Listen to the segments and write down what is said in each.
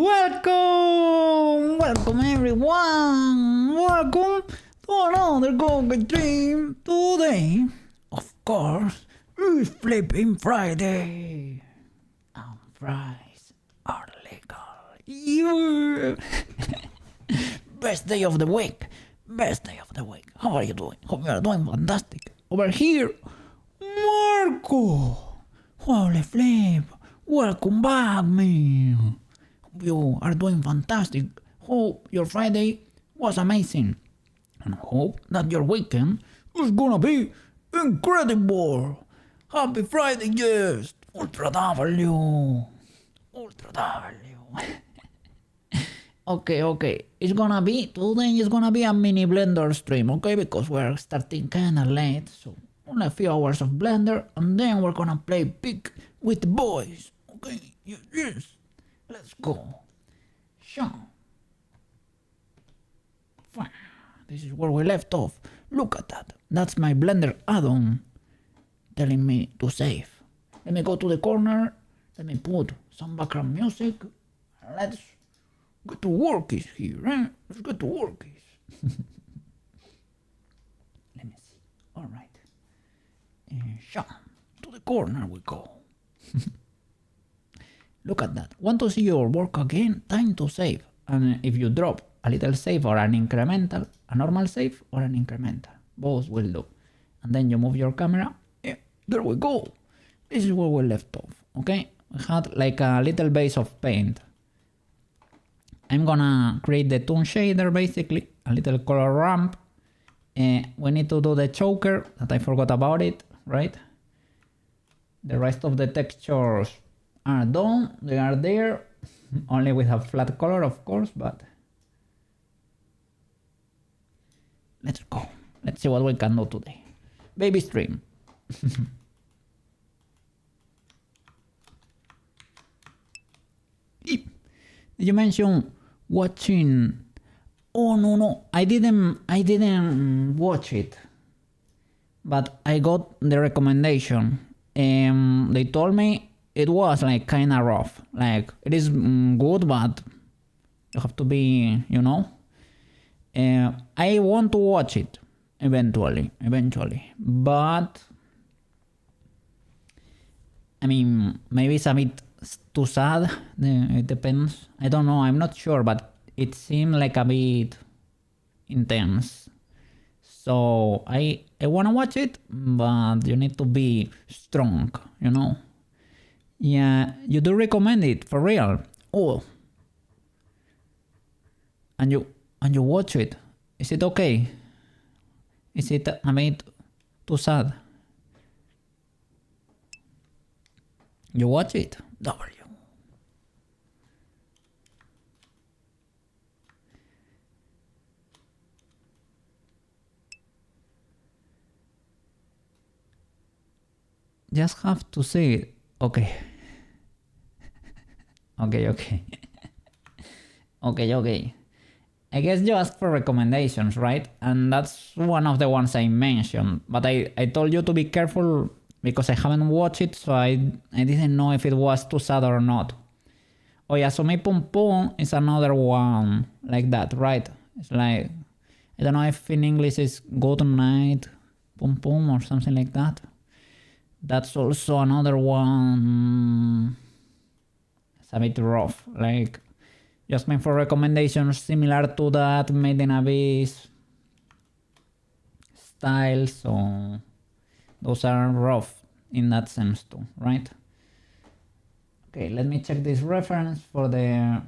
Welcome! Welcome everyone! Welcome to another Google Dream. Today, of course, is Flipping Friday. And fries are legal. Yeah. Best day of the week. Best day of the week. How are you doing? Hope you are doing fantastic. Over here, Marco. Holy flip. Welcome back, man. You are doing fantastic. Hope your Friday was amazing. And hope that your weekend is gonna be incredible. Happy Friday, yes. Ultra W. Ultra W. Okay. It's gonna be, today is gonna be a mini Blender stream, okay? Because we're starting kinda late, so only a few hours of Blender, and then we're gonna play big with the boys, okay? Yes. Let's go. Sean. This is where we left off. Look at that. That's my Blender add-on telling me to save. Let me go to the corner. Let me put some background music. Let's get to workies here, eh? Let's get to workies. Let me see. Alright. Sean. To the corner we go. Look at that. Want to see your work again? Time to save. And if you drop a little save or an incremental, a normal save or an incremental, both will do. And then you move your camera. Yeah, there we go. This is where we left off. Okay? We had like a little base of paint. I'm gonna create the toon shader basically, a little color ramp. We need to do the choker that I forgot about it, right? The rest of the textures are done, they are there, only with a flat color of course, but let's go. Let's see what we can do today. Baby stream. Did you mention watching? Oh no, I didn't watch it, but I got the recommendation. They told me it was like kinda rough. Like it is good, but you have to be, you know. I want to watch it eventually, but I mean maybe it's a bit too sad. It depends. I don't know. I'm not sure, but it seemed like a bit intense. So I wanna watch it, but you need to be strong, you know. Yeah, you do recommend it for real. Oh, and you watch it. Is it okay? Is it a bit too sad? You watch it? W. Just have to see it. Okay. Okay. Okay. I guess you asked for recommendations, right? And that's one of the ones I mentioned. But I told you to be careful because I haven't watched it, so I didn't know if it was too sad or not. Oh yeah, so my Pum Pum is another one like that, right? It's like, I don't know if in English it's Good Night Pum Pum or something like that. That's also another one. It's a bit rough, like just meant for recommendations similar to that Made in Abyss style, so those are rough in that sense too, right? Okay, let me check this reference for the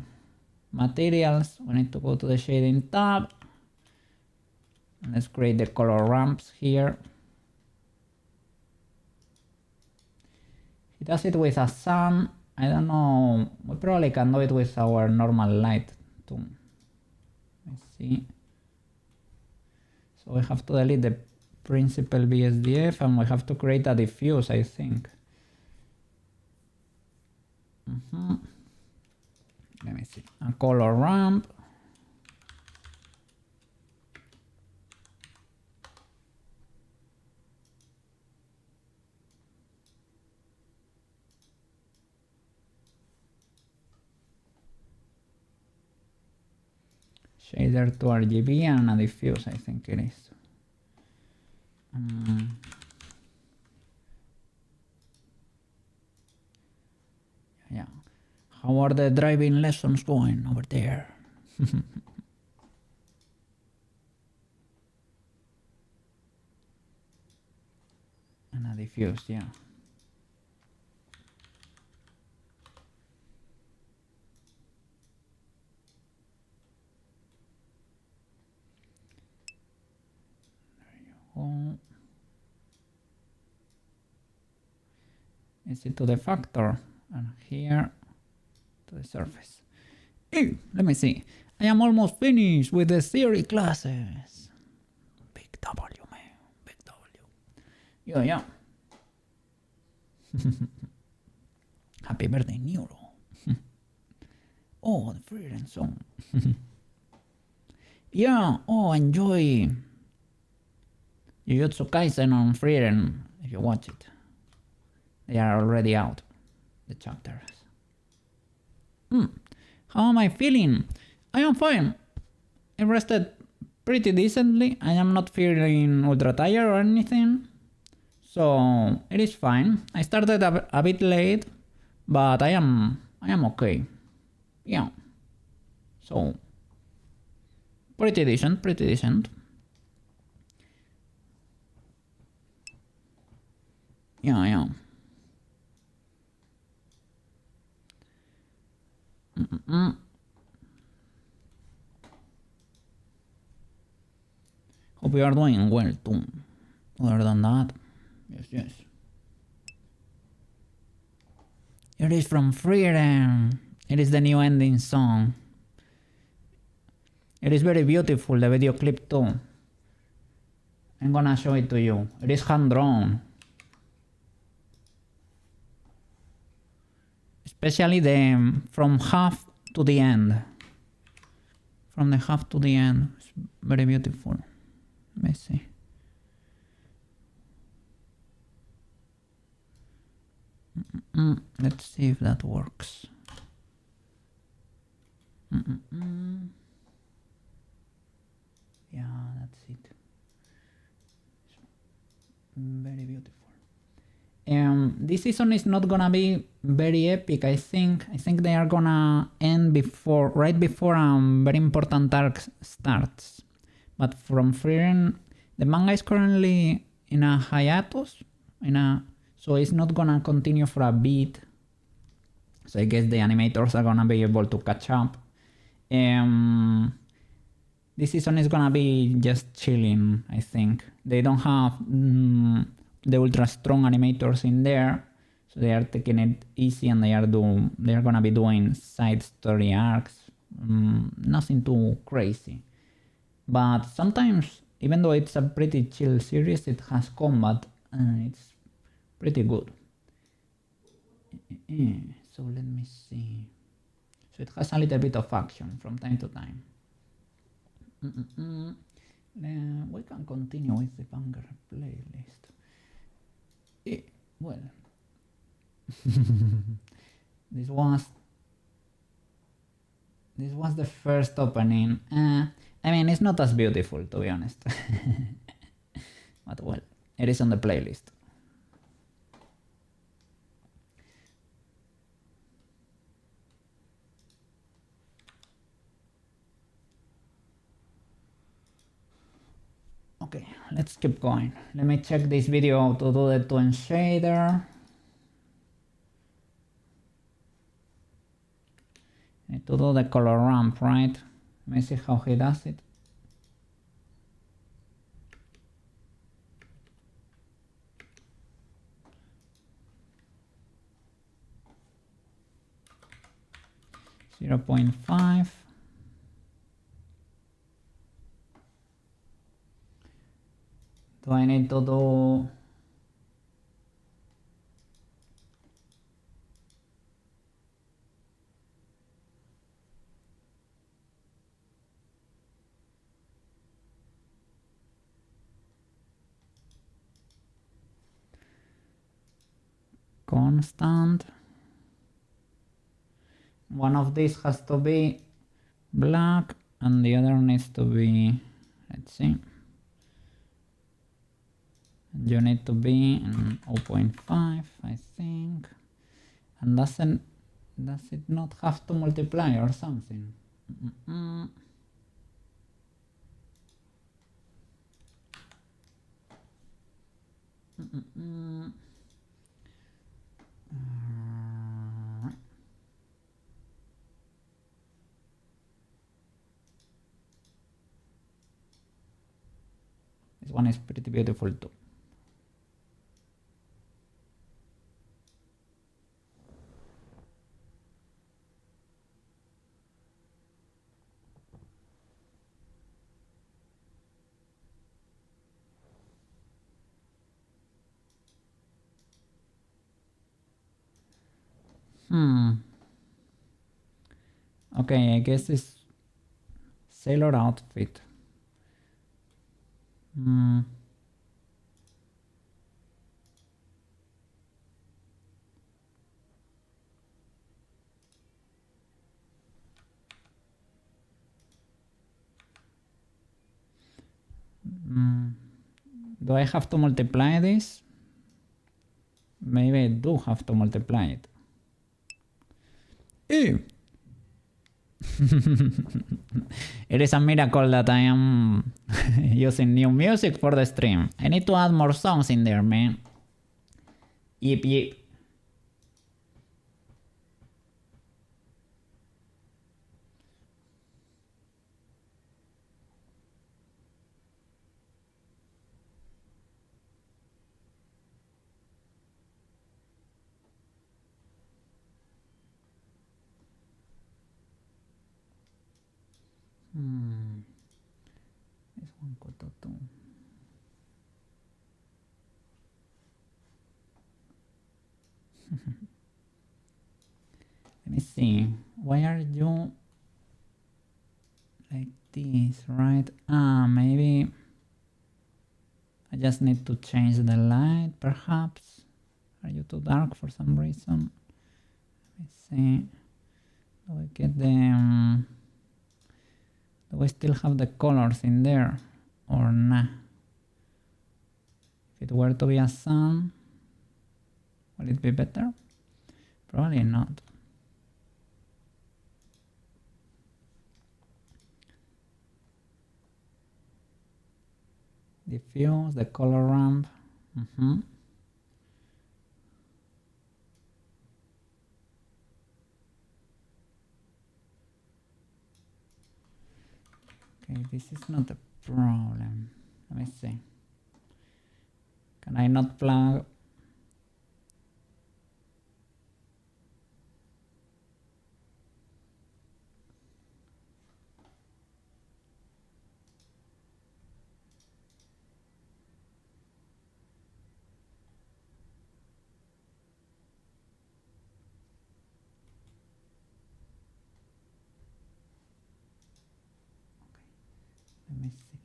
materials. We need to go to the shading tab. Let's create the color ramps here. He does it with a sun. I don't know, we probably can do it with our normal light too. Let's see. So we have to delete the principal BSDF and we have to create a diffuse, I think. Let me see, a color ramp. Shader to RGB and a diffuse, I think it is. Yeah. How are the driving lessons going over there? And a diffuse, yeah. There you go. Is it to the factor? And here to the surface. Hey, let me see. I am almost finished with the theory classes. Big W, man. Big W. Yeah. Happy birthday, Neuro. Oh, the Freedom song. Yeah, oh, enjoy Jujutsu Kaisen on Freedom if you watch it. They are already out, the chapters. How am I feeling? I am fine. I rested pretty decently. I am not feeling ultra tired or anything. So it is fine. I started a bit late, but I am okay. Yeah. So pretty decent. Yeah. Hope you are doing well too. Other than that, yes. It is from Freedom. It is the new ending song. It is very beautiful, the video clip too. I'm gonna show it to you. It is hand drawn. Especially the from half to the end. From the half to the end. It's very beautiful. Let me see. Let's see if that works. Yeah, that's it. It's very beautiful. This season is not gonna be very epic. I think they are gonna end right before very important arc starts. But from Frieren, the manga is currently in a hiatus, so it's not gonna continue for a bit. So I guess the animators are gonna be able to catch up. This season is gonna be just chilling, I think. They don't have the ultra strong animators in there, so they are taking it easy and they are gonna be doing side story arcs. Nothing too crazy. But sometimes, even though it's a pretty chill series, it has combat and it's pretty good. So let me see. So it has a little bit of action from time to time. We can continue with the banger playlist. Well, this was the first opening. I mean, it's not as beautiful, to be honest. But well, it is on the playlist. Okay, let's keep going. Let me check this video to do the twin shader. Need to do the color ramp, right? Let me see how he does it. .5. Do I need to do constant? One of these has to be black and the other needs to be, let's see, you need to be 0.5, I think. And does it not have to multiply or something? This one is pretty beautiful too. Okay, I guess it's sailor outfit. Do I have to multiply this? Maybe I do have to multiply it. Ew. It is a miracle that I am using new music for the stream. I need to add more songs in there, man. Yep, yep. This one could do too. Let me see. Why are you like this, right? Maybe I just need to change the light, perhaps. Are you too dark for some reason? Let me see. Do I get the... do we still have the colors in there or nah? If it were to be a sun, will it be better? Probably not. Diffuse, the color ramp. Okay, this is not a problem. Let me see. Can I not plug? Let me see.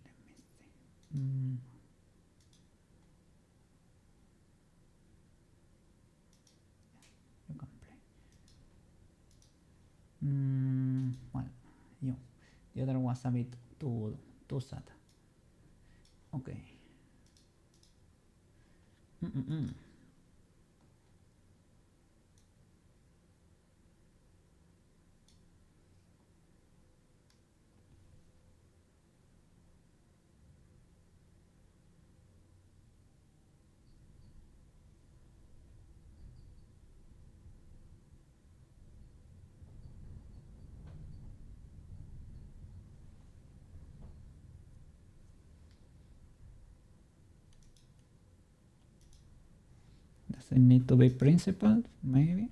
You can play. Well, you. The other was a bit too sad. Okay. Does it need to be principled? Maybe.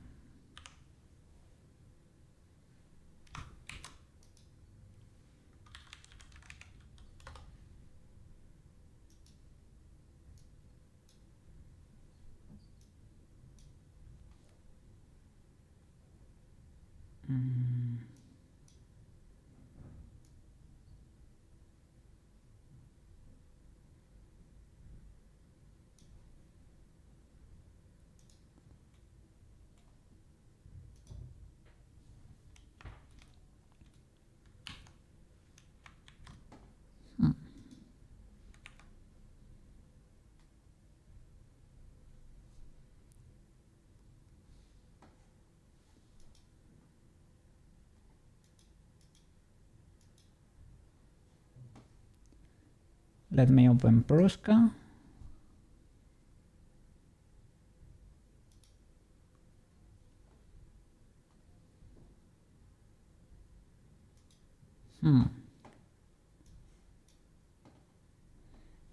Let me open Pruska.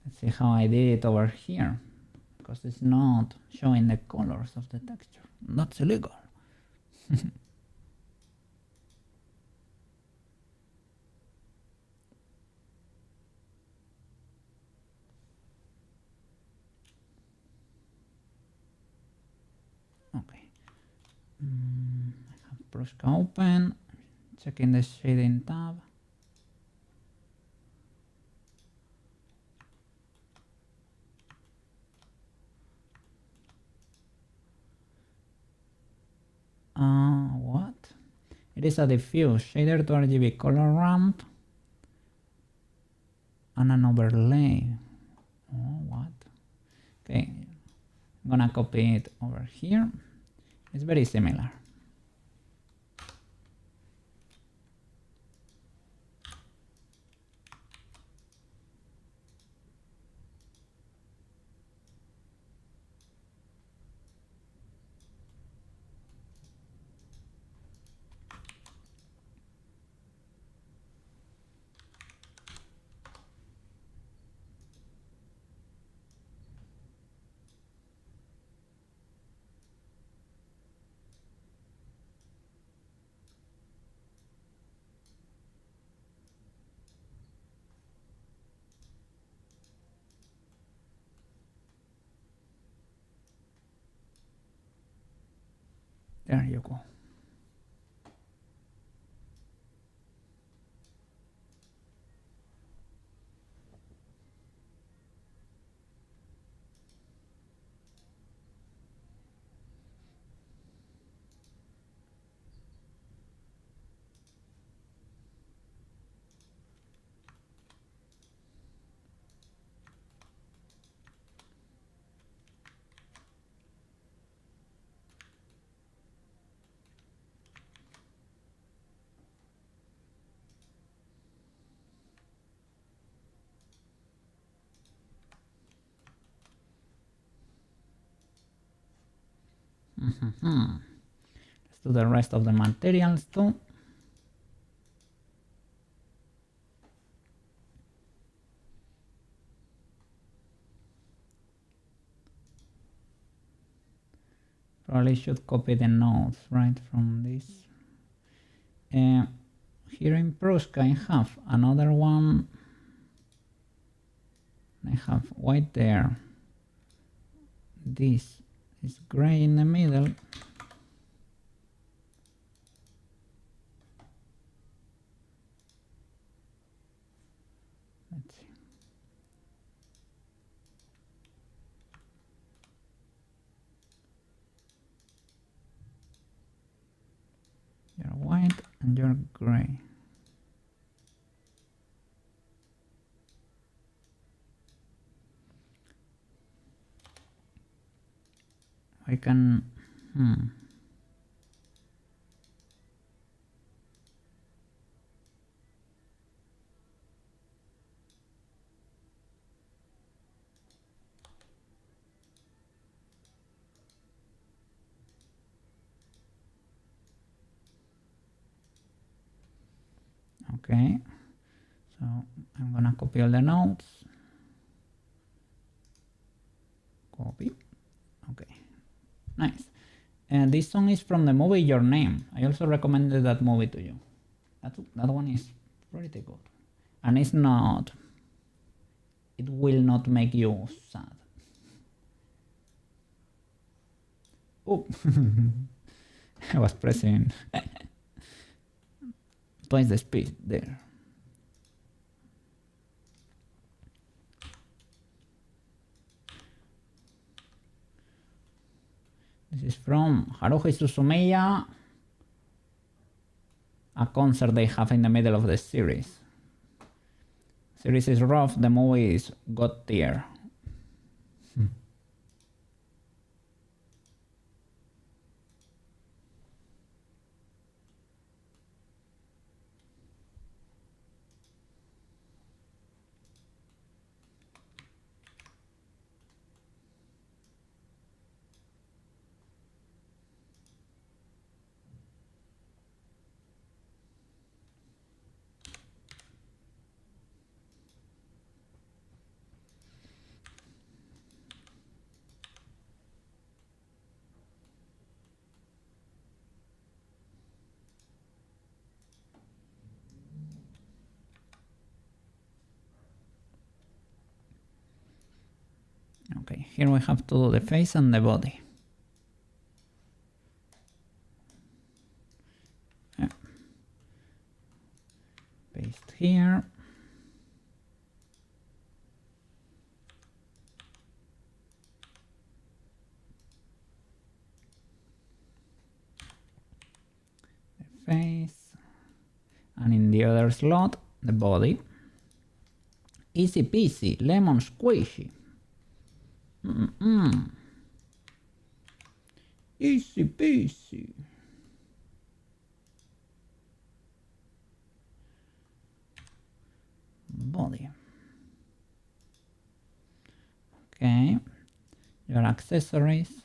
Let's see how I did it over here, because it's not showing the colors of the texture. That's illegal. Okay. I have Pruska open, checking the shading tab. What? It is a diffuse shader to RGB color ramp and an overlay. Oh, what? Okay, I'm gonna copy it over here. It's very similar. There you go. Let's do the rest of the materials too. Probably should copy the nodes right from this. Here in Pruska I have another one. I have white there. This is gray in the middle. Let's see. You're white and you're gray. I can okay, so I'm gonna copy all the nodes. Copy. Okay, nice. And this song is from the movie Your Name. I also recommended that movie to you. That one is pretty good. And it's not, it will not make you sad. Oh, I was pressing twice the speed there. This is from Haruhi Suzumiya, a concert they have in the middle of the series. Series is rough, the movie is god tier. Okay, here we have to do the face and the body. Paste here. The face. And in the other slot, the body. Easy peasy, lemon squishy. Easy peasy. Body. Okay, your accessories.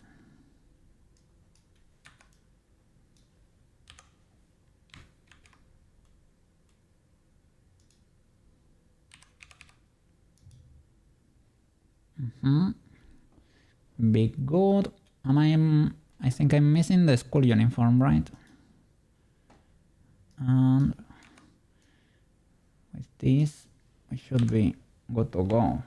Be good. I think I'm missing the school uniform, right? And with this, we should be good to go.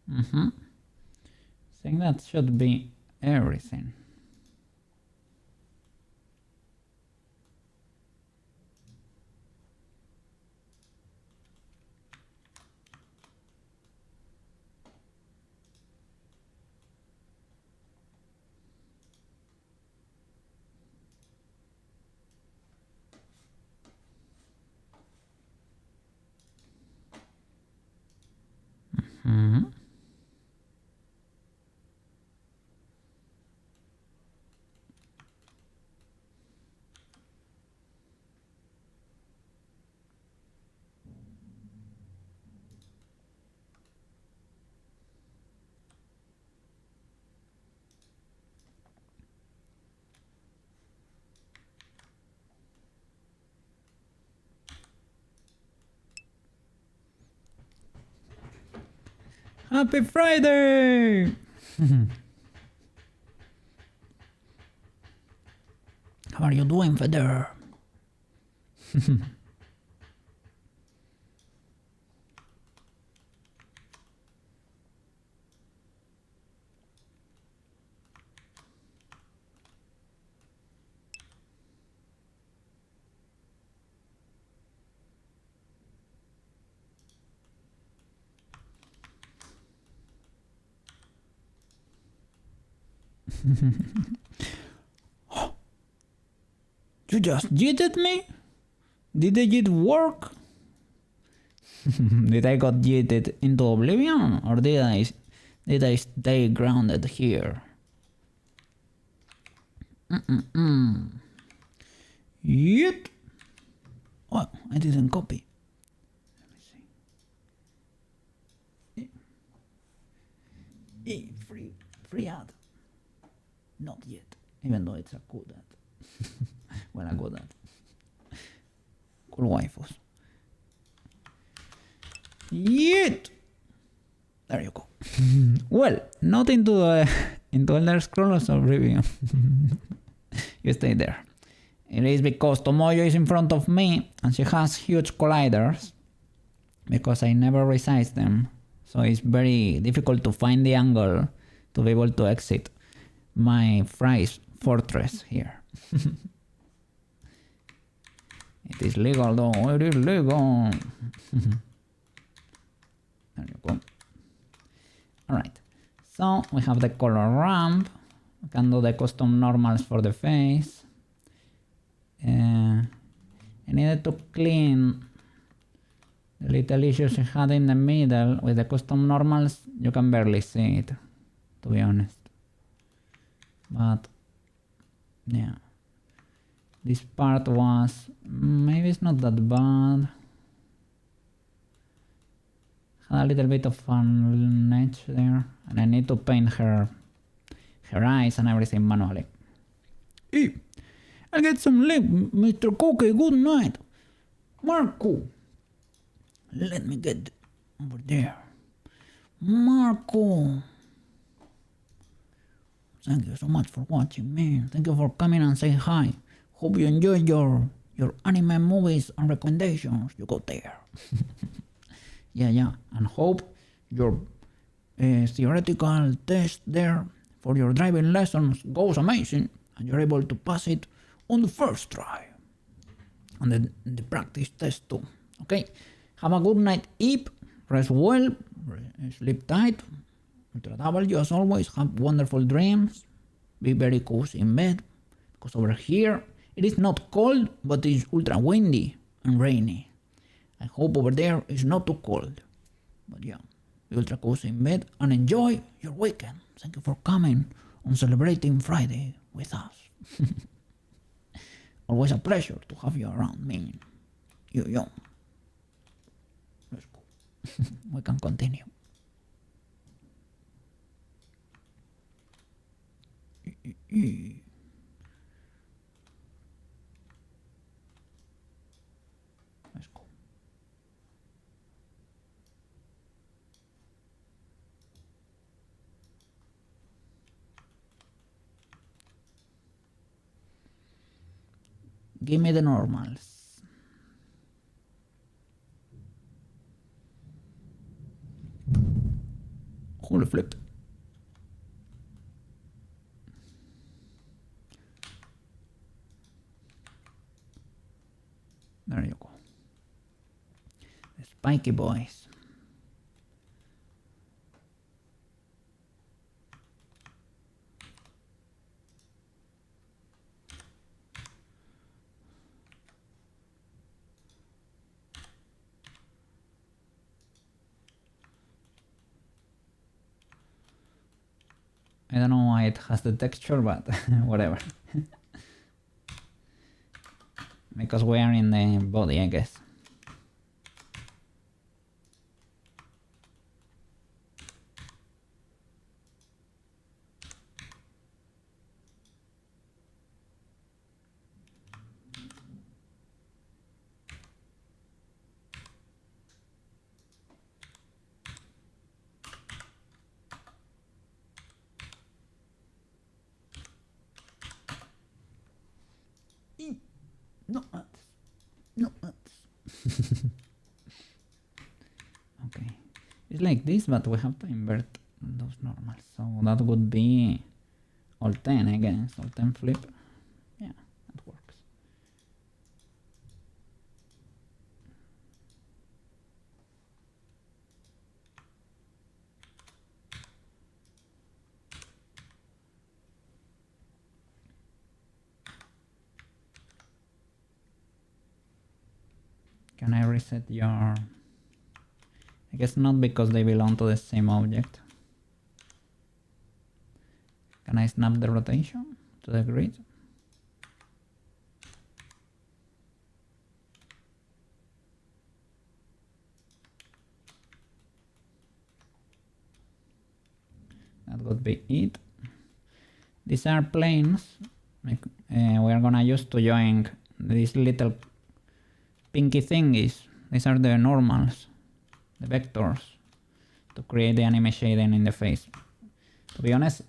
I think that should be everything. Happy Friday! How are you doing, Feder? You just yeeted me? Did the yeet work? Did I got yeeted into oblivion, or did I stay grounded here? Yeet! Oh, I didn't copy. Let me see. Free ad. Not yet, even though it's a good ad. Well, a good ad. Cool waifus. Yeet! There you go. Well, not into Elder Scrolls Oblivion. You stay there. It is because Tomoyo is in front of me and she has huge colliders because I never resize them, so it's very difficult to find the angle to be able to exit my Fry's fortress here. It is legal though, it is legal. There you go. Alright, so we have the color ramp. We can do the custom normals for the face. I needed to clean the little issues I had in the middle. With the custom normals, you can barely see it, to be honest. But yeah, this part was, maybe it's not that bad. Had a little bit of an edge there, and I need to paint her eyes and everything manually. Hey, I'll get some sleep, Mr. Cookie. Good night, Marco. Let me get over there, Marco. Thank you so much for watching, man. Thank you for coming and saying hi. Hope you enjoyed your anime movies and recommendations. You got there. Yeah. And hope your theoretical test there for your driving lessons goes amazing and you're able to pass it on the first try. And the practice test too. Okay? Have a good night, Eve. Rest well. Sleep tight. Ultra W, as always, have wonderful dreams. Be very cozy in bed. Because over here, it is not cold, but it's ultra windy and rainy. I hope over there it's not too cold. But yeah, be ultra cozy in bed and enjoy your weekend. Thank you for coming on Celebrating Friday with us. Always a pleasure to have you around, man. Yo. Let's go. We can continue. Let's go. Give me the normals. Holy flip. There you go. The spiky boys. I don't know why it has the texture, but whatever. Because we are in the body, I guess. No nuts. Okay. It's like this, but we have to invert those normals. So that would be all 10, I guess. All 10 flip. Yeah, that works. Can I reset your... I guess not, because they belong to the same object. Can I snap the rotation to the grid? That would be it. These are planes we are gonna use to join these little pinky thingies. These are the normals, the vectors, to create the anime shading in the face. To be honest,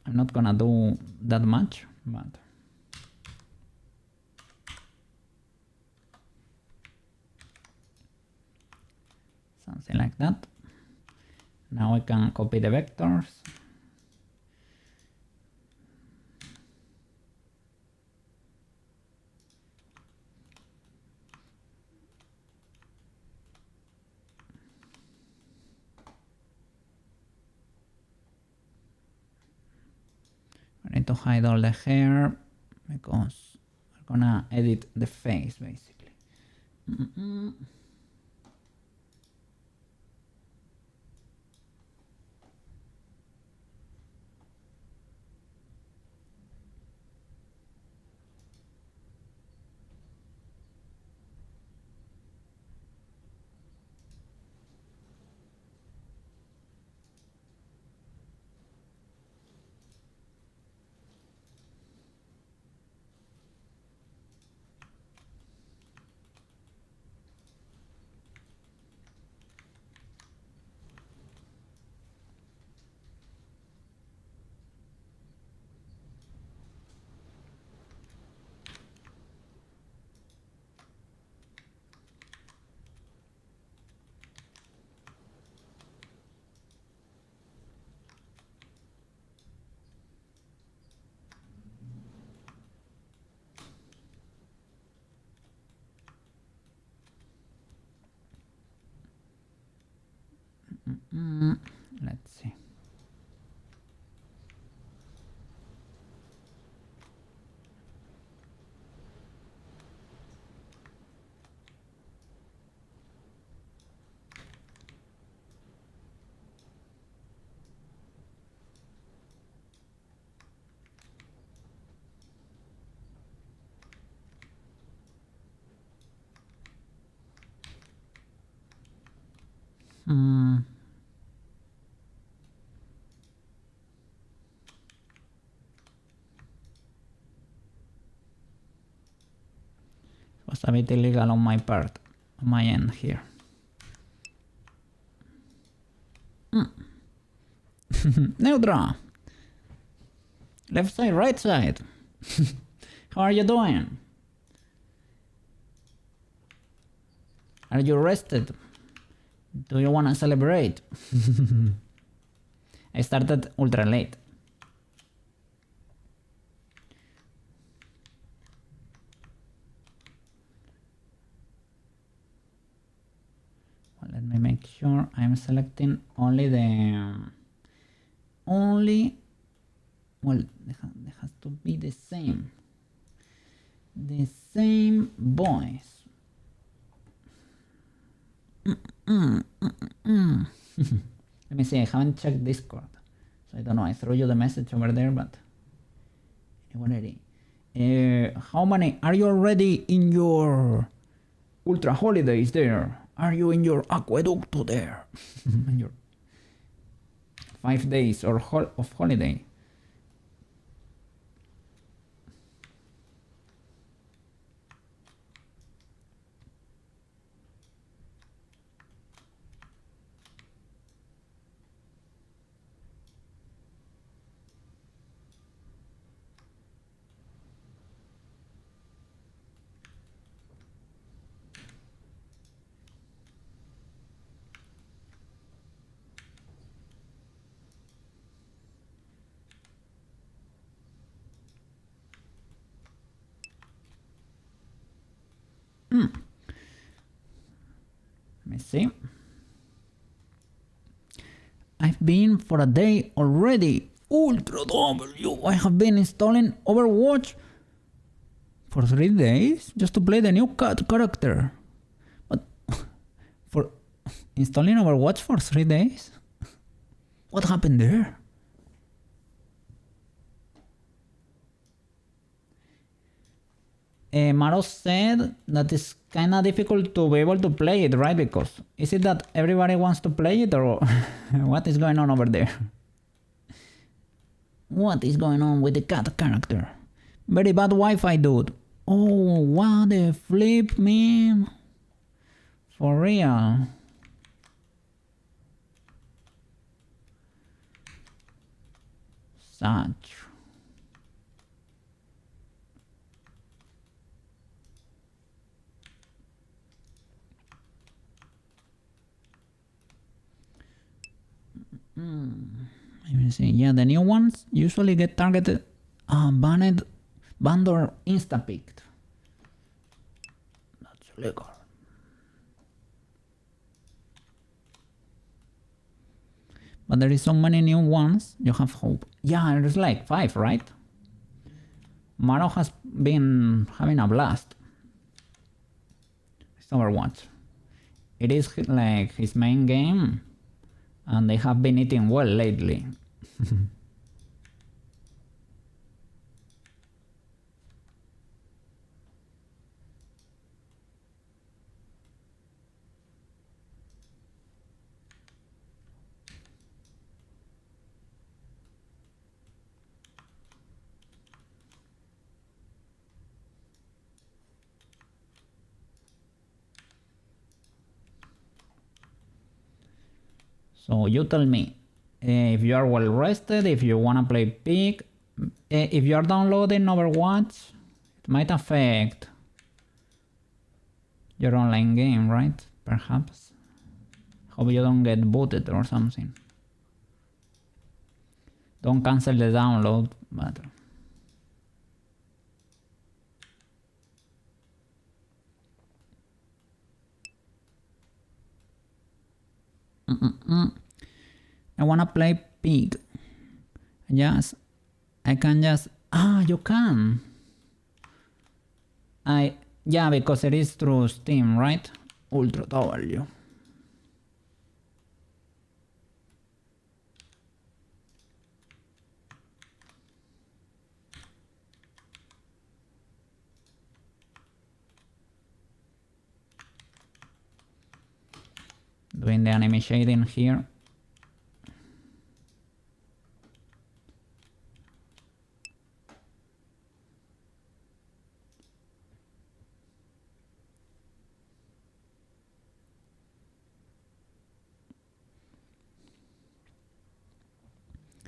I'm not gonna do that much, but something like that. Now I can copy the vectors. I need to hide all the hair because we're gonna edit the face basically. Let's see. Was a bit illegal on my part, on my end here. Neutral. Left side, right side. How are you doing? Are you rested? Do you wanna celebrate? I started ultra late. Well, let me make sure I'm selecting only the... Well, it has to be the same. The same voice. Let me see, I haven't checked Discord. So I don't know, I threw you the message over there, but... How many... Are you already in your ultra holidays there? Are you in your aqueducto there? In your 5 days or of holiday? Let me see. I've been for a day already. Ultra W. I have been installing Overwatch for 3 days just to play the new cat character. But for installing Overwatch for 3 days? What happened there? Maro said that it's kinda difficult to be able to play it, right? Because is it that everybody wants to play it, or what is going on over there? What is going on with the cat character? Very bad Wi-Fi, dude. Oh, what the flip, man. For real. Such. Let me see. Yeah, the new ones usually get targeted, banned or insta-picked. That's illegal. But there is so many new ones, you have hope. Yeah, there's like 5, right? Maro has been having a blast. It's Overwatch. It is like his main game, and they have been eating well lately. So you tell me, if you are well rested, if you wanna play Peak, if you are downloading Overwatch, it might affect your online game, right? Perhaps. Hope you don't get booted or something. Don't cancel the download, but... I wanna play pig. Yes, I can just... Ah, you can. Yeah, because it is through Steam, right? Ultra W. Doing the anime shading here.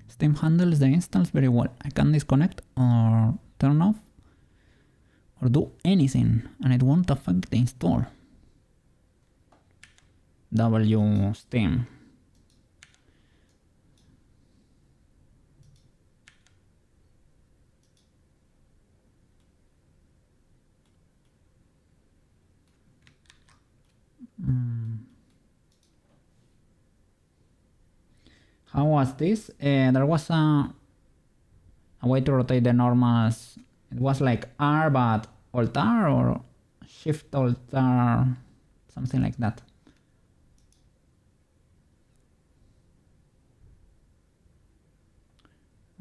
Steam handles the installs very well. I can disconnect or turn off or do anything and it won't affect the install. W Steam. How was this? There was a way to rotate the normals. It was like R but Alt R or Shift Alt R, something like that.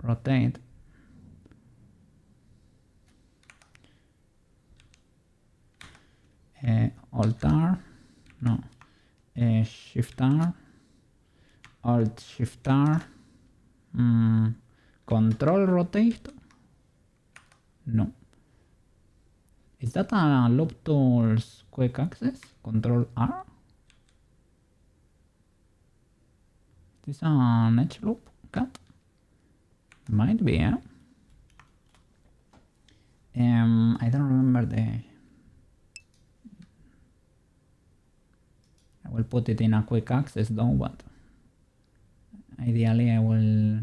Rotate. Alt R, no, Shift R, Alt Shift R, Control Rotate, no. Is that a Loop Tools quick access? Control R? Is this an edge loop cut? Might be, eh? I don't remember the... I will put it in a quick access though, but ideally I will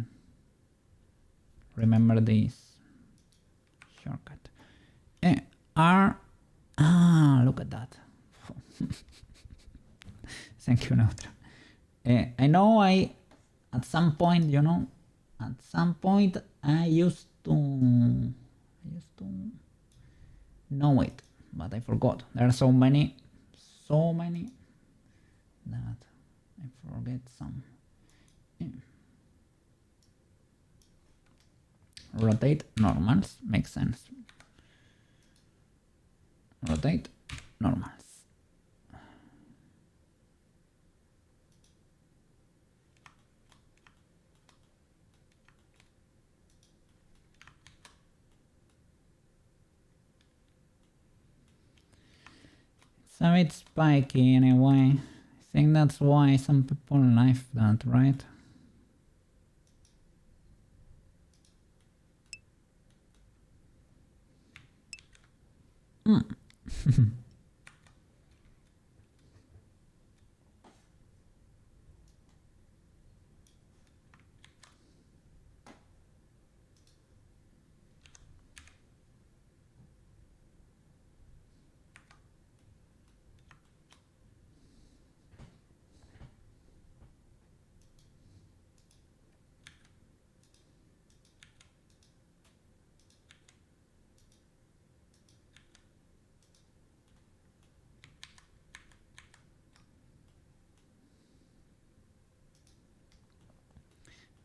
remember this shortcut. R... Ah, look at that. Thank you, Neutra. I know at some point, you know, at some point I used to know it, but I forgot. There are so many that I forget some. Rotate normals, makes sense. Rotate normals. It's a bit spiky anyway. I think that's why some people like that, right?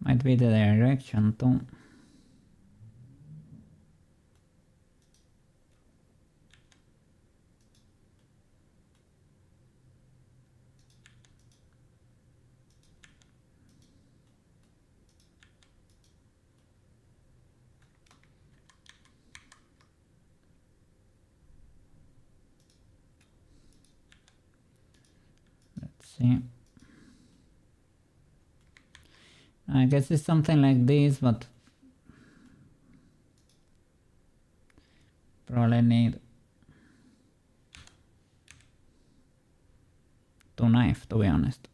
Might be the direction too. Let's see. I guess it's something like this, but probably need two knife, to be honest.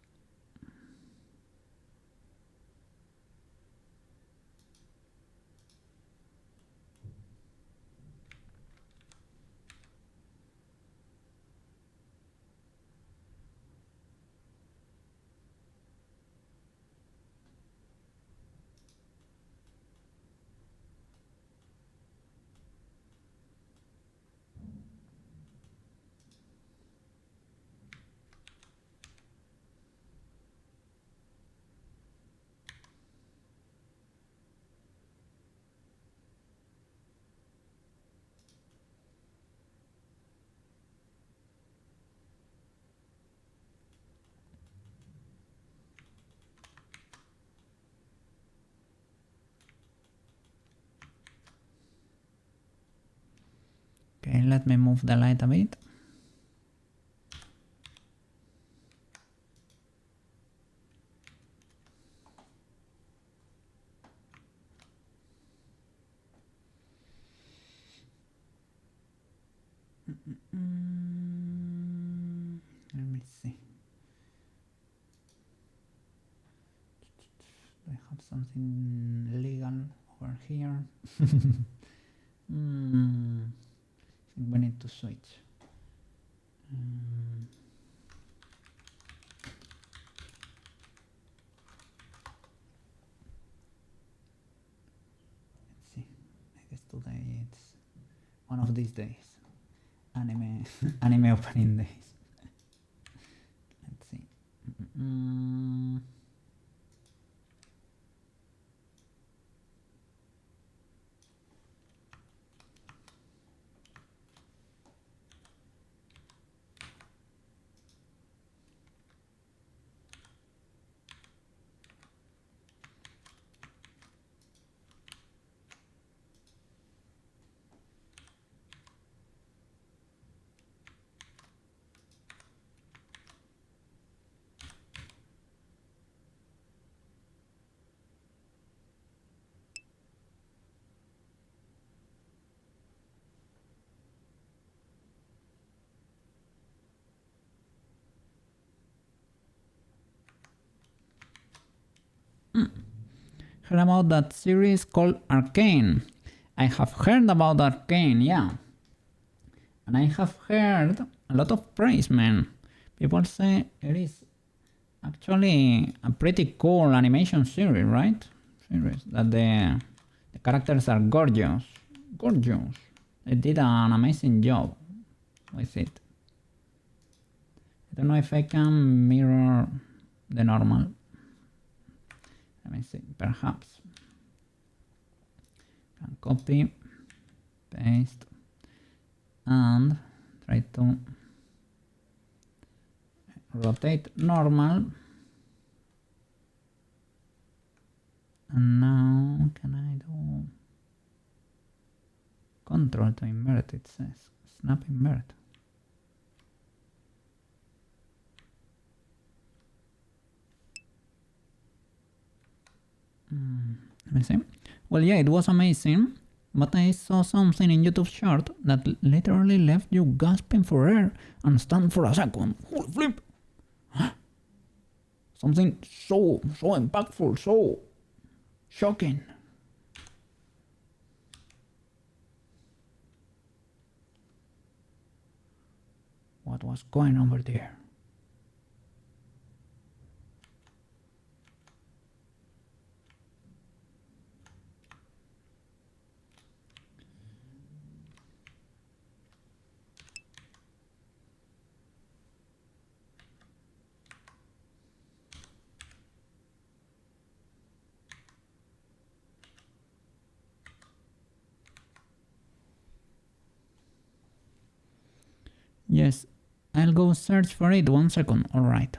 Okay, let me move the light a bit. Let me see. Do I have something legal over here? I think we need to switch. Let's see. I guess today it's one of these days. Anime anime opening days. Let's see. Heard about that series called Arcane. I have heard about Arcane, yeah. And I have heard a lot of praise, man. People say it is actually a pretty cool animation series, right? Series that the characters are gorgeous. Gorgeous. They did an amazing job with it. I don't know if I can mirror the normal. Let me see, perhaps. Can copy, paste, and try to rotate normal. And now can I do control to invert? It says snap invert. Let me see. Well, yeah, it was amazing, but I saw something in YouTube short that literally left you gasping for air and stunned for a second. Holy flip! Something so impactful, so shocking. What was going over there? Yes, I'll go search for it. 1 second. All right.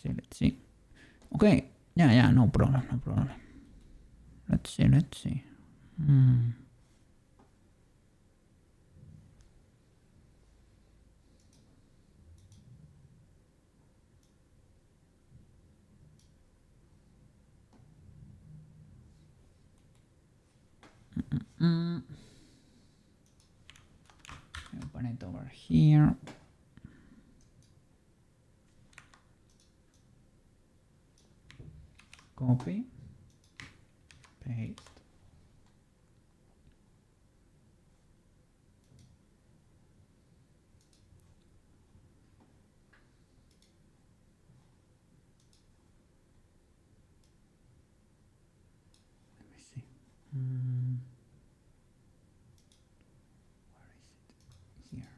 Let's see. Okay. Yeah, no problem. Let's see. Open it over here. Copy, paste. Let me see. Where is it? Here.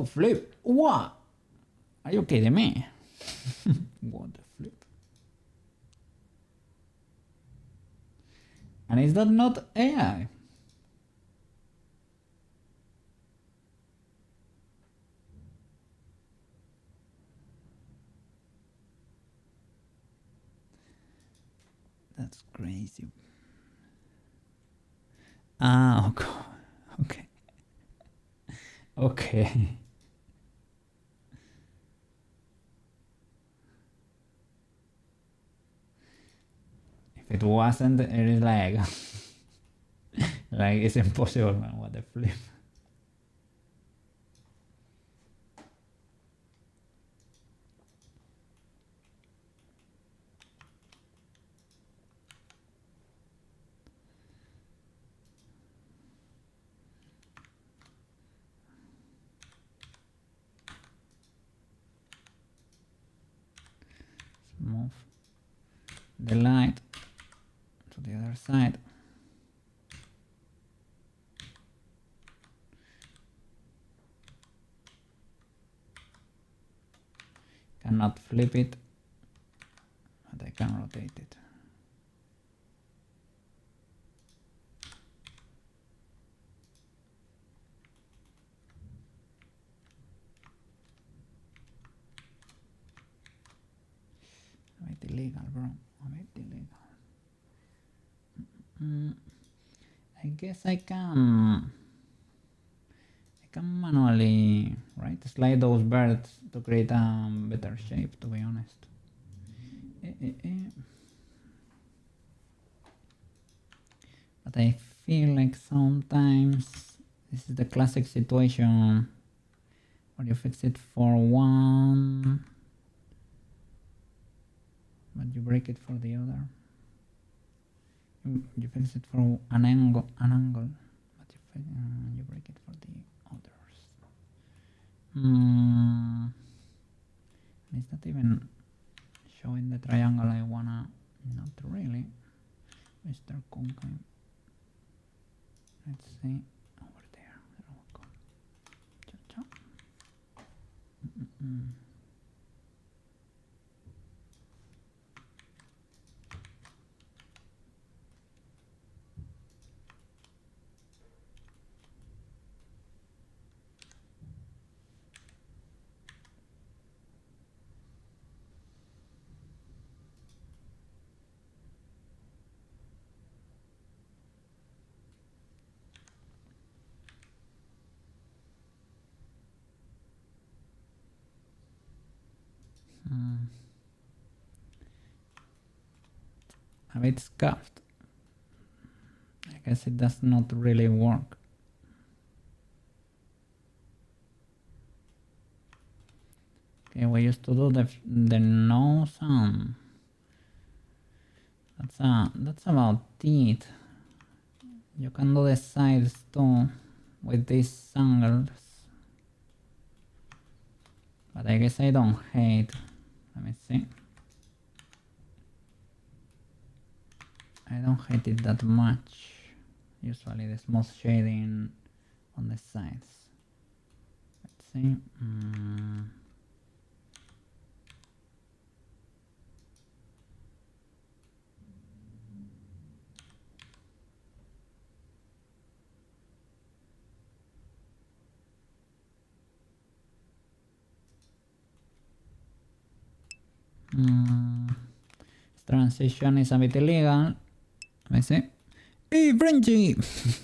Oh, flip. What? Are you kidding me? What the flip? And is that not AI? That's crazy. Ah, okay. Okay. If it wasn't, it is like, like it's impossible, man. What the flip? Move the light to the other side. Cannot flip it, but I can rotate it. A bit illegal, bro. A bit illegal. I guess I can manually, right, slide those birds to create a better shape, to be honest. But I feel like sometimes this is the classic situation where you fix it for one, but you break it for the other. You fix it for an angle, but you break it for the others. It's not even showing the triangle I wanna. Not really, Mr. Concave. Let's see over there. There we go. Cha-cha. A bit scuffed. I guess it does not really work. Okay, we used to do the nose. That's about it. You can do the sides too with these angles, but I guess I don't hate. Let me see. I don't hate it that much. Usually the smooth shading on the sides. Let's see. This transition is a bit illegal. Let me see. Hey, Frenchie!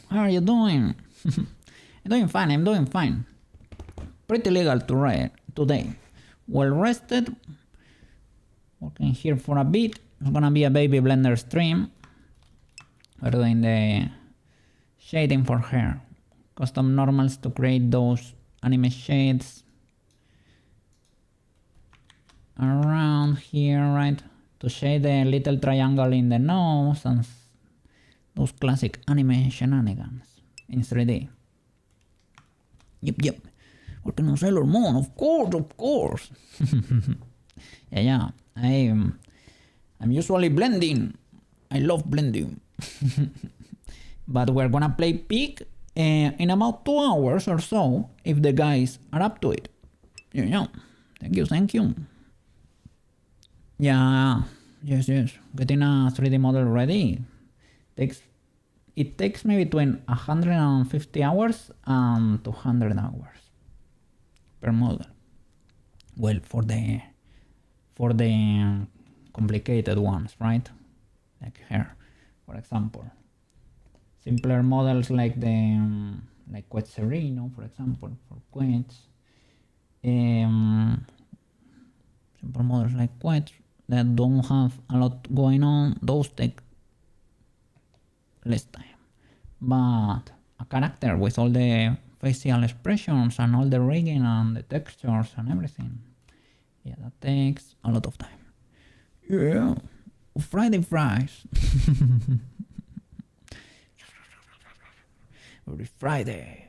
How are you doing? I'm doing fine. Pretty legal today. Well rested. Working here for a bit. It's gonna be a baby Blender stream. We're doing the shading for her. Custom normals to create those anime shades around here, right? To shade the little triangle in the nose and those classic anime shenanigans in 3D. Yep. Working on Sailor Moon, of course. Yeah. I'm usually blending. I love blending. But we're gonna play Peak in about 2 hours or so, if the guys are up to it. You know, thank you. Yeah, yes, getting a 3D model ready it takes maybe between 150 hours and 200 hours per model. Well, for the complicated ones, right? Like here, for example. Simpler models like the like Quet Sereno, for example, for Quets. Simple models like Quets that don't have a lot going on, those take less time. But a character with all the facial expressions and all the rigging and the textures and everything, yeah, that takes a lot of time. Yeah, Friday fries. Every Friday,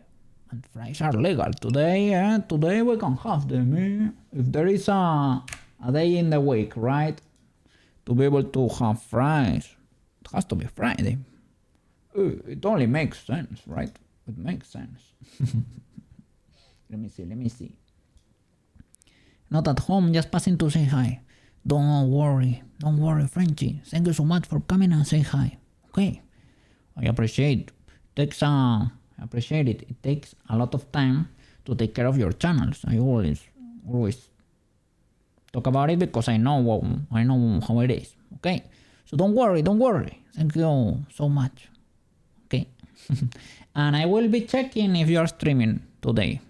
and fries are legal today. Today we can have them. If there is a day in the week, right, to be able to have fries, it has to be Friday. It only makes sense, right? It makes sense. Let me see. Not at home, just passing to say hi. Don't worry, Frenchie. Thank you so much for coming and say hi. Okay, I appreciate it. It takes a lot of time to take care of your channels. I always talk about it because I know how it is. Okay, so don't worry. Thank you so much. Okay, and I will be checking if you are streaming today.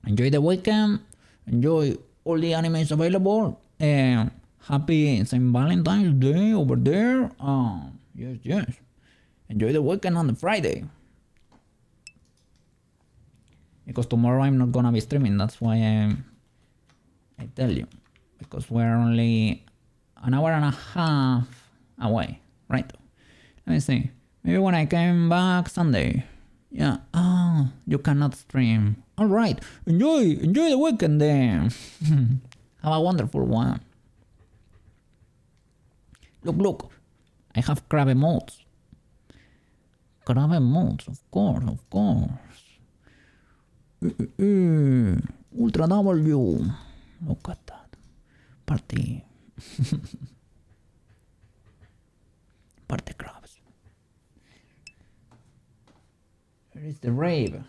Enjoy the weekend. Enjoy all the animes available. Happy St. Valentine's Day over there. Yes. Enjoy the weekend on the Friday. Because tomorrow I'm not gonna be streaming. That's why I tell you. Because we're only an hour and a half away, right? Let me see. Maybe when I came back Sunday. Yeah. You cannot stream. All right. Enjoy the weekend then. Have a wonderful one. Look. I have crab emotes. Of course. Ultra W. Look at that. Party crabs. Where is the rave?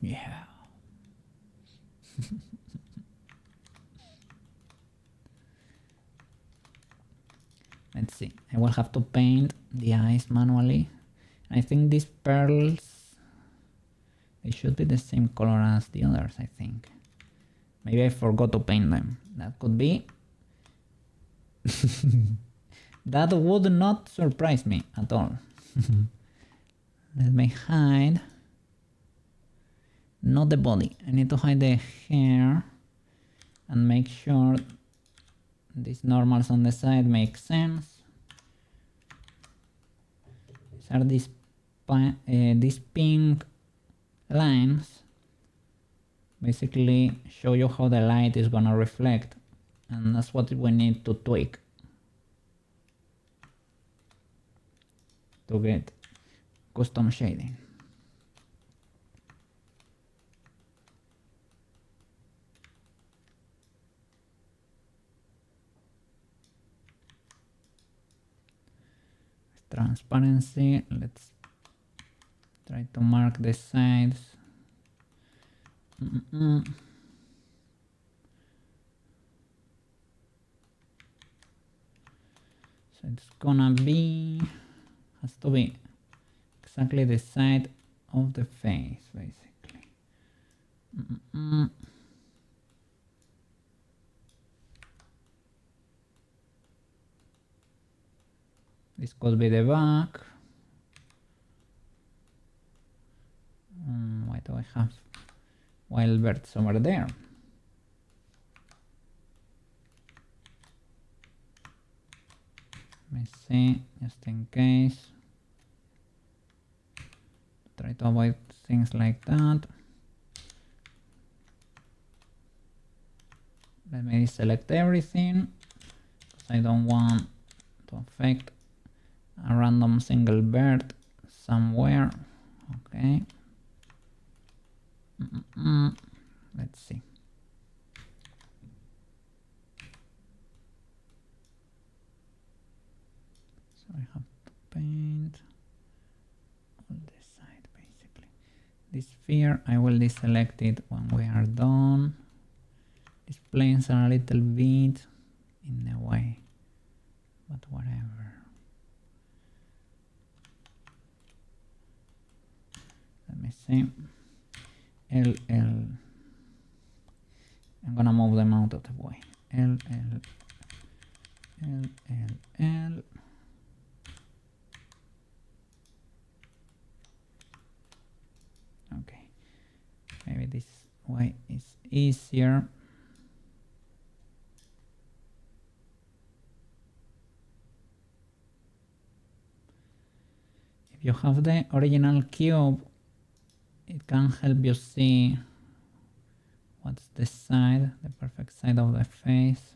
Yeah. Let's see. I will have to paint the eyes manually. I think these pearls, they should be the same color as the others, I think. Maybe I forgot to paint them. That could be. That would not surprise me at all. Let me hide. Not the body. I need to hide the hair and make sure these normals on the side make sense. These are these pink lines. Basically show you how the light is gonna reflect, and that's what we need to tweak to get custom shading. Transparency, let's try to mark the sides. So it's gonna be, has to be exactly the side of the face, basically. This could be the back. Why do I have wild birds over there? Let me see, just in case. Try to avoid things like that. Let me select everything, because I don't want to affect a random single bird somewhere. Okay. Let's see. So I have to paint all this side basically. This sphere, I will deselect it when we are done. These planes are a little bit in the way, but whatever. Let me see. L. I'm gonna move them out of the way. L. Okay. Maybe this way is easier. If you have the original cube, it can help you see what's the side, the perfect side of the face.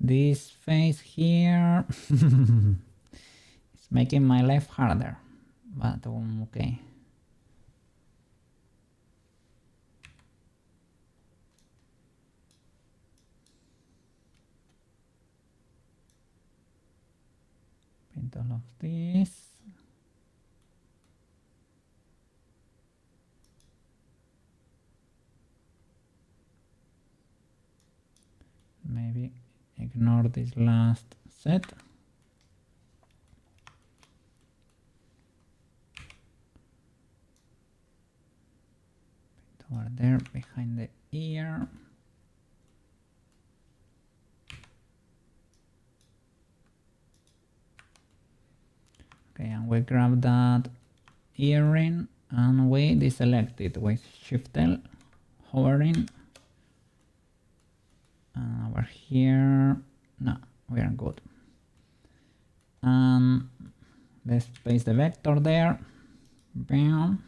This face here is making my life harder, but okay. Paint all of this. Maybe ignore this last set. Paint over there behind the ear. Okay, and we grab that earring and we deselect it with Shift L, hovering. Over here, no, we are good. And let's paste the vector there. Bam.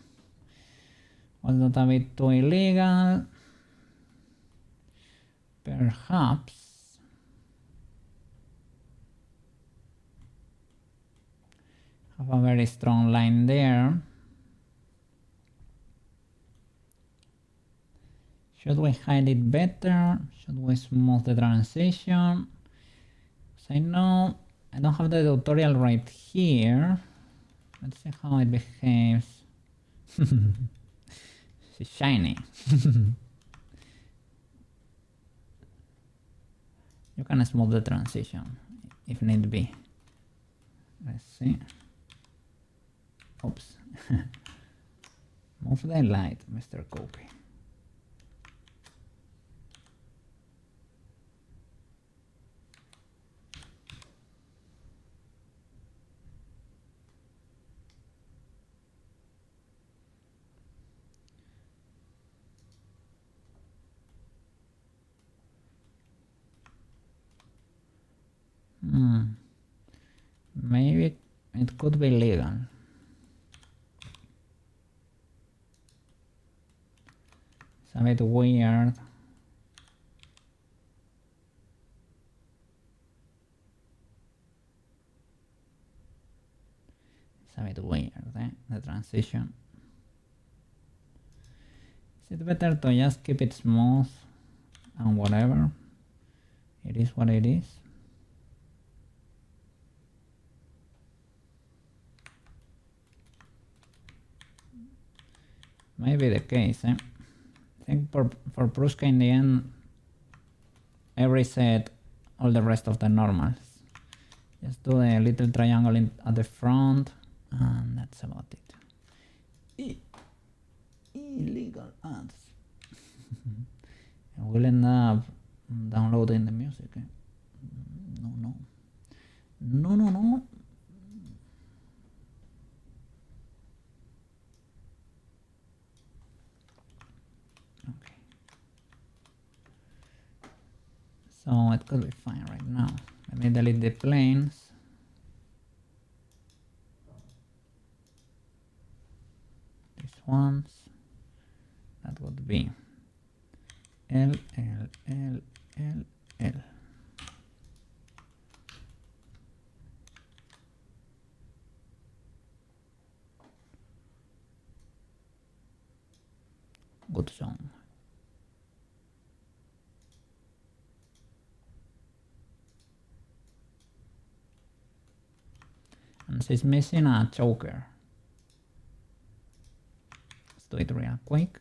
Was that a bit too illegal? Perhaps. Have a very strong line there. Should we hide it better? Should we smooth the transition? So I know I don't have the tutorial right here. Let's see how it behaves. It's shiny. You can smooth the transition if need be. Let's see. Oops. Move the light, Mr. Copy. Maybe it could be legal. It's a bit weird. It's a bit weird, the transition. Is it better to just keep it smooth and whatever? It is what it is. Maybe the case, I think for Pruska in the end, I reset all the rest of the normals. Just do the little triangle at the front, and that's about it. Illegal ads. I will end up downloading the music. No. Okay. it could be fine right now. Let me delete the planes. These ones. That would be L, L, L, L, L. Good song. And she's missing a choker. Let's do it real quick.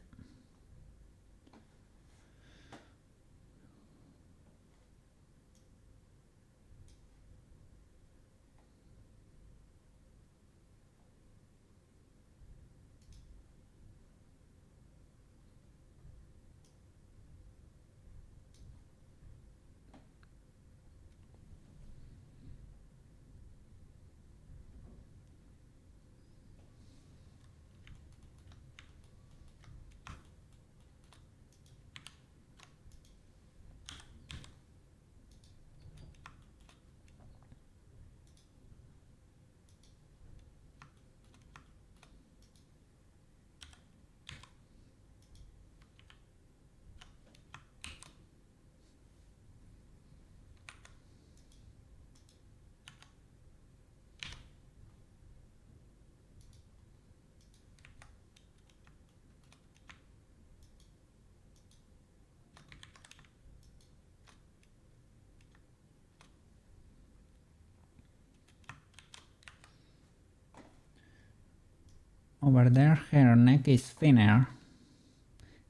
Over there, her neck is thinner.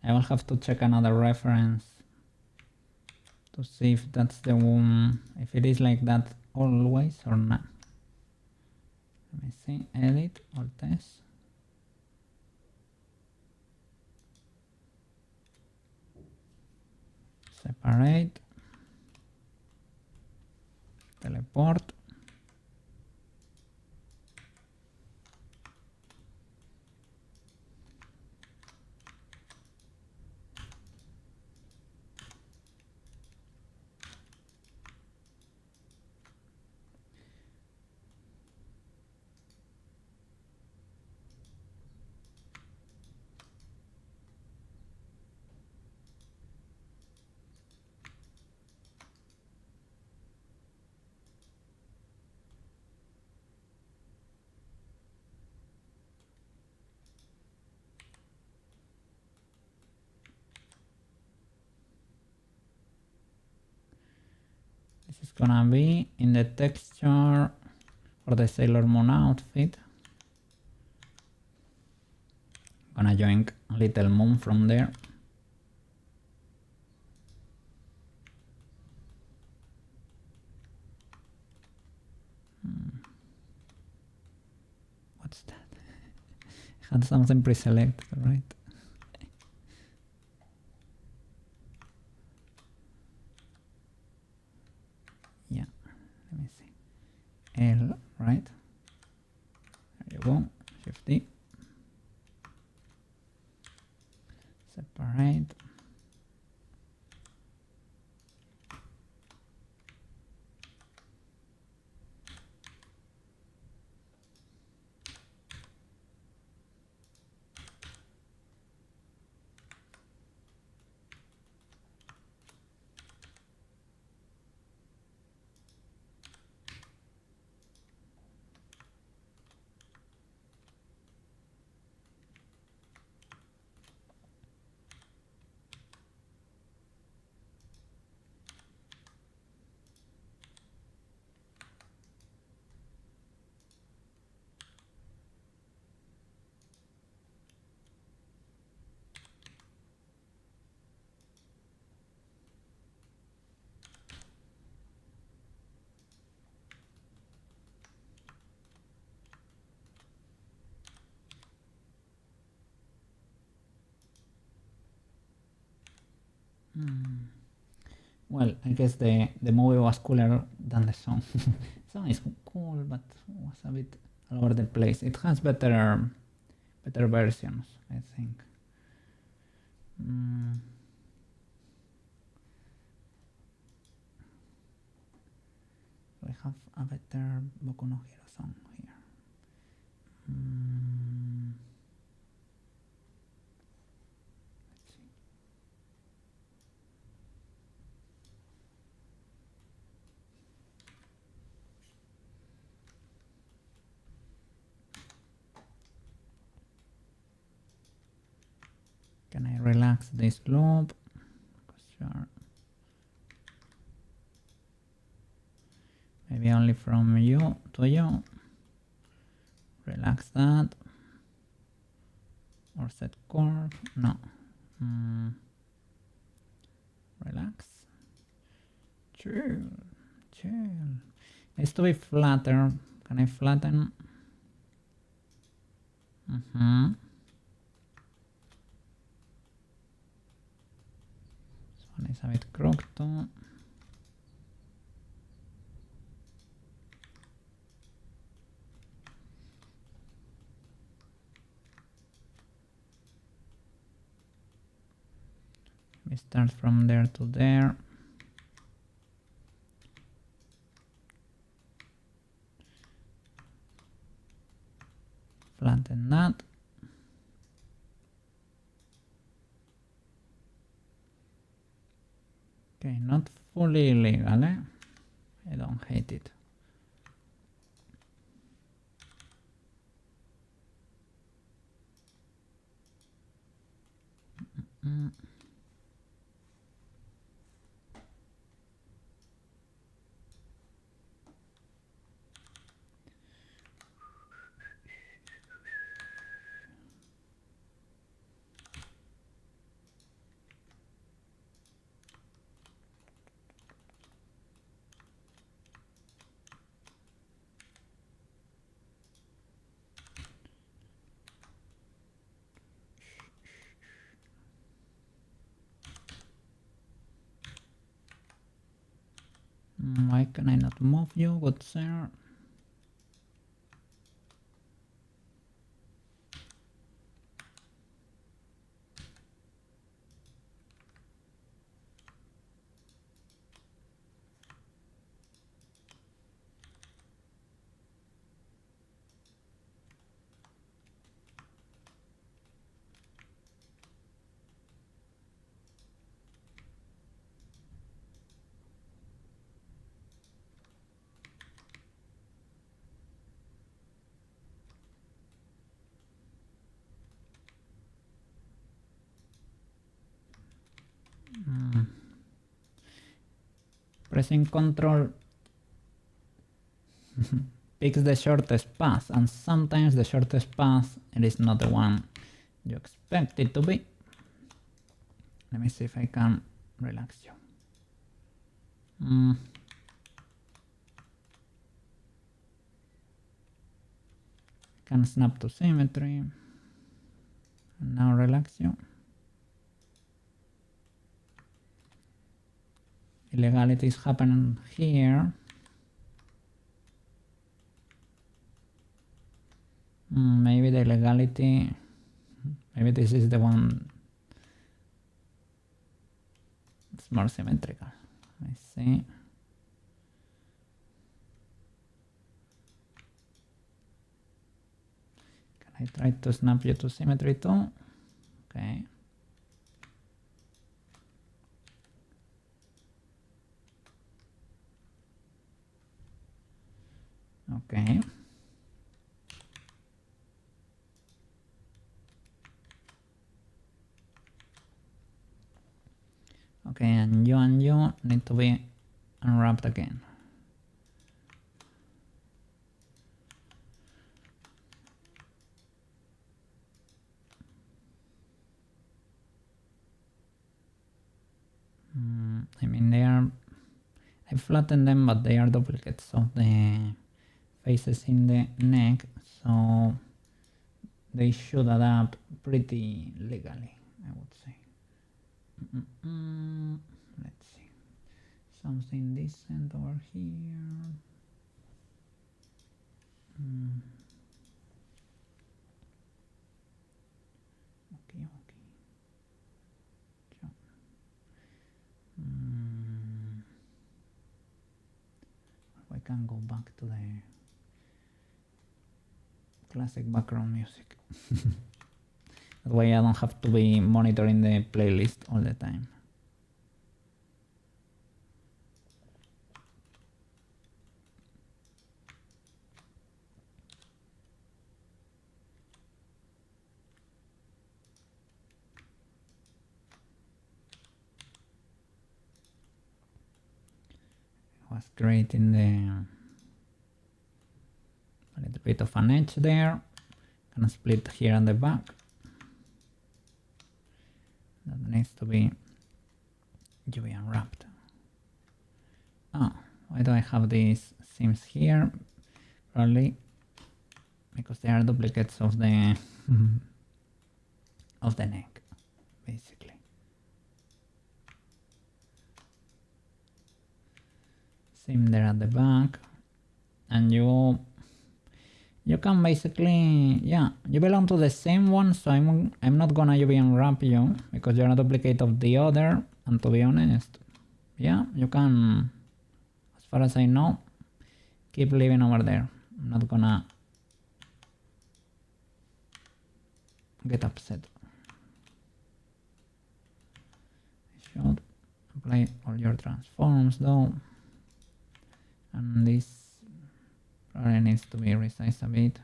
I will have to check another reference to see if that's the one, if it is like that always or not. Let me see, edit, alt S. Separate. Teleport. This is gonna be in the texture for the Sailor Moon outfit. Gonna join a little moon from there. What's that? I had something pre-selected, right? Yeah, let me see. L, right? There you go. Shift D. Separate. Well, I guess the movie was cooler than the song. The song is cool, but was a bit all over the place. It has better versions, I think. we have a better Boku no Hero song here. Let's see. Can I relax this loop? Sure. Maybe only from you to you. Relax that. Or set curve. No. Relax. Chill. Chill. Needs to be flatter. Can I flatten? This one is a bit crooked too. We start from there to there. Flatten that. Okay, not fully illegal, eh? I don't hate it. Why can I not move you? What's there? Pressing Control picks the shortest path, and sometimes the shortest path it is not the one you expect it to be. Let me see if I can relax you. Can snap to symmetry. And now relax you. Illegality is happening here. Maybe the illegality, maybe this is the one. It's more symmetrical. I see. Can I try to snap you to symmetry too? Okay. Okay. Okay, and you need to be unwrapped again. I mean, they are, I flattened them, but they are duplicates of the faces in the neck, so they should adapt pretty legally, I would say. Let's see, something decent over here. Okay. Why can go back to the classic background music. That way I don't have to be monitoring the playlist all the time. Was creating a little bit of an edge there. Gonna split here on the back. That needs to be UV unwrapped. Oh, why do I have these seams here? Probably because they are duplicates of the of the neck, basically. Seam there at the back, and you can basically, yeah, you belong to the same one, so I'm not gonna UV unwrap you because you're a duplicate of the other. And to be honest, yeah, you can, as far as I know, keep living over there. I'm not gonna get upset. I should apply all your transforms though, and this probably needs to be resized a bit.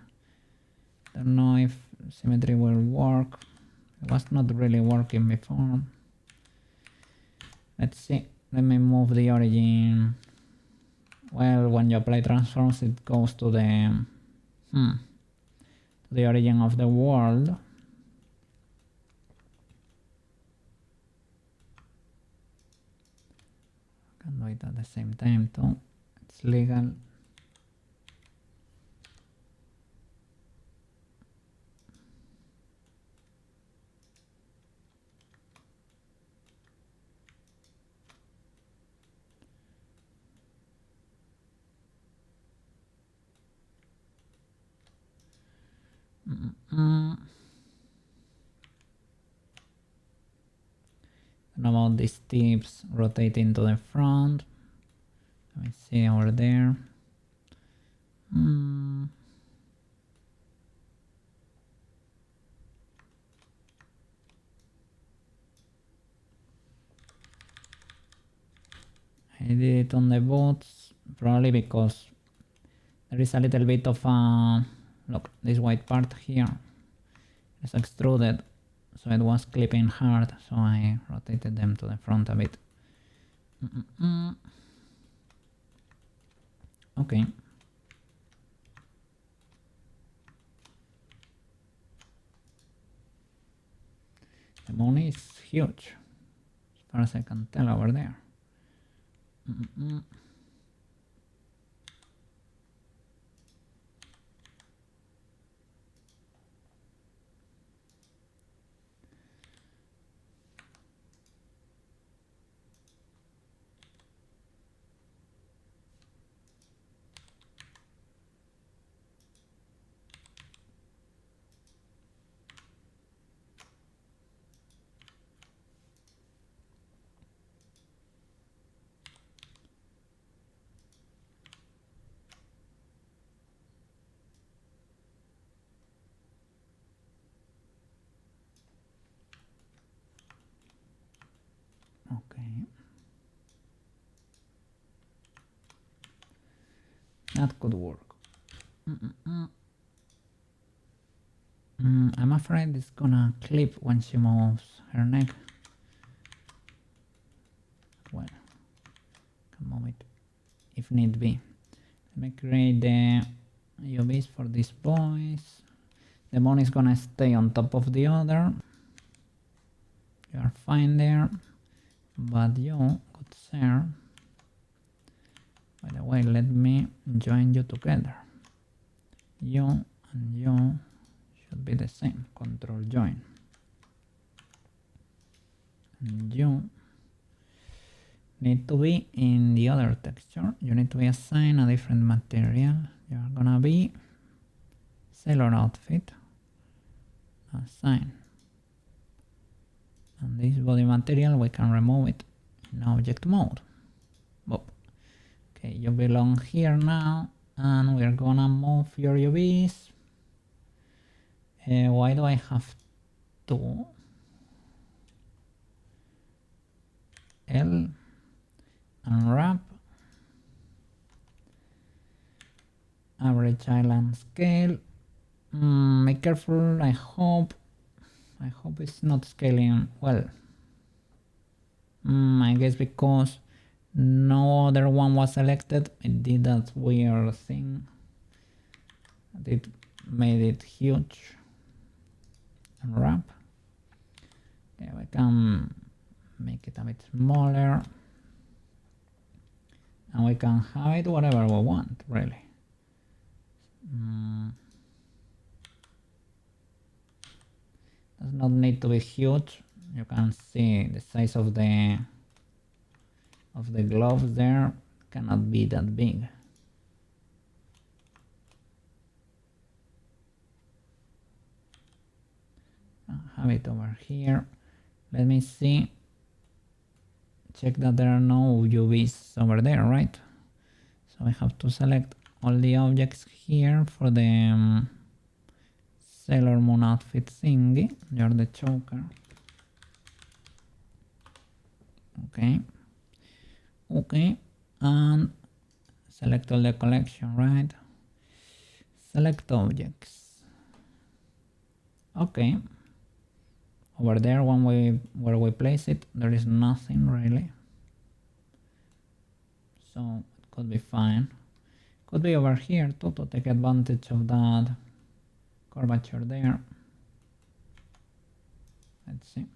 Don't know if symmetry will work. It was not really working before. Let's see. Let me move the origin. Well, when you apply transforms, it goes to the to the origin of the world. Can do it at the same time too. It's legal. And about these tips rotating to the front. Let me see over there. I did it on the boots, probably because there is a little bit of a, look, this white part here is extruded, so it was clipping hard, so I rotated them to the front a bit. Okay. The moon is huge, as far as I can tell over there. Okay. That could work. I'm afraid it's gonna clip when she moves her neck. Well, can move it if need be. Let me create the UVs for these boys. The one is gonna stay on top of the other. You are fine there, but you, good sir. By the way, let me join you together. You and you should be the same. Control join. And you need to be in the other texture. You need to be assigned a different material. You are gonna be sailor outfit. Assign. And this body material we can remove it in object mode. Boop. Okay, you belong here now, and we're gonna move your UVs. Why do I have to? L, unwrap, average island scale. Be careful, I hope it's not scaling well. I guess because no other one was selected, it did that weird thing. It made it huge. Unwrap. Okay, we can make it a bit smaller. And we can have it whatever we want, really. Does not need to be huge. You can see the size of the gloves there cannot be that big. Have it over here. Let me see. Check that there are no UVs over there, right? So I have to select all the objects here for the Sailor Moon outfit thingy. You're the choker. Okay. Okay. And select all the collection, right? Select objects. Okay. Over there, where we place it, there is nothing really. So it could be fine. Could be over here too, to take advantage of that curvature there. Let's see.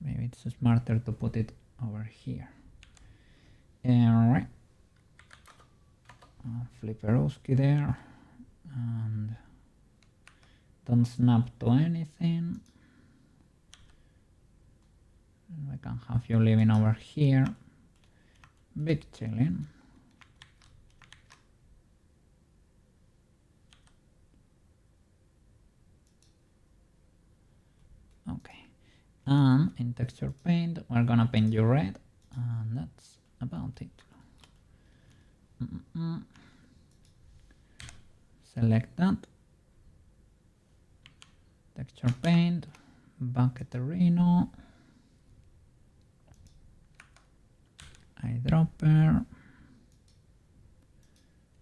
Maybe it's smarter to put it over here. Alright. Flipperowski there. And don't snap to anything. We can have you living over here. Big chilling. Okay. And in texture paint, we're gonna paint you red. And that's about it. Select that. Texture paint, bucket Rhino, eyedropper,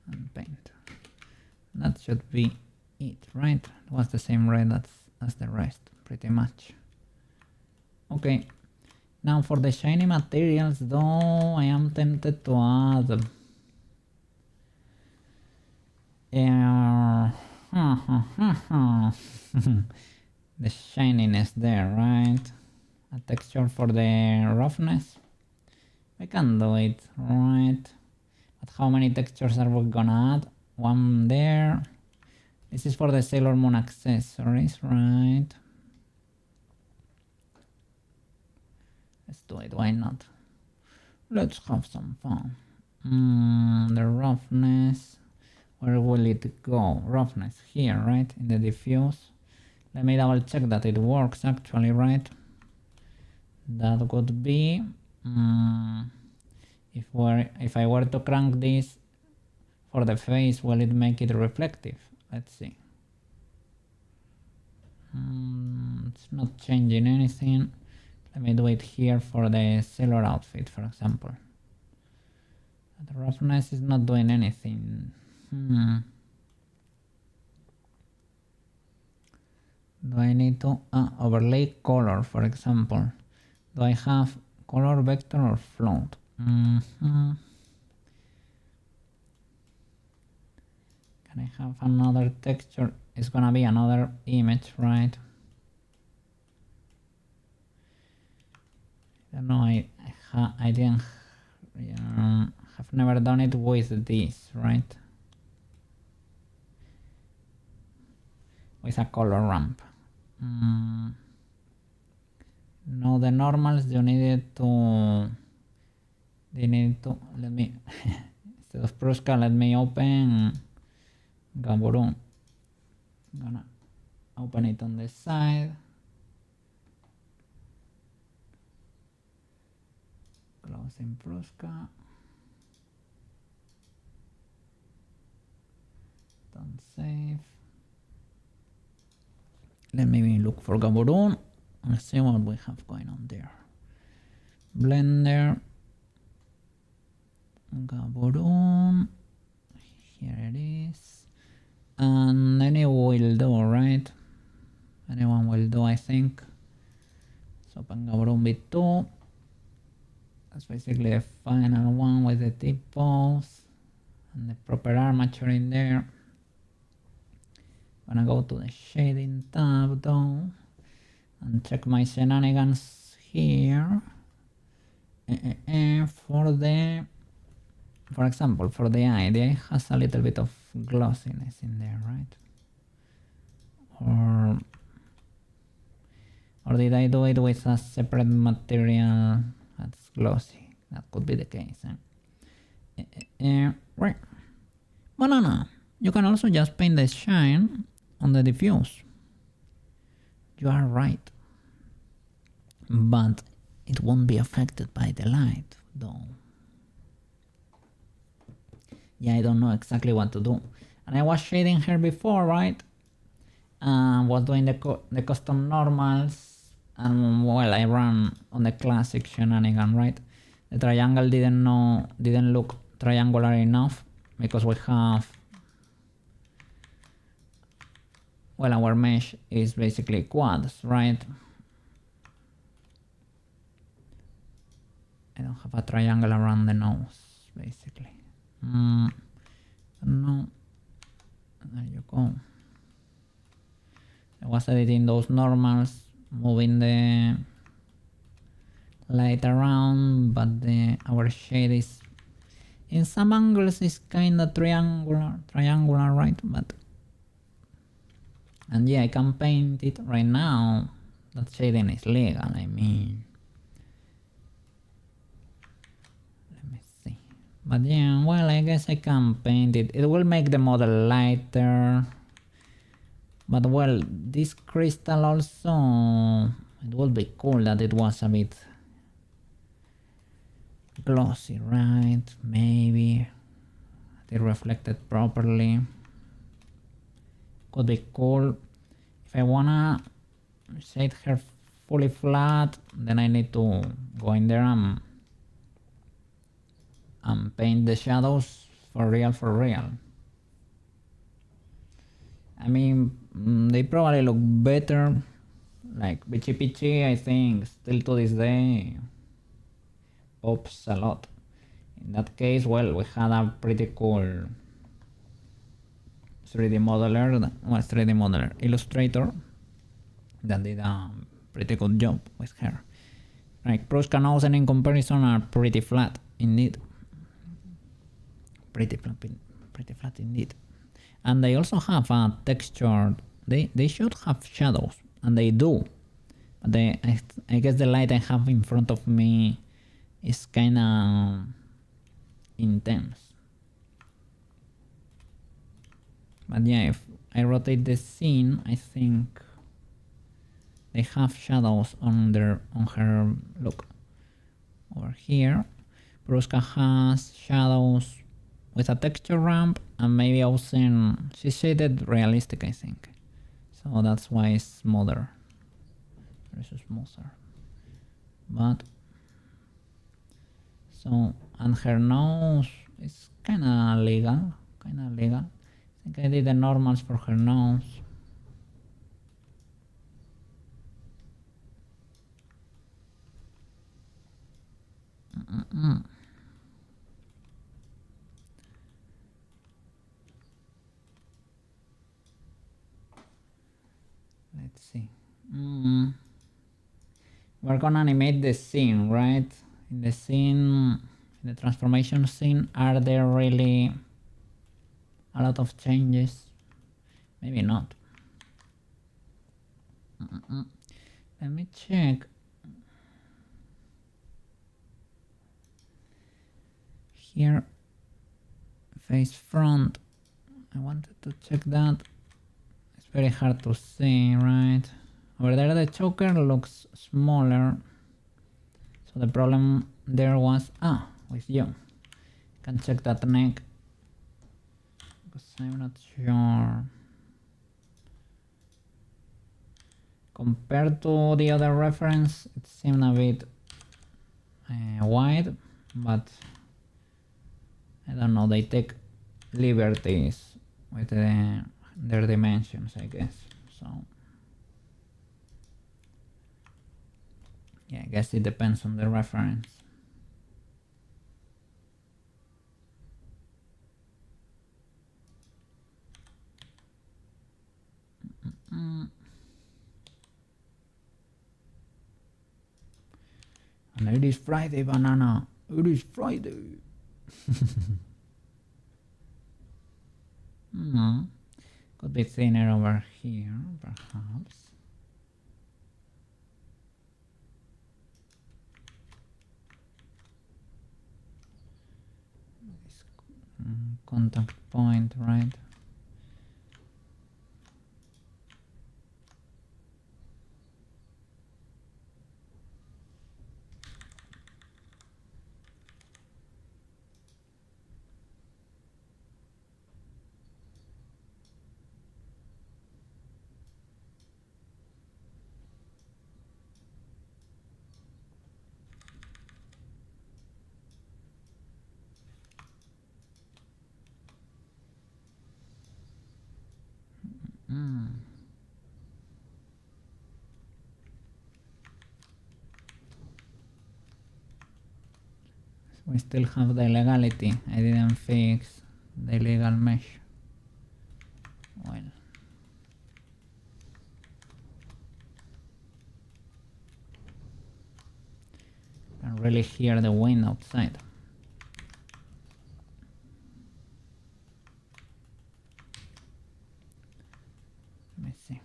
and paint. That should be it, right? It was the same red as the rest, pretty much. Okay, now for the shiny materials, though, I am tempted to add the shininess there, right? A texture for the roughness. We can do it, right? But how many textures are we gonna add? One there. This is for the Sailor Moon accessories, right? Let's do it, why not? Let's have some fun. The roughness. Where will it go? Roughness here, right? In the diffuse. Let me double check that it works actually, right? That would be if I were to crank this for the face, will it make it reflective? Let's see. It's not changing anything. Let me do it here for the Sailor outfit, for example. The roughness is not doing anything. Do I need to overlay color, for example? Do I have color, vector, or float? Can I have another texture? It's gonna be another image, right? I don't know. I didn't. Have never done it with this, right? With a color ramp. No, the normals you needed to. They need to. Let me. Instead of Pruska, let me open Gaburu. I'm gonna open it on the side. using Pruska. Don't save. Let me look for Gaborone and see what we have going on there. Blender. Gaborone. Here it is. And any will do, right? Anyone will do, I think. So open Gaborone V2. That's basically the final one with the T-pose and the proper armature in there. Gonna go to the shading tab though and check my shenanigans here. For example, for the eye has a little bit of glossiness in there, right? Or did I do it with a separate material that's glossy? That could be the case. Right. But no. You can also just paint the shine on the diffuse. You are right. But it won't be affected by the light, though. Yeah, I don't know exactly what to do. And I was shading her before, right? Was doing the custom normals. And well, I ran on the classic shenanigan, right? The triangle didn't look triangular enough because we have, well, our mesh is basically quads, right? I don't have a triangle around the nose, basically. No, there you go. I was editing those normals, moving the light around, but our shade is in some angles is kind of triangular, right? But and yeah, I can paint it right now. That shading is legal, I mean. Let me see. But yeah, well, I guess I can paint it. It will make the model lighter. But well, this crystal also, it would be cool that it was a bit glossy, right? Maybe it reflected properly. Could be cool. If I wanna shade her fully flat, then I need to go in there and paint the shadows for real. I mean, they probably look better. Like Peachy Peachy, I think, still to this day, pops a lot. In that case, well, we had a pretty cool 3D modeler, Illustrator, that did a pretty good job with her. Like Pruska nose and in comparison are pretty flat indeed. Pretty flat indeed. And they also have a texture. They should have shadows, and they do. But I guess the light I have in front of me is kinda intense. But yeah, if I rotate the scene, I think they have shadows on her look. Over here, Pruska has shadows with a texture ramp, and maybe also she's shaded realistic, I think. So that's why it's smoother versus smoother. But so, and her nose is kinda legal. I think I did the normals for her nose. Let's see. We're gonna animate the scene, right? In the scene, in the transformation scene, are there really a lot of changes? Maybe not. Let me check. Here, face front. I wanted to check that. It's very hard to see, right? Over there the choker looks smaller. So the problem there was with you. Can check that neck because I'm not sure. Compared to the other reference, it seemed a bit wide, but I don't know, they take liberties with their dimensions, I guess. So yeah, I guess it depends on the reference. And it is Friday, banana. It is Friday. Could be thinner over here, perhaps. This contact point, right? We still have the illegality. I didn't fix the illegal mesh. Well, I can really hear the wind outside. Let me see.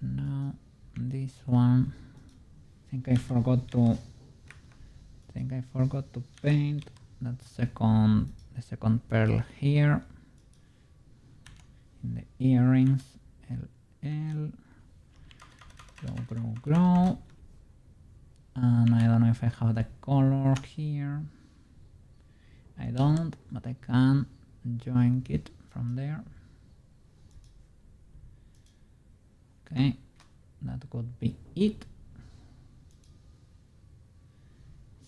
Now this one. I think I forgot to paint that the second pearl here in the earrings. LL grow, and I don't know if I have the color here. I don't, but I can join it from there. Okay, that could be it.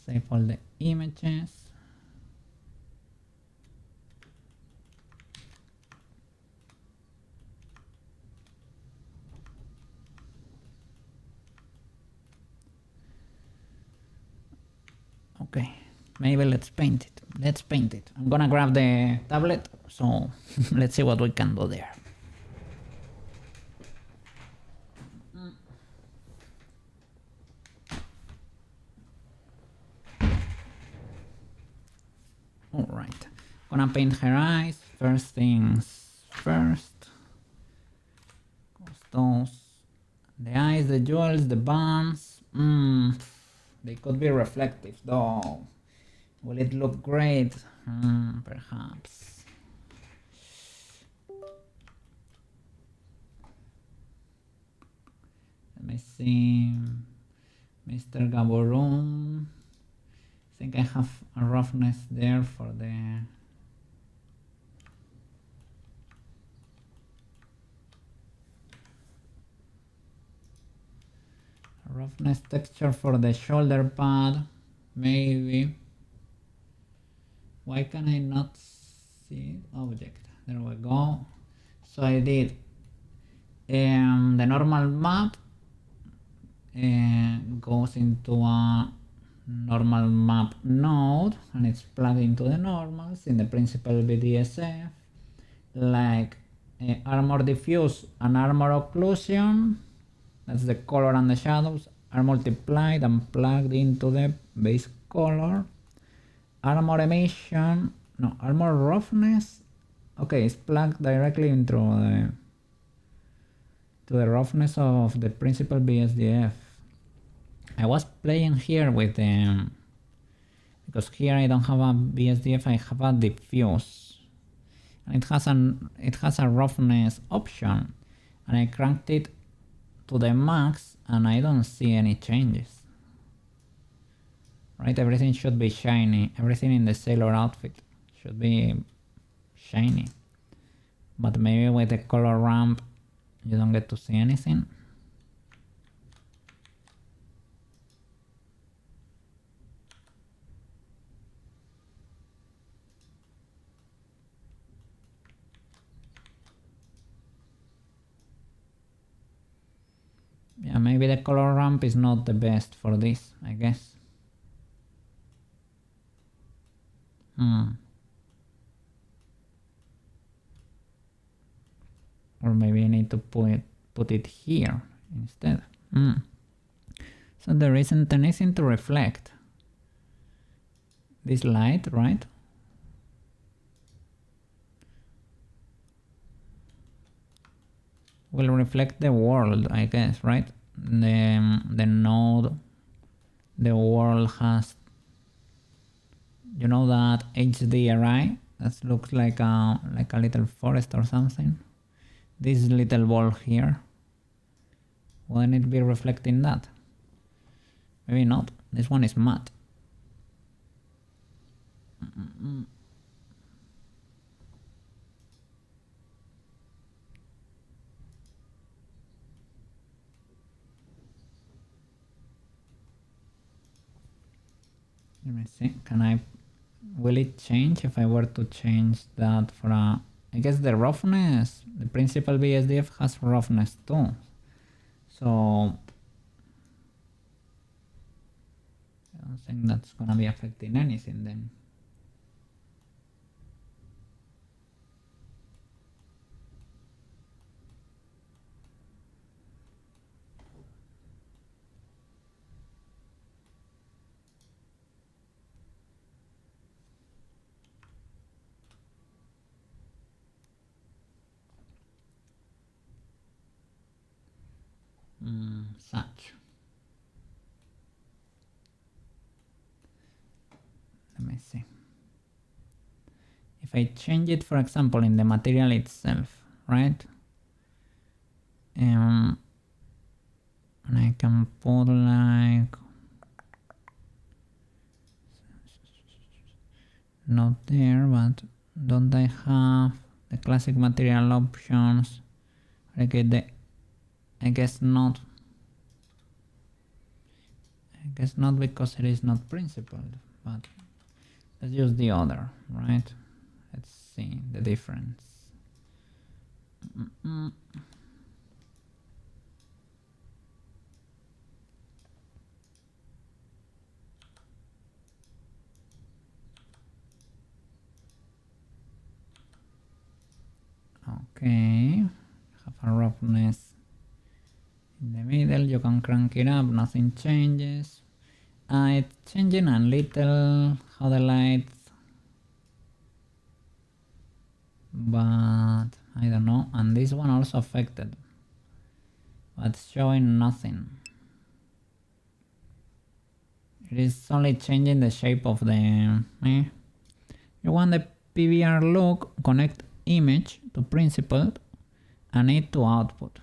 Save all the images. Okay, maybe let's paint it. Let's paint it. I'm gonna grab the tablet, so let's see what we can do there. Alright, gonna paint her eyes. First things first. Those, the eyes, the jewels, the buns. They could be reflective though. Will it look great? Perhaps. Let me see. Mr. Gaborone. I think I have a roughness there for the roughness texture for the shoulder pad, maybe. Why can I not see object? There we go. So I did the normal map goes into a normal map node and it's plugged into the normals in the principal BDSF, like armor diffuse and armor occlusion. That's the color and the shadows are multiplied and plugged into the base color. Armor emission, no, armor roughness. Okay, it's plugged directly into the roughness of the principal BSDF. I was playing here with them because here I don't have a BSDF, I have a diffuse, and it has a roughness option, and I cranked it to the max and I don't see any changes. right? Everything should be shiny. Everything in the sailor outfit should be shiny. But maybe with the color ramp, you don't get to see anything. Yeah, maybe the color ramp is not the best for this, I guess. Or maybe I need to put it here instead. So there isn't anything to reflect. This light, right? Will reflect the world, I guess, right? The node, the world has, you know, that HDRI that looks like a little forest or something. This little ball here, wouldn't it be reflecting that? Maybe not. This one is matte. Let me see. Will it change if I were to change that for a... I guess the roughness, the principal BSDF has roughness too. So I don't think that's gonna be affecting anything then. Such. Let me see. If I change it, for example, in the material itself, right? And I can put like... not there, but don't I have the classic material options? I guess not. I guess not because it is not principled, but let's use the other, right? Let's see the difference. Okay, have a roughness in the middle. You can crank it up, nothing changes. It's changing a little how the lights, but I don't know. And this one also affected, but showing nothing. It is only changing the shape of the... You want the PBR look, connect image to principal and it to output.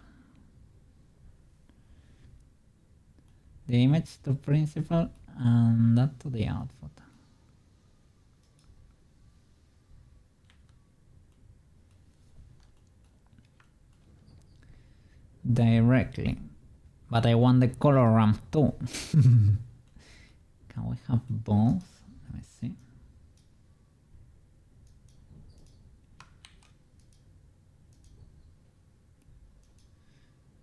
The image to principal and that to the output. Directly. But I want the color ramp too. Can we have both? Let me see.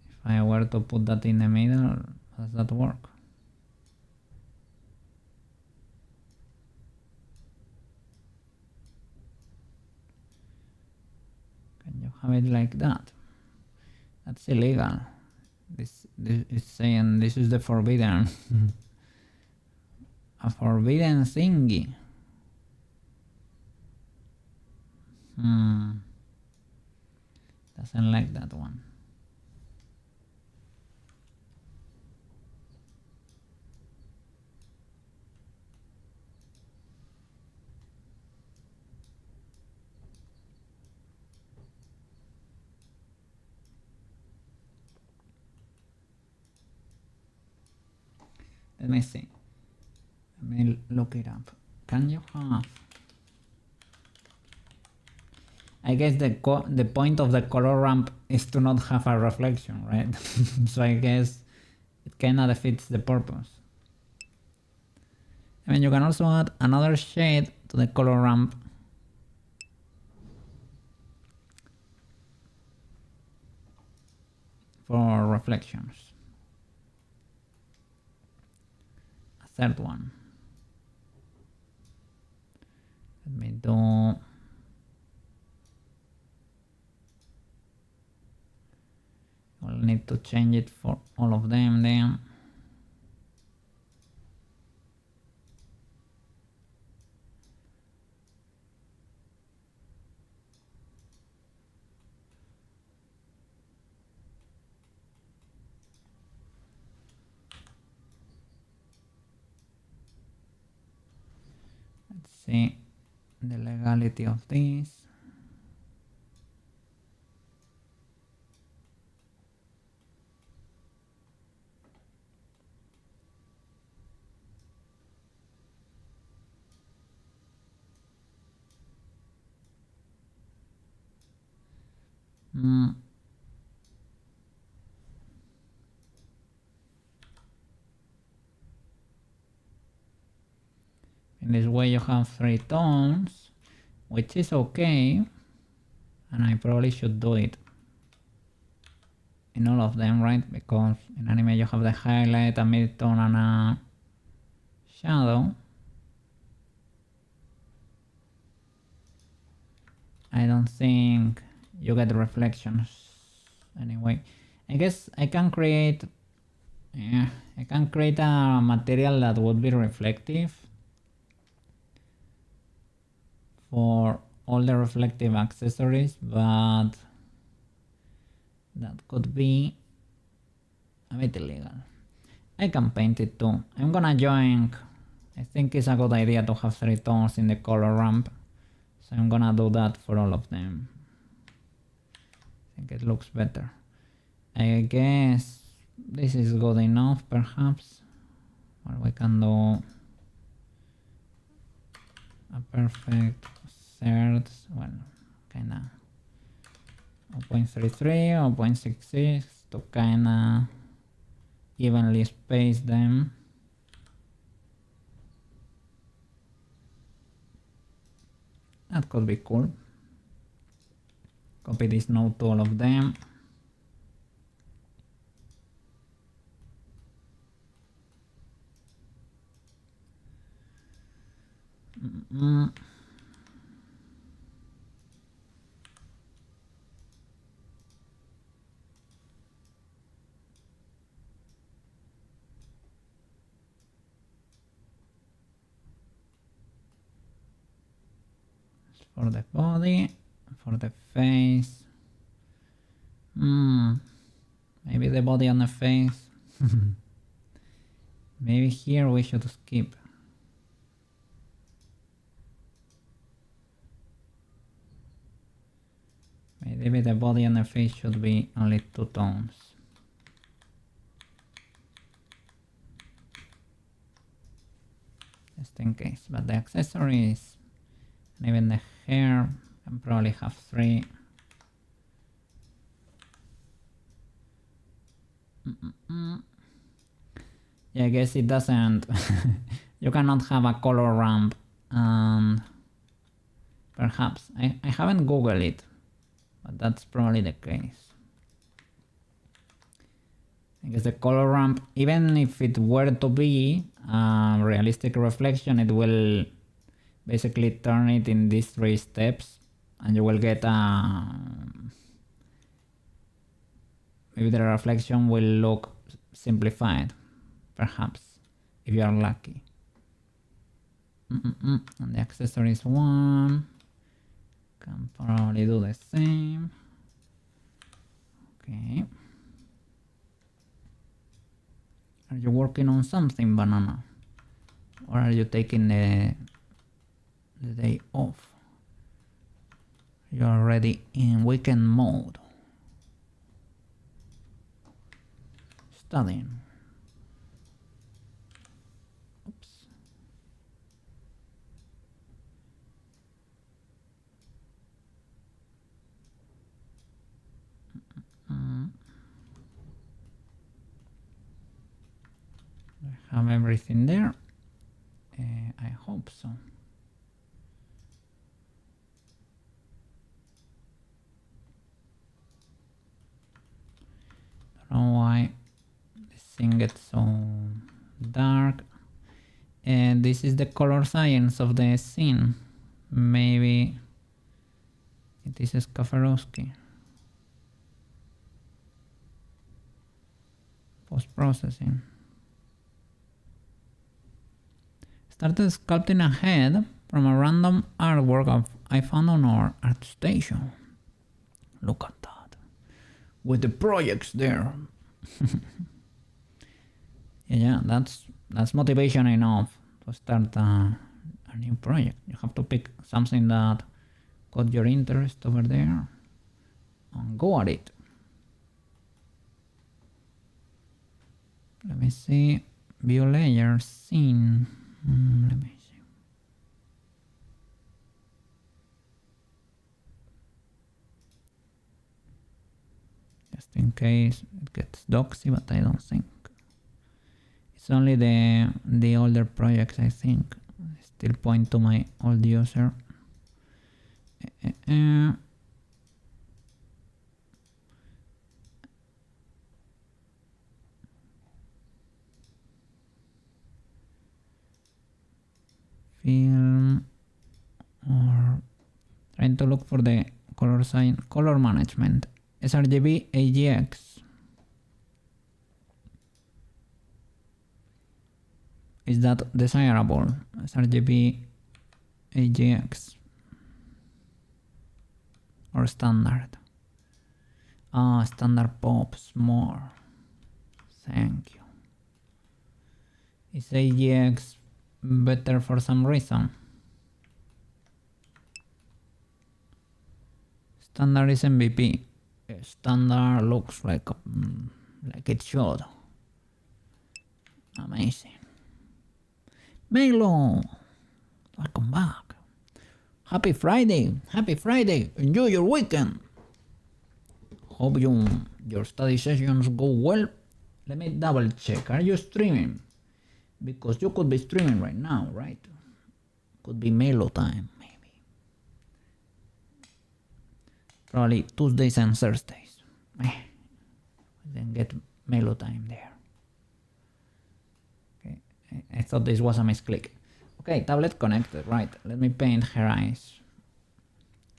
If I were to put that in the middle, does that work? Can you have it like that? That's illegal. This is saying this is the forbidden. A forbidden thingy. Doesn't like that one. Let me see. Let me look it up. Can you have... I guess the point of the color ramp is to not have a reflection, right? So I guess it kinda defeats the purpose. I mean, you can also add another shade to the color ramp for reflections. A third one. Let me do... We'll need to change it for all of them then. Let's see the legality of this. In this way you have 3 tones, which is okay, and I probably should do it in all of them, right? Because in anime you have the highlight, a mid-tone, and a shadow. I don't think you get reflections anyway. I guess I can create a material that would be reflective for all the reflective accessories, but that could be a bit illegal. I can paint it too. I'm gonna join. I think it's a good idea to have 3 tones in the color ramp, so I'm gonna do that for all of them. I think it looks better. I guess this is good enough, perhaps. Or we can do a perfect third, well, kinda 0.33 or 0.66 to kinda evenly space them. That could be cool. Copy this node to all of them. For the body, for the face. Maybe the body on the face. Maybe here we should skip. Maybe the body and the face should be only 2 tones. Just in case. But the accessories and even the hair can probably have 3. Yeah, I guess it doesn't. You cannot have a color ramp, and perhaps I haven't googled it, but that's probably the case. I guess the color ramp, even if it were to be a realistic reflection, it will basically turn it in these 3 steps, and you will get maybe the reflection will look simplified, perhaps, if you are lucky. And the accessories one can probably do the same. Okay. Are you working on something, Banana? Or are you taking the day off? You're already in weekend mode. Studying. Oops. have everything there. I hope so. Don't know why this thing gets so dark. And this is the color science of the scene. Maybe it is Skafarovsky. Post-processing. Started sculpting a head from a random artwork I found on our ArtStation. Look at that. With the projects there. Yeah, that's motivation enough to start a new project. You have to pick something that caught your interest over there and go at it. Let me see. View layer scene. Let me see. Just in case it gets doxy, but I don't think. It's only the older projects, I think. Still point to my old user. Film, or trying to look for the color sign, color management, sRGB AGX. Is that desirable? sRGB AGX or standard? Standard pops more. Thank you. Is AGX better for some reason? Standard is MVP. Standard looks like it should. Amazing. Melo, welcome back. Happy Friday. Happy Friday. Enjoy your weekend. Hope your study sessions go well. Let me double check. Are you streaming? Because you could be streaming right now, right? Could be Melo time, maybe. Probably Tuesdays and Thursdays. Then get Melo time there. Okay, I thought this was a misclick. Okay, tablet connected, right. Let me paint her eyes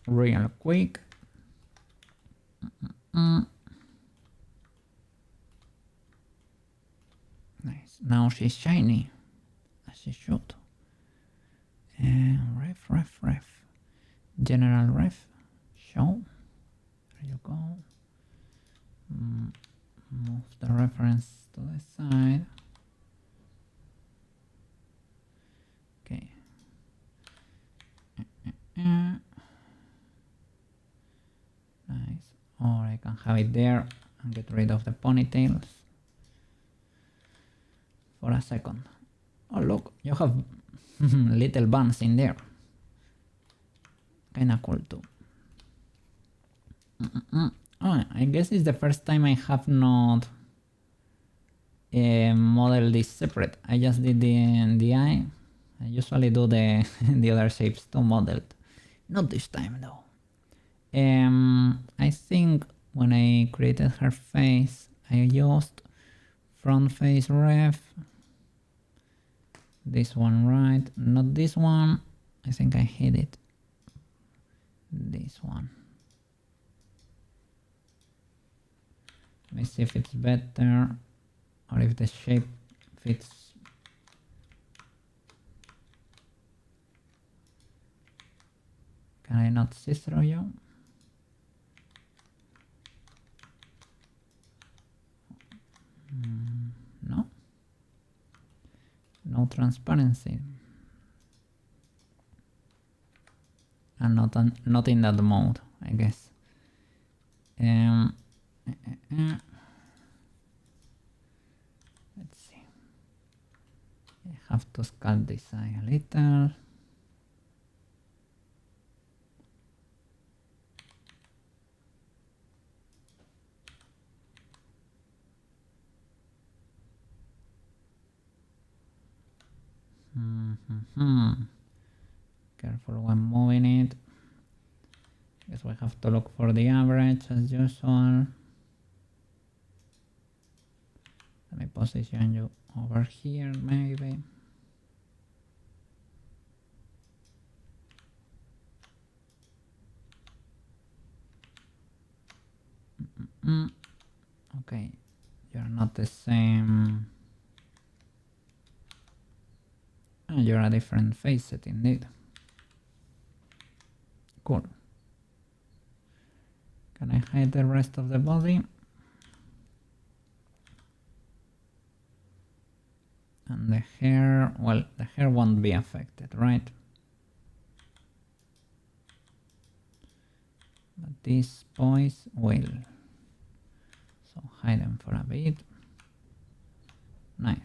real quick. Nice. Now she's shiny, as she should. Ref. General ref. Show. There you go. Move the reference to the side. Okay. Nice. Or I can have it there and get rid of the ponytails for a second. Oh look, you have little buns in there. Kinda cool too. Oh, I guess it's the first time I have not modeled this separate. I just did the eye. I usually do the the other shapes too modeled. Not this time though. I think when I created her face, I used front face ref. This one, right? Not this one. I think I hit it. This one. Let me see if it's better or if the shape fits. Can I not see through you? No. No transparency. And not in that mode, I guess. Let's see. I have to sculpt this eye a little. Careful when moving it. Guess we have to look for the average as usual. Let me position you over here maybe. Okay, you're not the same. Oh, you're a different face set indeed. Cool. Can I hide the rest of the body? And the hair, well, the hair won't be affected, right? But these boys will. So hide them for a bit. Nice.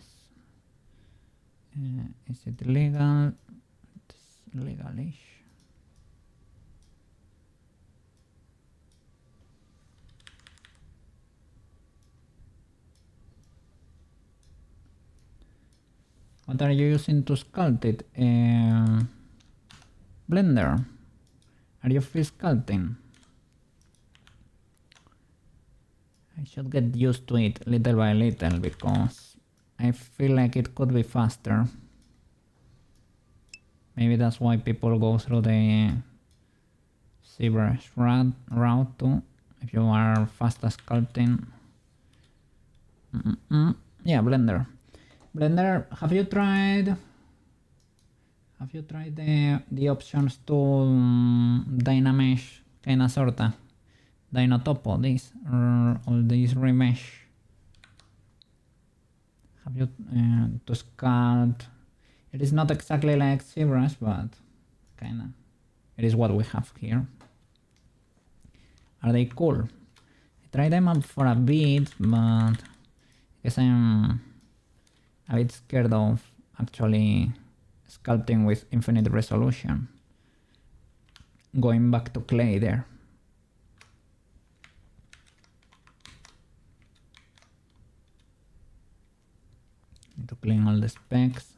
Is it legal? It's legalish. What are you using to sculpt it? Blender. Are you free sculpting? I should get used to it little by little because I feel like it could be faster. Maybe that's why people go through the ZBrush route too. If you are fast at sculpting. Yeah, Blender. Blender, have you tried the options to Dynamesh kinda sorta? Dynotopo, this or this remesh? Have you to sculpt? It is not exactly like ZBrush, but kinda. It is what we have here. Are they cool? I tried them up for a bit, but I guess I'm a bit scared of actually sculpting with infinite resolution. Going back to clay there. Need to clean all the specs.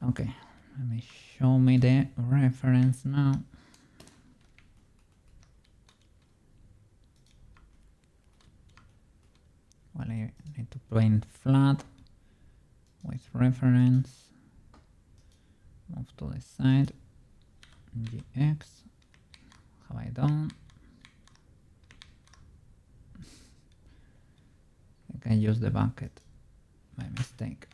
Okay, let me show me the reference now. Well, I need to paint flat with reference. Move to the side. GX. Have I done? I think I used the bucket by mistake.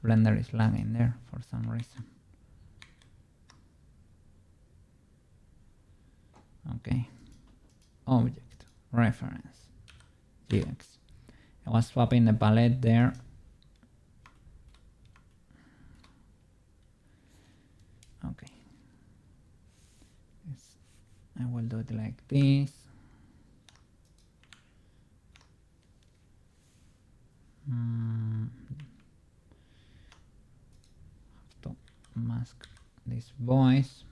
Blender is lagging there for some reason. Okay. Object, reference, GX. I was swapping the palette there. Okay. Yes. I will do it like this. Have to mask this voice.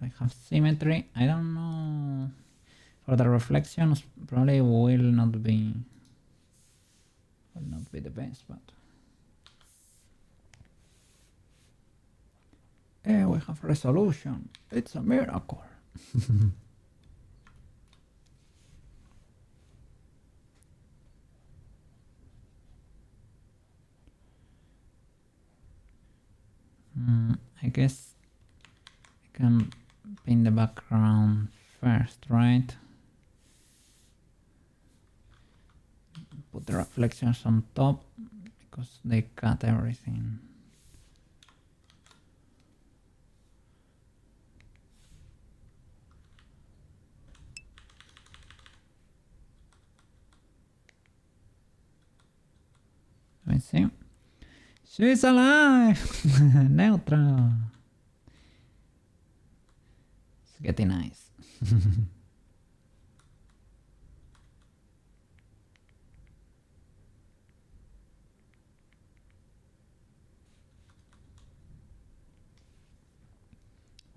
I have symmetry. I don't know. For the reflections, probably will not be the best, but we have resolution. It's a miracle. I guess I can paint the background first, right? Put the reflections on top because they cut everything. Let me see. She's alive! Neutral! It's getting nice.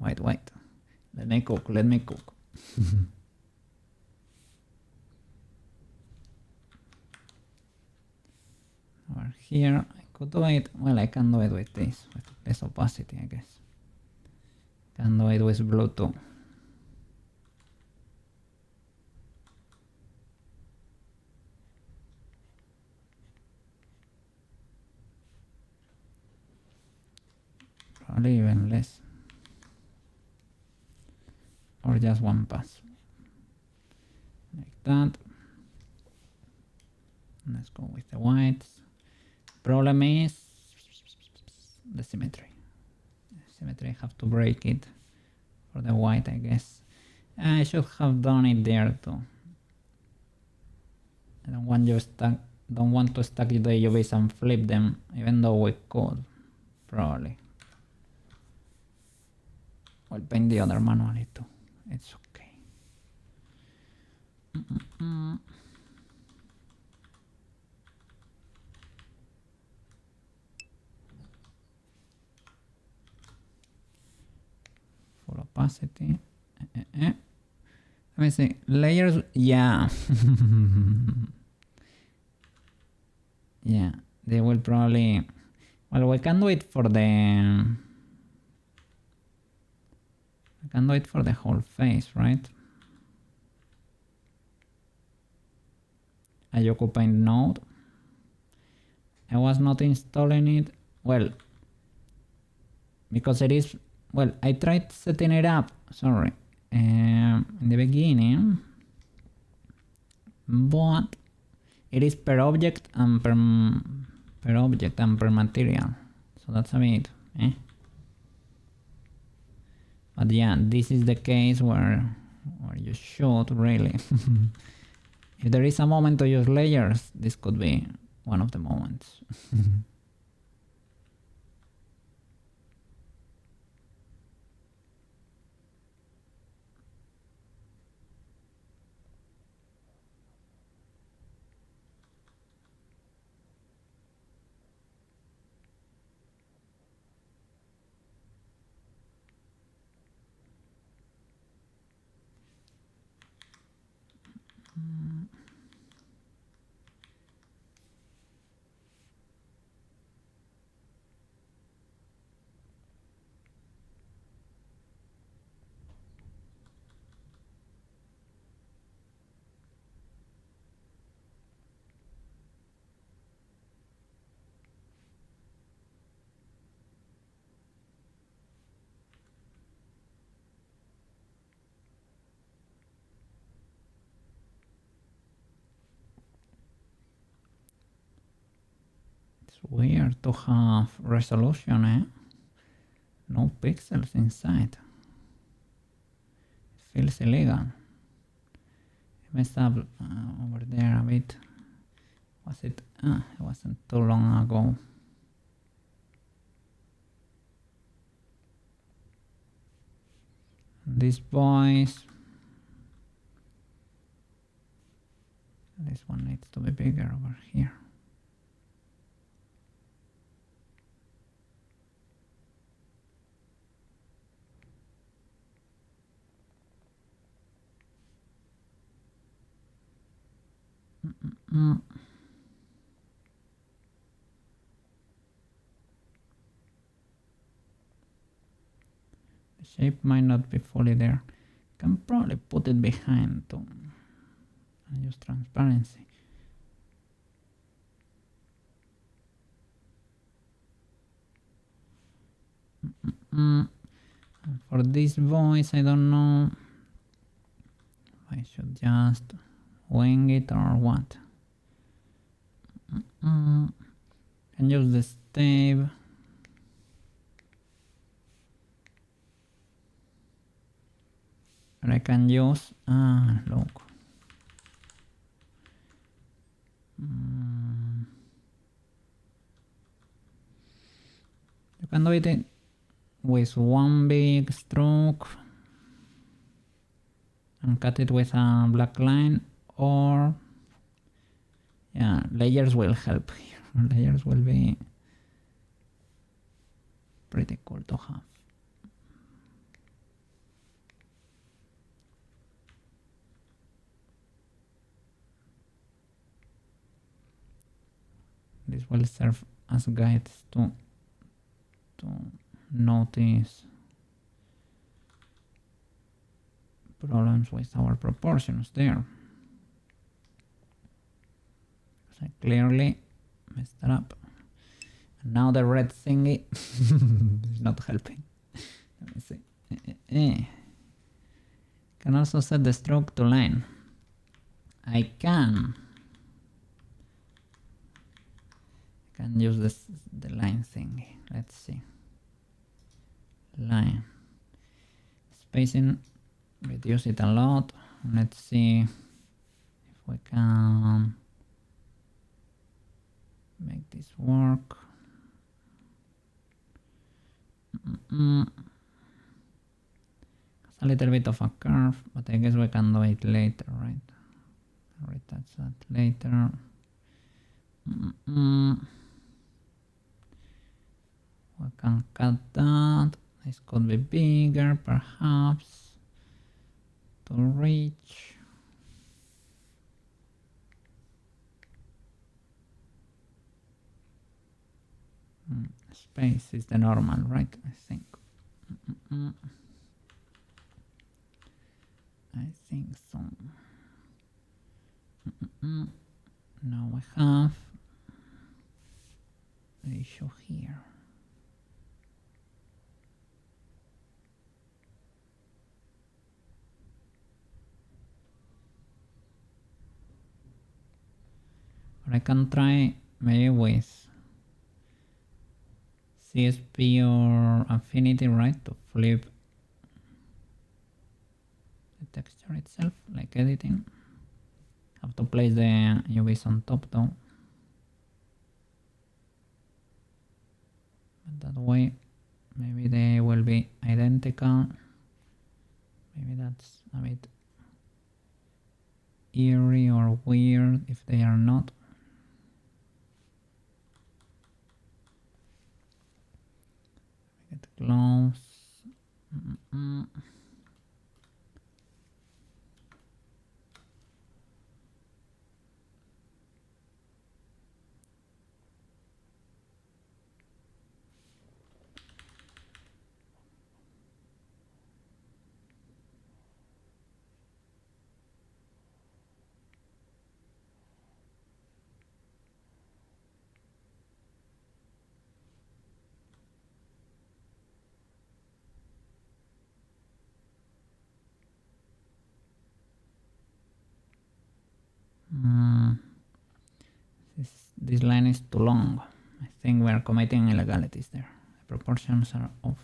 Wait. Let me cook. here I could do it. Well, I can do it with this, with less opacity, I guess. Can do it with Bluetooth. Probably even less. Or just one pass. Like that. Let's go with the whites. Problem is the symmetry. Symmetry, I have to break it for the white, I guess. I should have done it there too. I don't want to stack the UVs and flip them, even though we could, probably. I'll paint the other manually too. It's okay. Full opacity. Let me see. Layers, yeah. Yeah, they will probably... Well, we can do it for the... I can do it for the whole face, right? I occupying node. I was not installing it. Well, because it is... Well, I tried setting it up, sorry, in the beginning, but it is per object and per material, so that's a bit, But yeah, this is the case where you should really. If there is a moment to use layers, this could be one of the moments. It's weird to have resolution, No pixels inside. It feels illegal. I messed up over there a bit. Was it? It wasn't too long ago. These boys. This one needs to be bigger over here. The shape might not be fully there. Can probably put it behind too and use transparency. And for this voice, I don't know. I should just wing it or what. Can use the stave. And I can use, look. You can do it with one big stroke and cut it with a black line, or yeah, layers will help here. Layers will be pretty cool to have. This will serve as guides to notice problems with our proportions there. So I clearly messed that up. And now the red thingy is not helping. Let me see. Can also set the stroke to line. I can use the line thingy. Let's see. Line. Spacing, reduce it a lot. Let's see if we can make this work. It's a little bit of a curve, but I guess we can do it later, right? I'll retouch that later. We can cut that. This could be bigger, perhaps, to reach. Space is the normal, right? I think. I think so. Now we have the issue here. Or I can try maybe with CSP or Affinity, right? To flip the texture itself, like editing. Have to place the UVs on top though. But that way, maybe they will be identical. Maybe that's a bit eerie or weird if they are not. Get close. This line is too long. I think we are committing illegalities there. The proportions are off.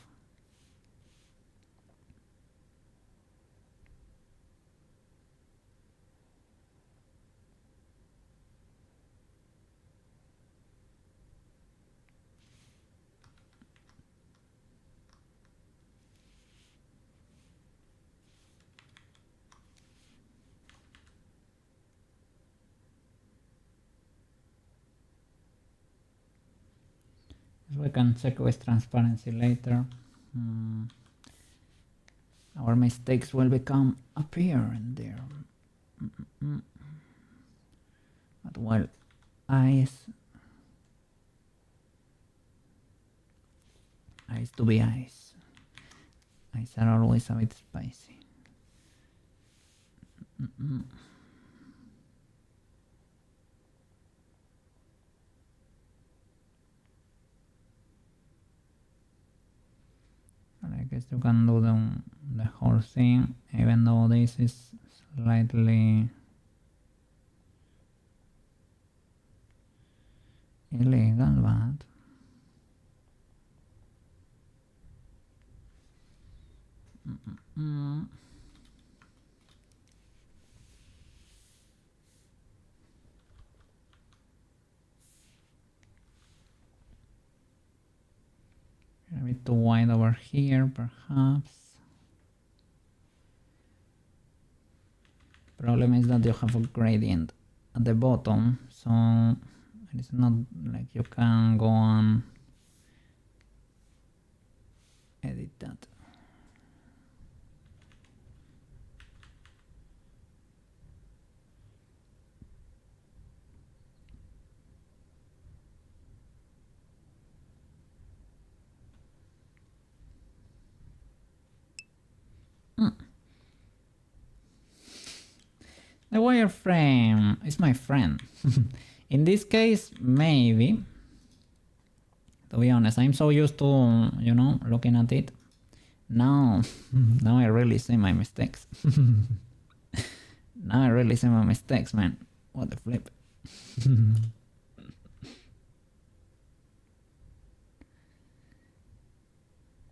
We can check with transparency later. Our mistakes will become apparent there. But while eyes to be eyes. Eyes are always a bit spicy. I guess you can do the whole thing, even though this is slightly illegal, but a bit too wide over here, perhaps. Problem is that you have a gradient at the bottom, so it's not like you can go and edit that. The wireframe is my friend. In this case, maybe. To be honest, I'm so used to, you know, looking at it. Now I really see my mistakes. Now I really see my mistakes, man. What the flip.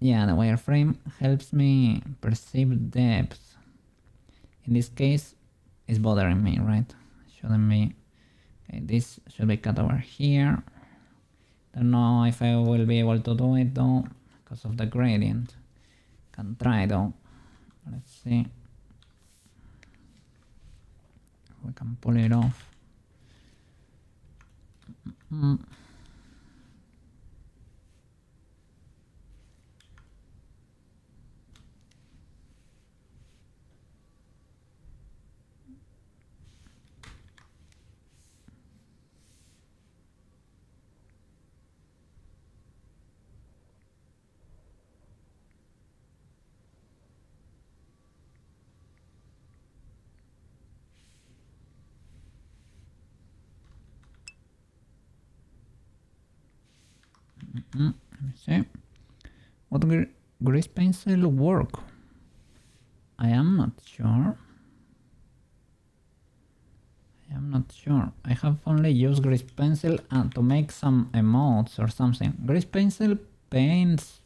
Yeah, the wireframe helps me perceive depth. In this case, it's bothering me, right? Shouldn't be. Okay, this should be cut over here. Don't know if I will be able to do it though, because of the gradient. Can try though. Let's see. We can pull it off. Let me see. What grease pencil work? I am not sure. I have only used grease pencil to make some emotes or something. Grease pencil paints,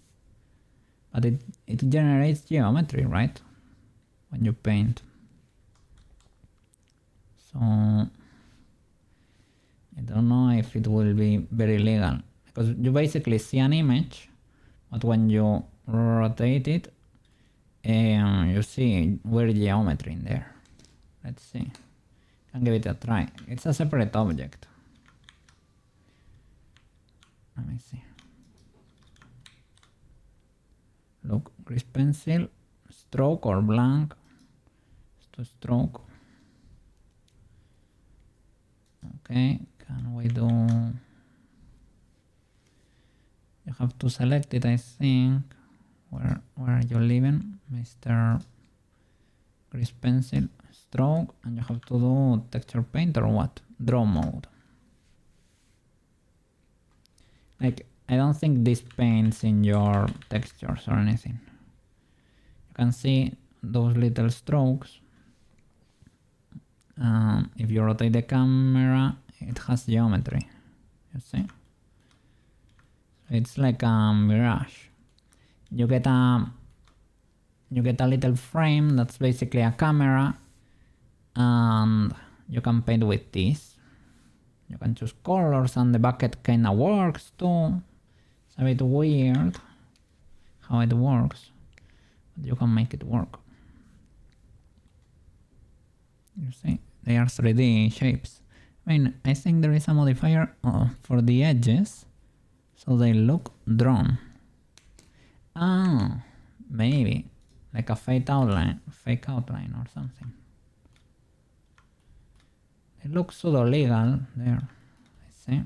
but it generates geometry, right? When you paint. So I don't know if it will be very legal, because you basically see an image, but when you rotate it, you see weird geometry in there. Let's see. Can give it a try. It's a separate object. Let me see. Look, grease pencil, stroke or blank. To stroke. Okay, can we do? You have to select it, I think. Where are you living, Mr. Grease pencil, stroke, and you have to do texture paint or what? Draw mode. Like, I don't think this paints in your textures or anything. You can see those little strokes. If you rotate the camera, it has geometry. You see? It's like a mirage. You get a little frame that's basically a camera, and you can paint with this. You can choose colors, and the bucket kinda works too. It's a bit weird how it works, but you can make it work. You see, they are 3D shapes. I mean, I think there is a modifier for the edges, so they look drawn. Ah, maybe like a fake outline or something. It looks pseudo legal there. I see.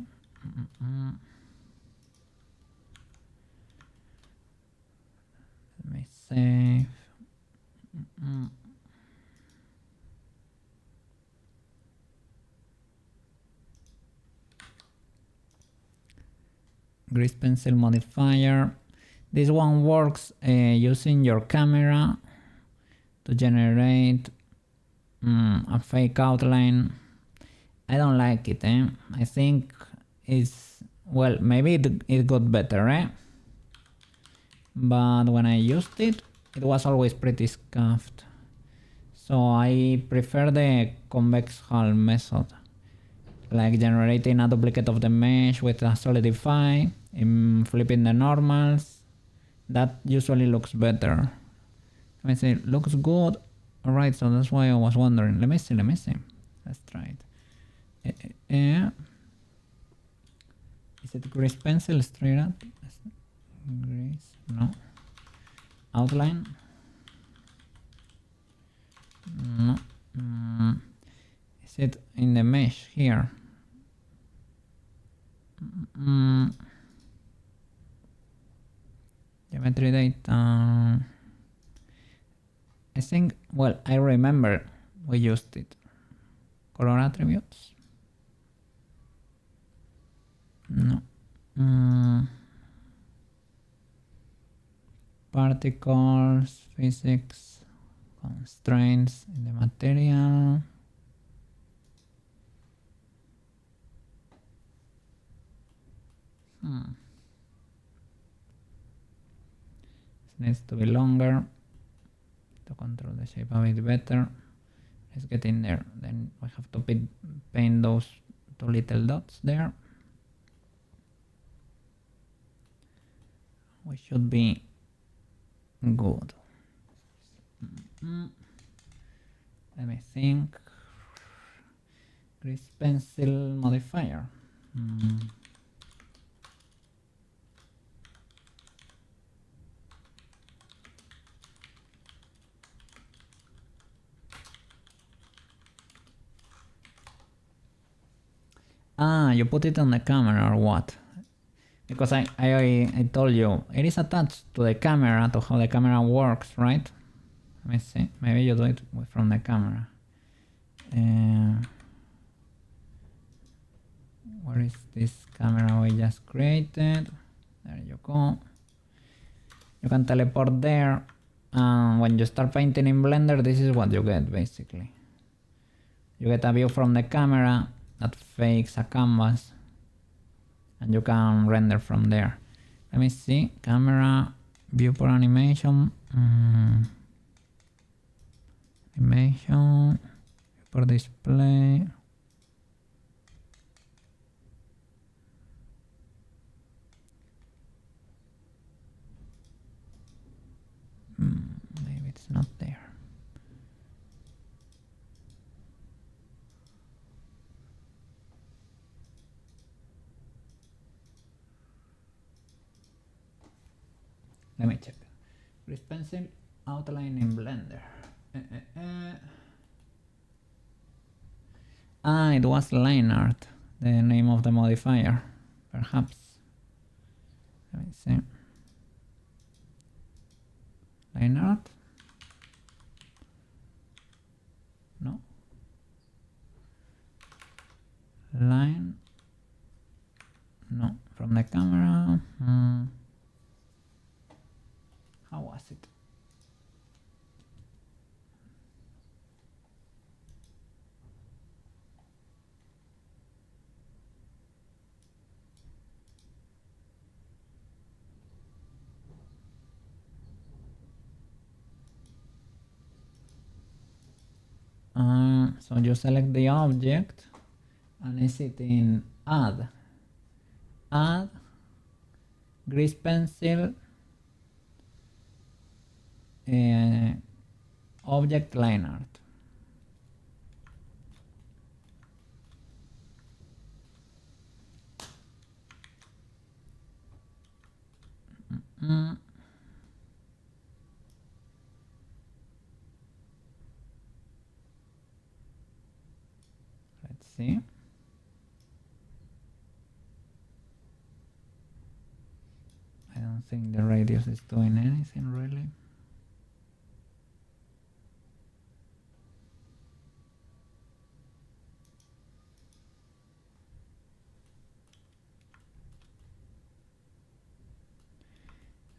Let me save. Grease pencil modifier. This one works using your camera to generate a fake outline. I don't like it, eh? I think it's, well, maybe it got better, eh? But when I used it, it was always pretty scuffed. So I prefer the convex hull method, like generating a duplicate of the mesh with a solidify, flipping the normals. That usually looks better. Let me see, looks good. Alright, so that's why I was wondering. Let me see. Let's try it. Is it grease pencil straight up? Grease, no. Outline? No. Is it in the mesh here? Geometry data. I think, well, I remember we used it. Color attributes. No. Particles, physics, constraints in the material. This needs to be longer to control the shape a bit better. Let's get in there. Then we have to paint those two little dots there. We should be good. Let me think. Grease pencil modifier. Ah, you put it on the camera or what? Because I told you, it is attached to the camera, to how the camera works, right? Let me see, maybe you do it from the camera. Where is this camera we just created? There you go. You can teleport there, and when you start painting in Blender, this is what you get, basically. You get a view from the camera that fakes a canvas, and you can render from there. Let me see, camera, viewport animation, animation, viewport display. Maybe it's not there. Let me check. Grease pencil outline in Blender. Ah, it was line art, the name of the modifier, perhaps. Let me see. Line art? No. Line? No. From the camera? How was it? So you select the object and is it in add, grease pencil, object line art. Let's see. I don't think the radius is doing anything really.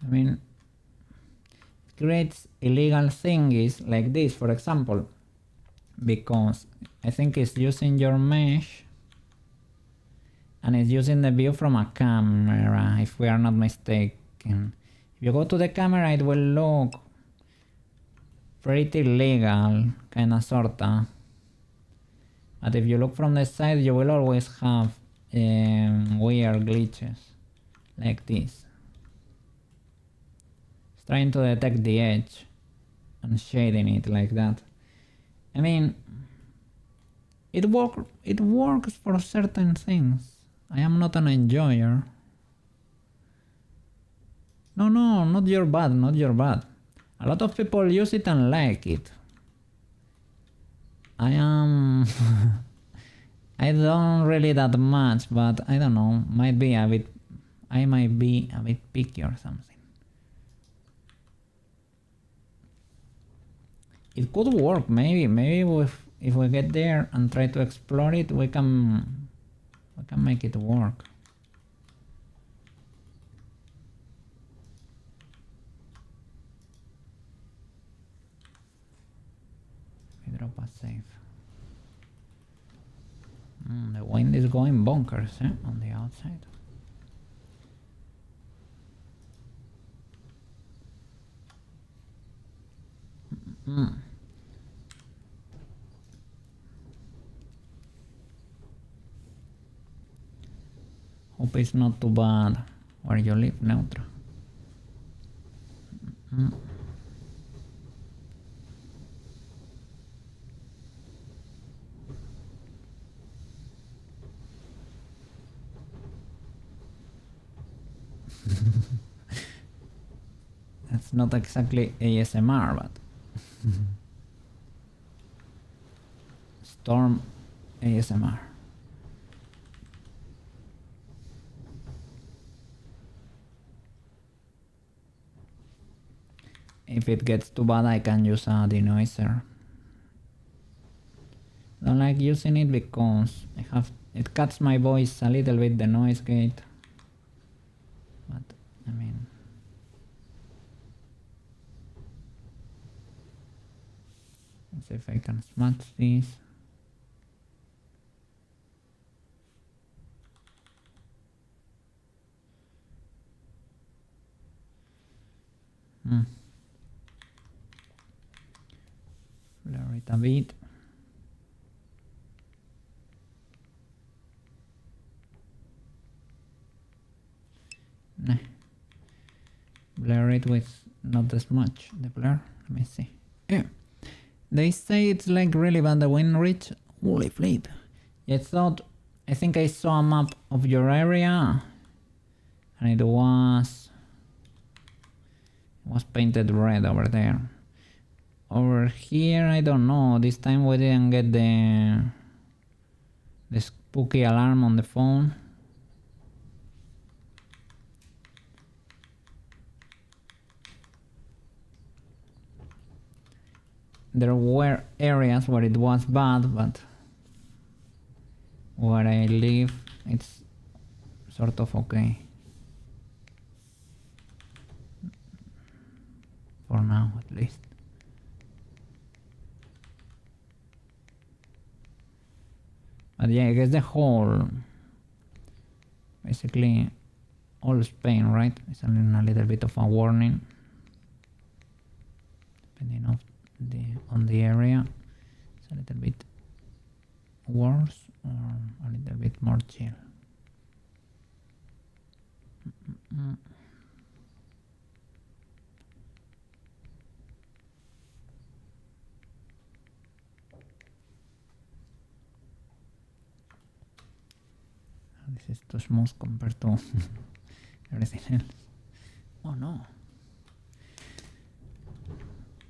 I mean, it creates illegal thingies like this, for example, because I think it's using your mesh and it's using the view from a camera, if we are not mistaken. If you go to the camera, it will look pretty legal, kinda sorta. But if you look from the side, you will always have weird glitches like this. It's trying to detect the edge and shading it like that. I mean, it works for certain things. I am not an enjoyer. No, not your bad, not your bad. A lot of people use it and like it. I am... I don't really that much, but I don't know, might be a bit... I might be a bit picky or something. It could work, maybe with if we get there and try to explore it, we can make it work. We drop a safe. The wind is going bonkers, on the outside. Hope it's not too bad where you live, Neutra. That's not exactly ASMR, but Storm ASMR. If it gets too bad, I can use a denoiser. Don't like using it because it cuts my voice a little bit, the noise gate. But I mean, let's see if I can smudge this. Blur it a bit. Nah. Blur it with not as much, the blur. Let me see. Yeah. They say it's like really bad the wind reach. Holy flip. I think I saw a map of your area and it was painted red over there. Over here, I don't know. This time we didn't get the spooky alarm on the phone. There were areas where it was bad, but where I live, it's sort of okay. For now, at least. But yeah, I guess the whole, basically all Spain, right? It's a little bit of a warning, depending on the area. It's a little bit worse or a little bit more chill. This is too smooth compared to everything else. Oh no.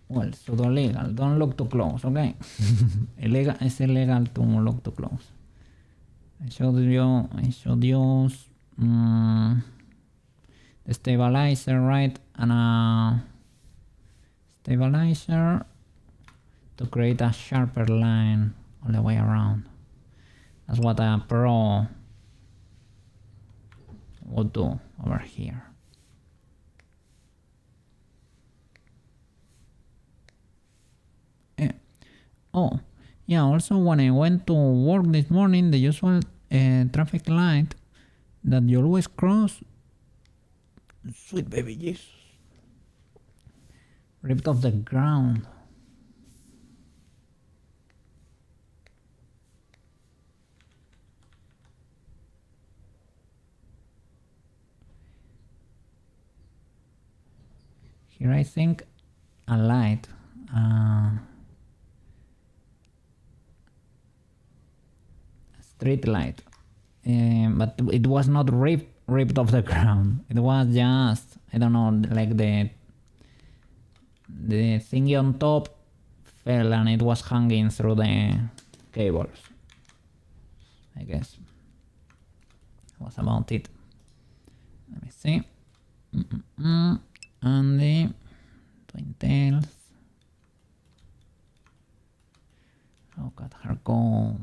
Well, pseudo legal. Don't look too close, okay? It's illegal to look too close. I showed you the stabilizer, right? And a stabilizer to create a sharper line all the way around. That's what a pro would do over here. Oh, yeah, also when I went to work this morning, the usual traffic light that you always cross, sweet baby Jesus, ripped off the ground. Here I think a light, street light, but it was not ripped off the ground. It was just, I don't know, like the thingy on top fell and it was hanging through the cables. I guess that was about it. Let me see. And the twin tails. Look at her go.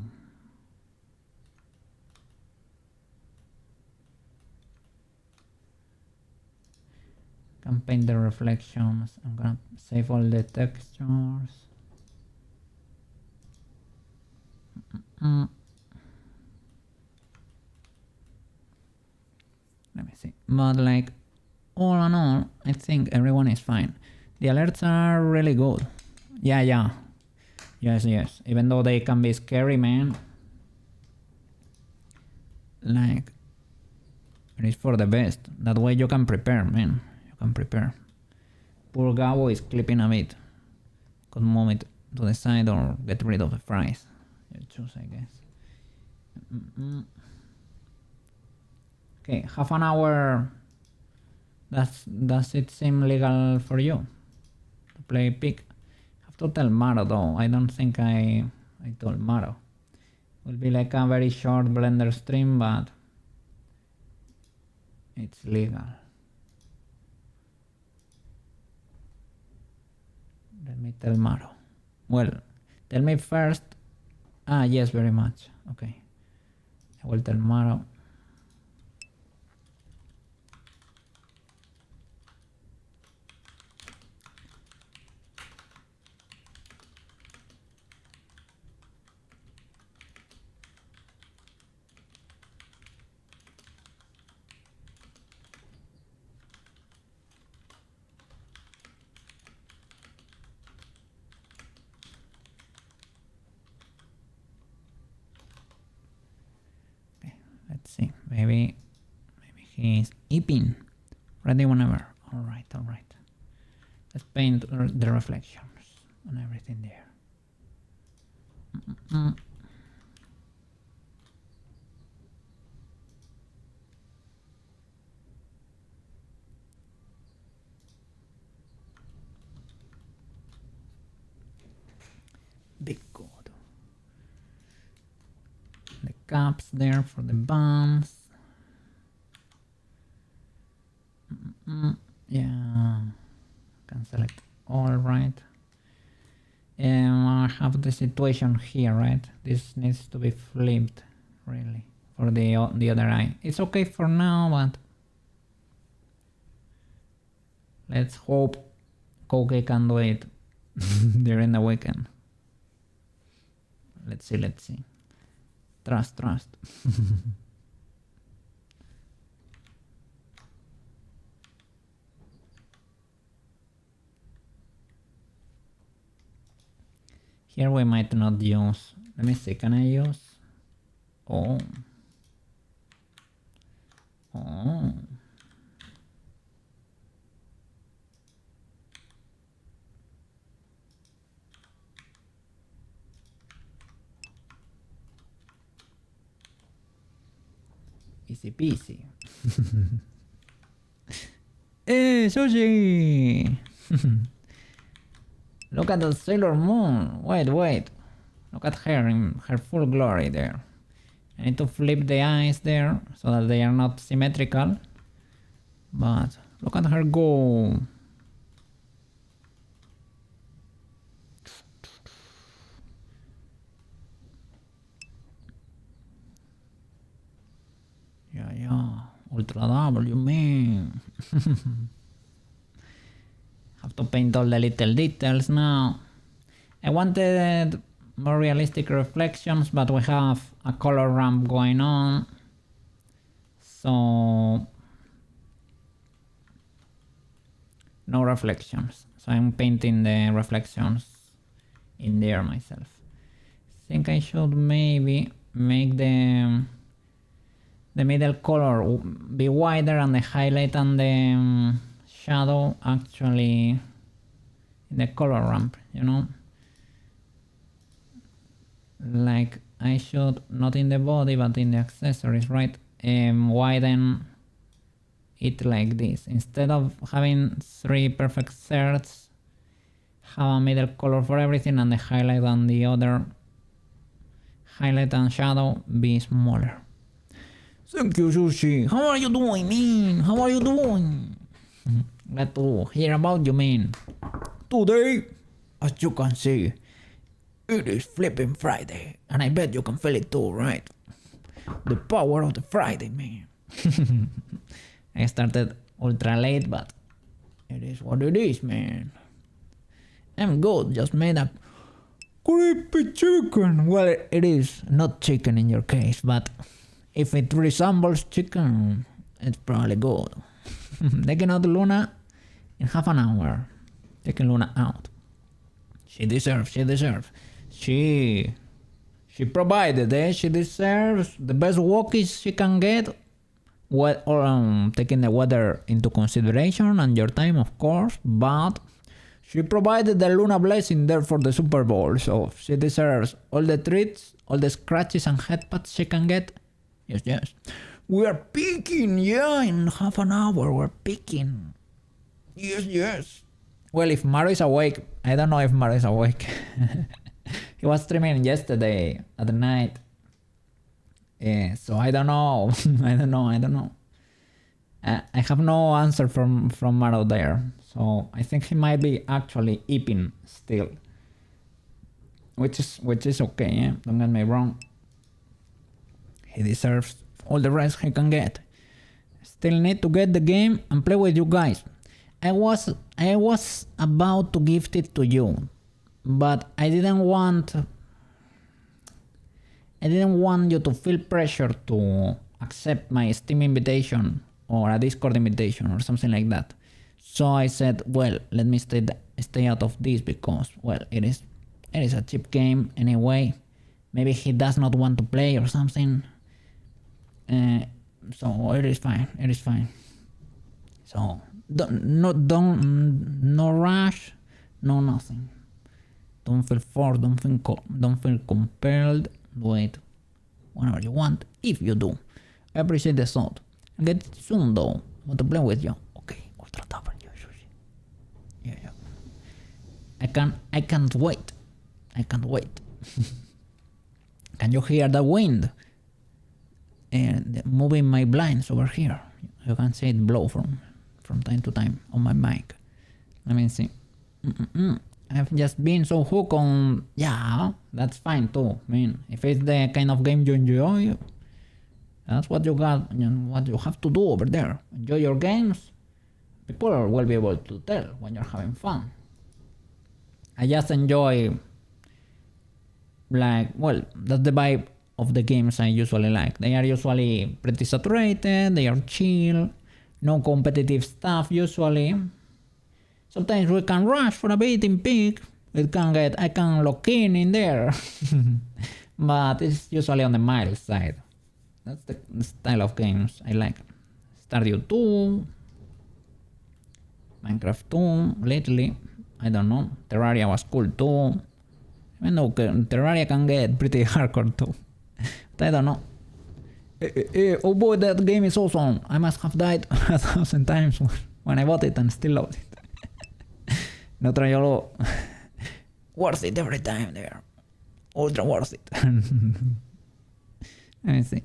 Can paint the reflections. I'm gonna save all the textures. Let me see. But like, all in all, I think everyone is fine. The alerts are really good. Yeah. Yes. Even though they can be scary, man. Like, it is for the best. That way you can prepare, man. You can prepare. Poor Gabo is clipping a bit. Could move it to the side or get rid of the fries. You choose, I guess. Okay, half an hour. Does it seem legal for you to play pig? I have to tell Maro though. I don't think I told Maro. It will be like a very short Blender stream, but it's legal. Let me tell Maro. Well, tell me first. Yes, very much. Okay. I will tell Maro. Let's see. Maybe he's eating. Ready whenever. All right. Let's paint the reflections and everything there. Big God. The caps there for the bumps. Yeah, can select all, right? I have the situation here, right? This needs to be flipped, really, for the other eye. It's okay for now, but let's hope Koke can do it during the weekend. Let's see. Trust. Here we might not use. Let me see, can I use? Oh. Easy peasy. Hey, Sushi! Look at the Sailor Moon. Wait. Look at her in her full glory there. I need to flip the eyes there so that they are not symmetrical. But look at her go. Yeah. Ultra double, you mean? Have to paint all the little details now. I wanted more realistic reflections, but we have a color ramp going on. So no reflections. So I'm painting the reflections in there myself. I think I should maybe make the middle color be wider and the highlight and the shadow actually in the color ramp, you know? Like I should, not in the body but in the accessories, right? Widen it like this. Instead of having 3 perfect thirds, have a middle color for everything and the highlight and the other highlight and shadow be smaller. Thank you, Sushi. How are you doing, man? How are you doing? Glad to hear about you, man. Today, as you can see, It is flipping Friday, and I bet you can feel it too, right? The power of the Friday, man. I started ultra late, but it is what it is, man. I'm good, just made a creepy chicken. Well, it is not chicken in your case, but if it resembles chicken, it's probably good. Taking out Luna in half an hour. Taking Luna out. She deserves. She provided, She deserves the best walkies she can get. Taking the weather into consideration and your time, of course, but she provided the Luna blessing there for the Super Bowl, so she deserves all the treats, all the scratches and headpats she can get. Yes. We are peaking, in half an hour, we're peaking. Yes. Well, if Mario is awake, I don't know if Mario is awake. He was streaming yesterday at night. So I don't know. I don't know. I have no answer from Mario there. So I think he might be actually eeping still. Which is okay, yeah? Don't get me wrong. He deserves all the rest he can get. Still need to get the game and play with you guys. I was about to gift it to you, but I didn't want you to feel pressure to accept my Steam invitation or a Discord invitation or something like that. So I said, well, let me stay out of this because, well, it is a cheap game anyway. Maybe he does not want to play or something. So it is fine. So no rush, no nothing. Don't feel forced, don't feel compelled. Do it whenever you want, if you do. I appreciate the thought. I'll get it soon though. Want to play with you? Okay, Ultra Tavern, yeah. I can't wait. Can you hear the wind? Moving my blinds over here. You can see it blow from time to time on my mic. Let me see. I've just been so hooked on... Yeah, that's fine too. I mean, if it's the kind of game you enjoy, that's what you got, what you have to do over there. Enjoy your games. People will be able to tell when you're having fun. I just enjoy... that's the vibe of the games I usually like. They are usually pretty saturated, they are chill, no competitive stuff usually. Sometimes we can rush for a bit in peak. I can lock in there. But it's usually on the mild side. That's the style of games I like. Stardew 2, Minecraft 2, lately. I don't know. Terraria was cool too. Even though Terraria can get pretty hardcore too. But I don't know. Oh boy, that game is awesome. I must have died 1,000 times when I bought it and still love it. No Traiolo. Worth it every time there. Ultra worth it. Let me see.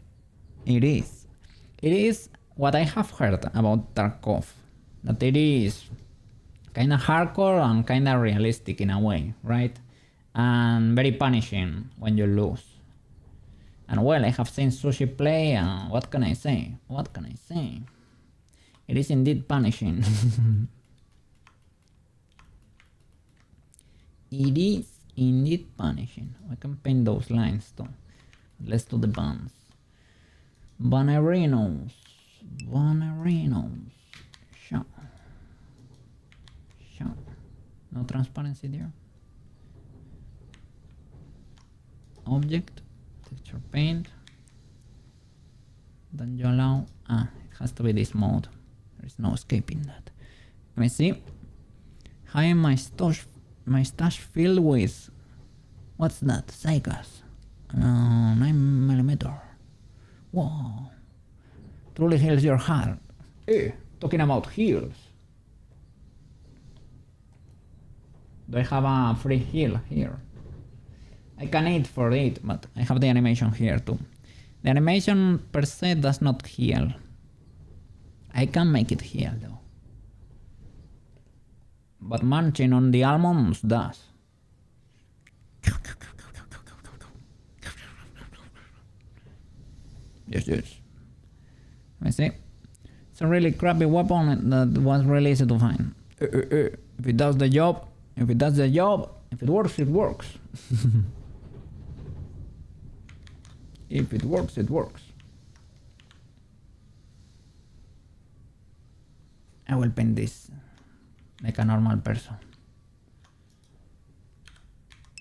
It is what I have heard about Tarkov. That it is kinda hardcore and kinda realistic in a way, right? And very punishing when you lose. And well, I have seen Sushi play and what can I say? It is indeed punishing. It is indeed punishing. I can paint those lines too. Let's do the buns. Banerinos. Sure. No transparency there. Object. Texture paint. Then you allow... it has to be this mode. There is no escaping that. Let me see. How am my stash filled with... What's that? Segas. 9mm. Wow. Truly heals your heart. Talking about heals. Do I have a free heal here? I can eat for it, but I have the animation here too. The animation per se does not heal. I can make it heal though. But munching on the almonds does. Yes. Let me see. It's a really crappy weapon that was really easy to find. If it does the job, if it works, it works. If it works, it works. I will paint this like a normal person.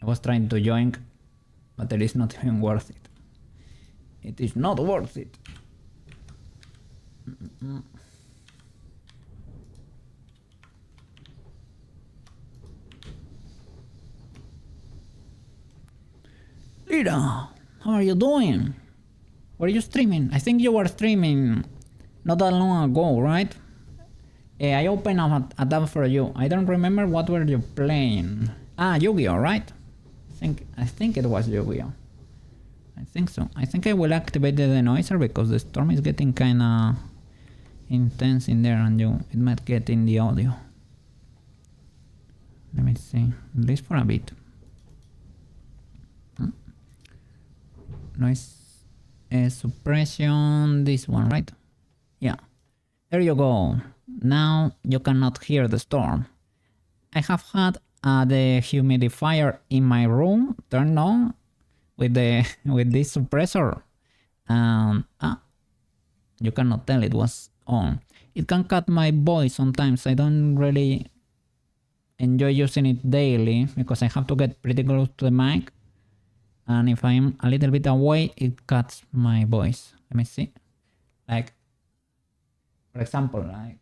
I was trying to join, but it is not even worth it. It is not worth it. Lira, how are you doing? Were you streaming? I think you were streaming not that long ago, right? I opened up a tab for you. I don't remember what were you playing. Ah, Yu-Gi-Oh, right? I think it was Yu-Gi-Oh. I think so. I think I will activate the denoiser because the storm is getting kinda intense in there and it might get in the audio. Let me see. At least for a bit. Noise suppression, this one, right? Yeah. There you go. Now you cannot hear the storm. I have had the humidifier in my room turned on with this suppressor. You cannot tell it was on. It can cut my voice sometimes. I don't really enjoy using it daily because I have to get pretty close to the mic. And if I'm a little bit away, it cuts my voice. Let me see. Like, for example, like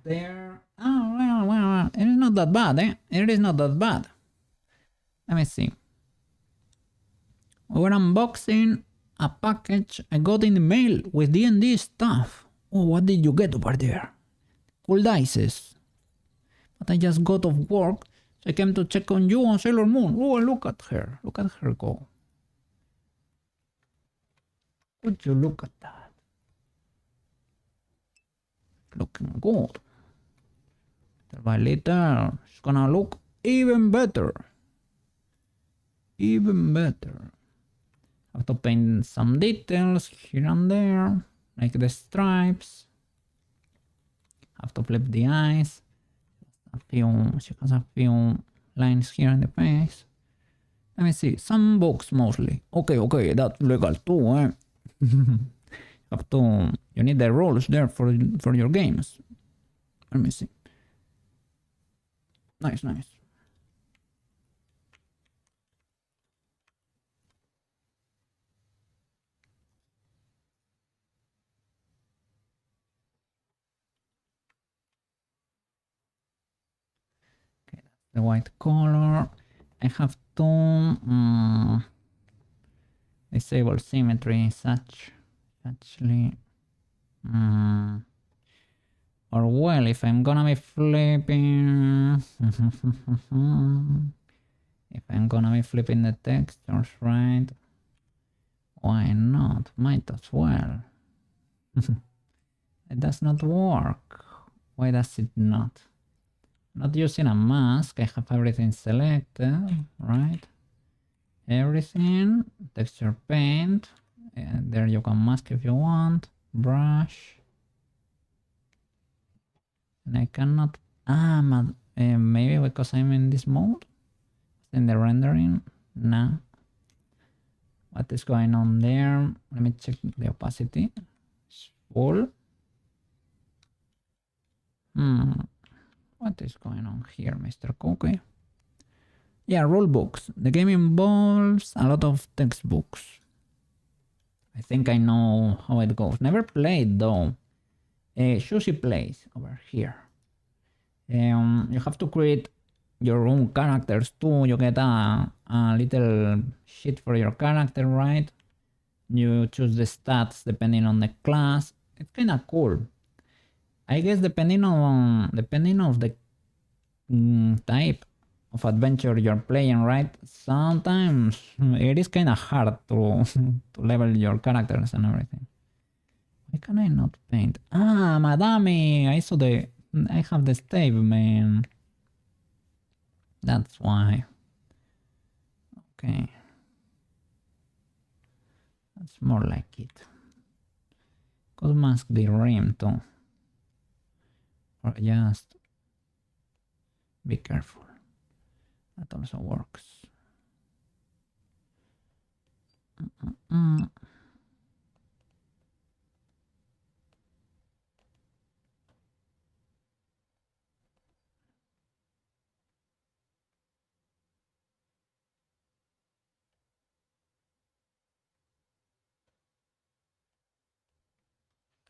there. Oh, well, it is not that bad, eh? It is not that bad. Let me see. We're unboxing a package I got in the mail with D&D stuff. Oh, what did you get over there? Cool dices. But I just got off work, so I came to check on you on Sailor Moon. Oh, look at her. Look at her go. Would you look at that? Looking good. Little by little, it's gonna look even better. Even better. Have to paint some details here and there, like the stripes. Have to flip the eyes. She has a few lines here in the face. Let me see, some books mostly. Okay, that's legal too, eh? You need the rules there for your games. Let me see. Nice. Okay, that's the white color. I have to disable symmetry actually. Or well, if I'm gonna be flipping if I'm gonna be flipping the textures, right? Why not? Might as well. It does not work. Why does it not? Not using a mask. I have everything selected, right? Everything. Texture paint. There you can mask if you want. Brush. And I cannot. Maybe because I'm in this mode. In the rendering. No. What is going on there? Let me check the opacity. It's full. What is going on here, Mr. Cookie? Yeah, rule books. The game involves a lot of textbooks. I think I know how it goes. Never played though. Sushi plays over here. You have to create your own characters too. You get a little sheet for your character, right? You choose the stats depending on the class. It's kind of cool. I guess depending on the type of adventure you're playing, right? Sometimes it is kind of hard to level your characters and everything. Why can I not paint? Madame, I have the stave, man. That's why. Okay. That's more like it. Could mask the rim too. Or just be careful. That also works.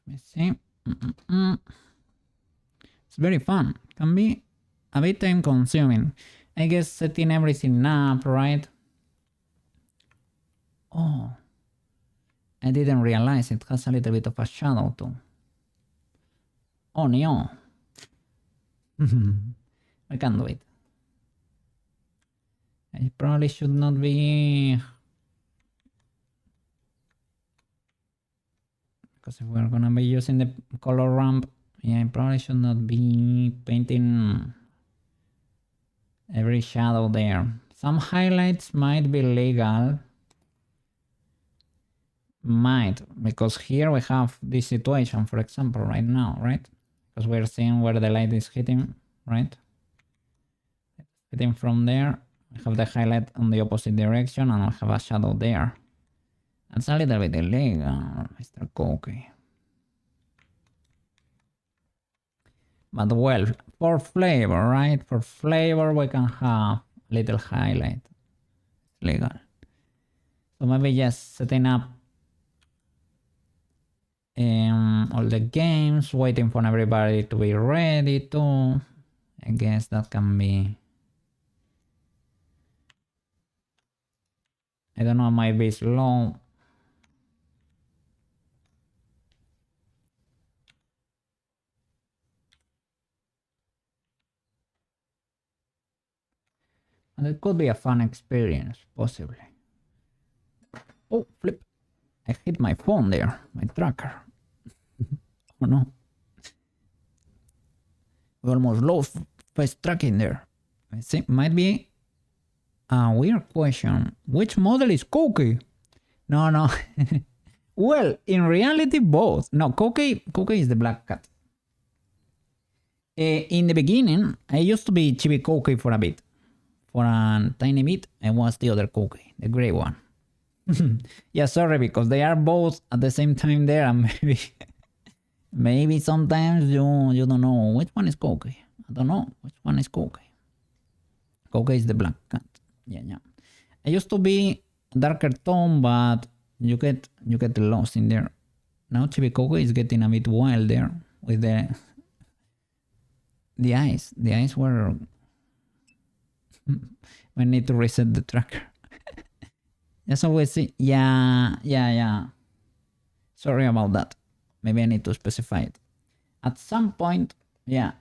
Let me see. It's very fun. Can be a bit time consuming. I guess setting everything up, right? Oh, I didn't realize it has a little bit of a shadow too. Oh no. I can't do it. I probably should not be... Because if we're gonna be using the color ramp, yeah, I probably should not be painting every shadow there. Some highlights might be legal. Might, because here we have this situation, for example, right now, right? Because we're seeing where the light is hitting, right? Hitting from there, we have the highlight on the opposite direction, and we have a shadow there. That's a little bit illegal, Mr. Cookie. But well, for flavor, right? For flavor, we can have a little highlight. It's legal. So maybe just setting up all the games, waiting for everybody to be ready to. I guess that can be... I don't know, it might be slow. And it could be a fun experience, possibly. Oh, flip. I hit my phone there, my tracker. Oh no. We almost lost face tracking there. I think might be a weird question. Which model is Cookie? No. Well, in reality, both. No, Cookie is the black cat. In the beginning, I used to be Chibi Cookie for a bit. For a tiny bit, I was the other Cookie, the gray one. Yeah, sorry, because they are both at the same time there, and maybe sometimes you don't know which one is Cookie. I don't know which one is Cookie. Cookie is the black cat. Yeah. I used to be darker tone, but you get lost in there. Now Chibi Cookie is getting a bit wild there with the eyes. The eyes were... We need to reset the tracker. That's always see. Yeah. Sorry about that. Maybe I need to specify it. At some point, yeah,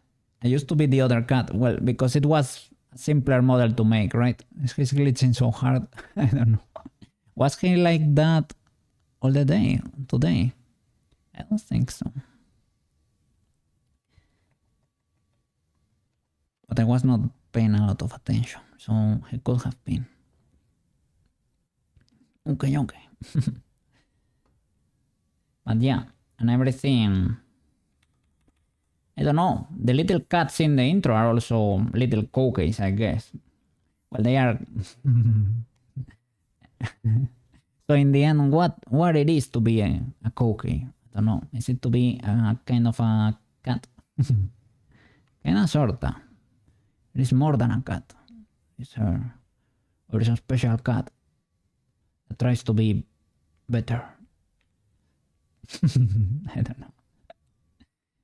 I used to be the other cat. Well, because it was a simpler model to make, right? He's glitching so hard. I don't know. Was he like that all the day today? I don't think so. But I was not paying a lot of attention, so he could have been. Okay. But yeah, and everything... I don't know, the little cats in the intro are also little cookies, I guess. Well, they are... So in the end, what it is to be a cookie? I don't know. Is it to be a kind of a cat? Kinda sorta. It is more than a cat. It's a special cat that tries to be better. I don't know.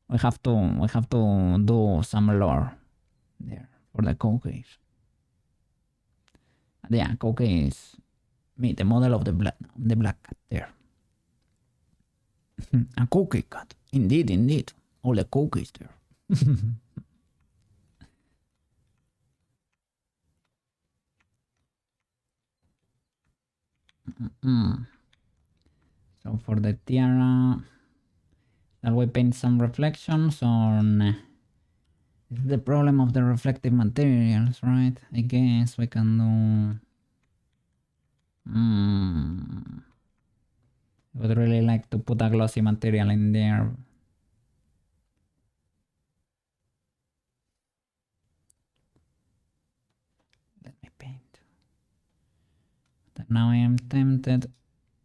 We have to do some lore there for the cookies. Yeah, Cookie is me, the model of the black cat there. A cookie cat. Indeed. All the cookies there. So for the tiara, shall we paint some reflections on... This is the problem of the reflective materials, right? I guess we can do... I would really like to put a glossy material in there. Let me paint. But now I am tempted.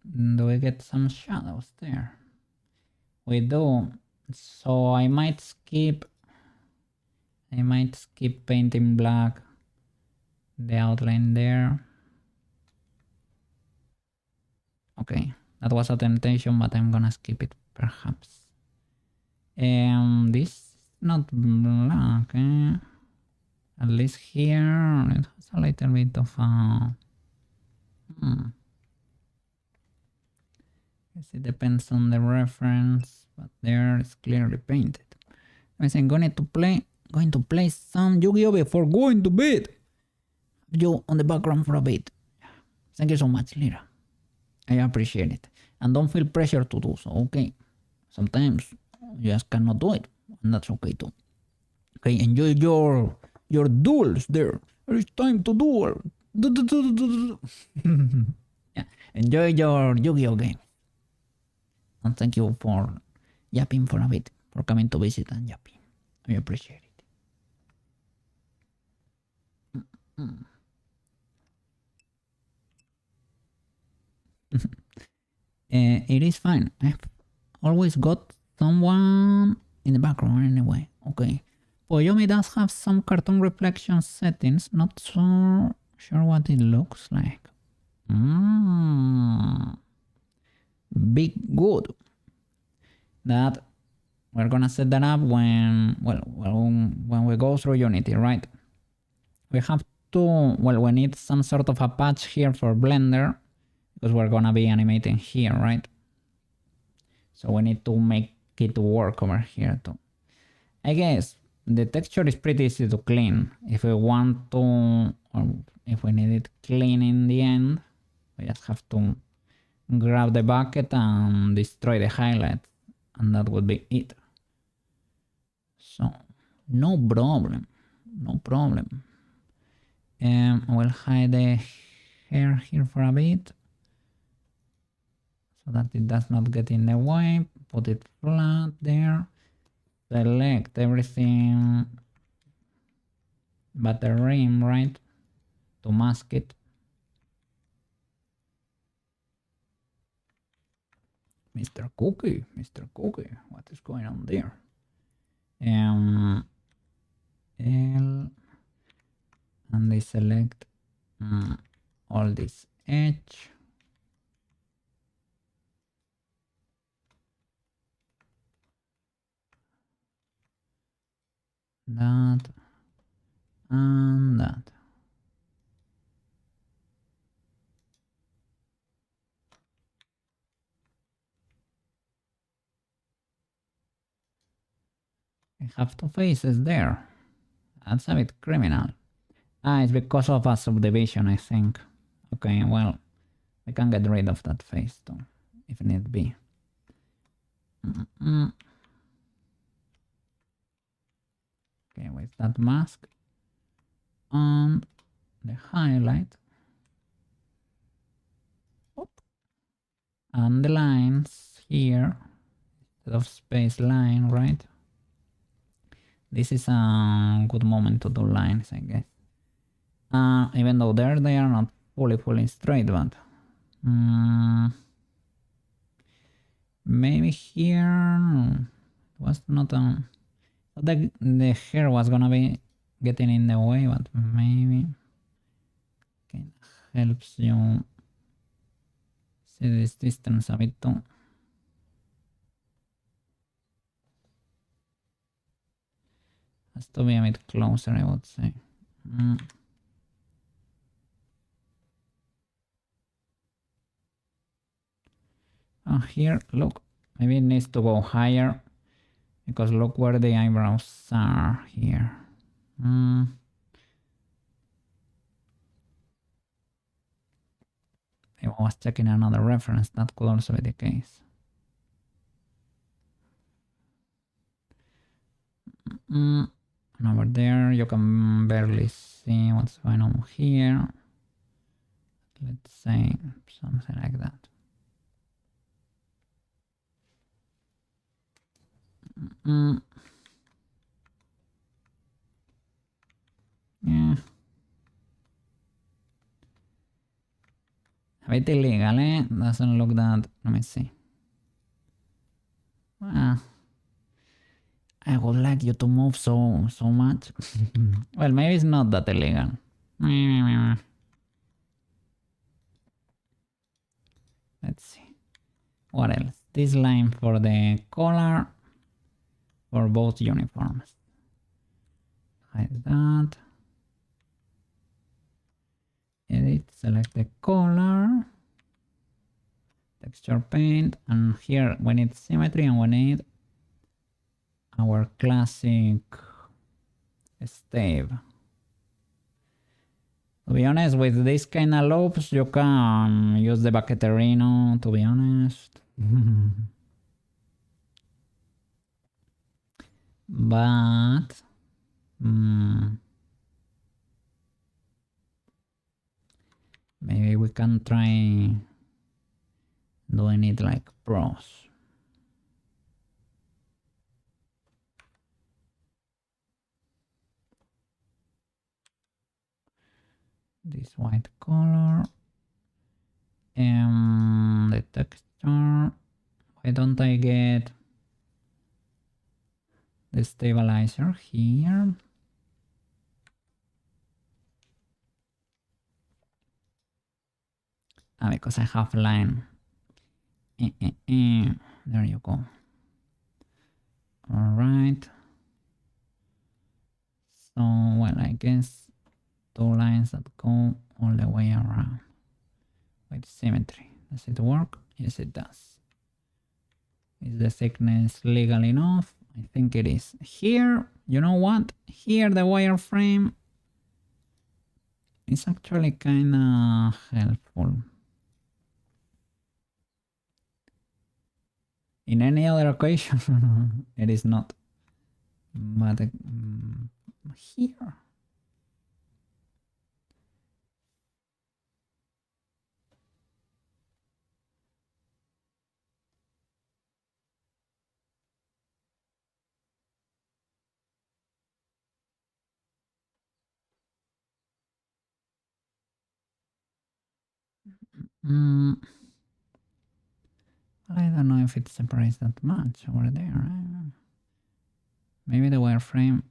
Do we get some shadows there? We do. So I might skip painting black the outline there. Okay, that was a temptation, but I'm gonna skip it perhaps. This is not black, eh? At least here it has a little bit of a... Guess it depends on the reference, but there it's clearly painted. I'm going to play some Yu-Gi-Oh before going to bed. You on the background for a bit. Thank you so much, Lira. I appreciate it. And don't feel pressure to do so, okay? Sometimes you just cannot do it, and that's okay too. Okay, enjoy your duels there. It's time to duel. Yeah, enjoy your Yu-Gi-Oh game. And thank you for yapping for a bit, for coming to visit and yapping. I appreciate it. It is fine. I've always got someone in the background anyway. Okay. Poyomi does have some cartoon reflection settings. Not so sure what it looks like. Big good. That we're gonna set that up when we go through Unity, right? We have to, we need some sort of a patch here for Blender because we're gonna be animating here, right? So we need to make it work over here too. I guess the texture is pretty easy to clean. If we want to, or if we need it clean in the end, we just have to grab the bucket and destroy the highlights, and that would be it. So no problem. We'll hide the hair here for a bit so that it does not get in the way. Put it flat there. Select everything but the rim, right? To mask it. Mr. Cookie, what is going on there? L, and they select all this edge. That and that. I have two faces there. That's a bit criminal. It's because of a subdivision, I think. Okay, well, we can get rid of that face too, if need be. Okay, with that mask and the highlight. And the lines here, instead of space line, right? This is a good moment to do lines, I guess. Even though they are not fully straight, but maybe here was not the hair was gonna be getting in the way, but maybe it helps you see this distance a bit too. Has to be a bit closer, I would say. Here, look, maybe it needs to go higher because look where the eyebrows are here. If I was checking another reference, that could also be the case. And over there, you can barely see what's going on here. Let's say something like that. Yeah. A bit illegal, eh? Doesn't look that. Let me see. I would like you to move so much. Well, maybe it's not that illegal. Let's see. What else? This line for the collar for both uniforms. Hide that. Edit, select the color. Texture paint. And here we need symmetry and we need our classic stave. To be honest, with this kind of loops, you can use the Bucketterino, to be honest. But maybe we can try doing it like pros. This white color. The texture. Why don't I get the stabilizer here? Because I have line. There you go. Alright. So, well, I guess 2 lines that go all the way around with symmetry. Does it work? Yes, it does. Is the thickness legal enough? I think it is. Here, you know what? Here the wireframe is actually kind of helpful. In any other occasion, it is not. But here. I don't know if it separates that much over there. Maybe the wireframe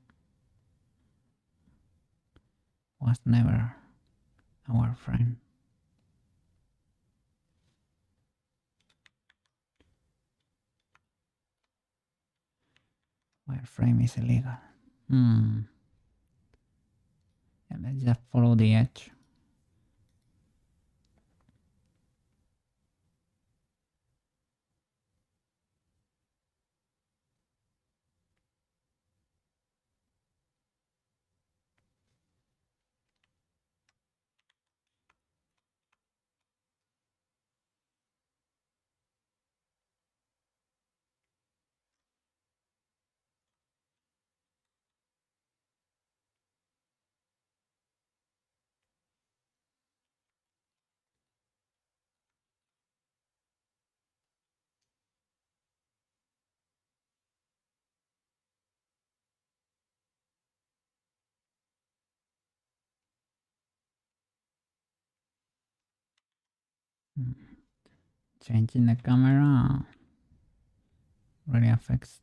was never a wireframe. Wireframe is illegal. And let's just follow the edge. Changing the camera really affects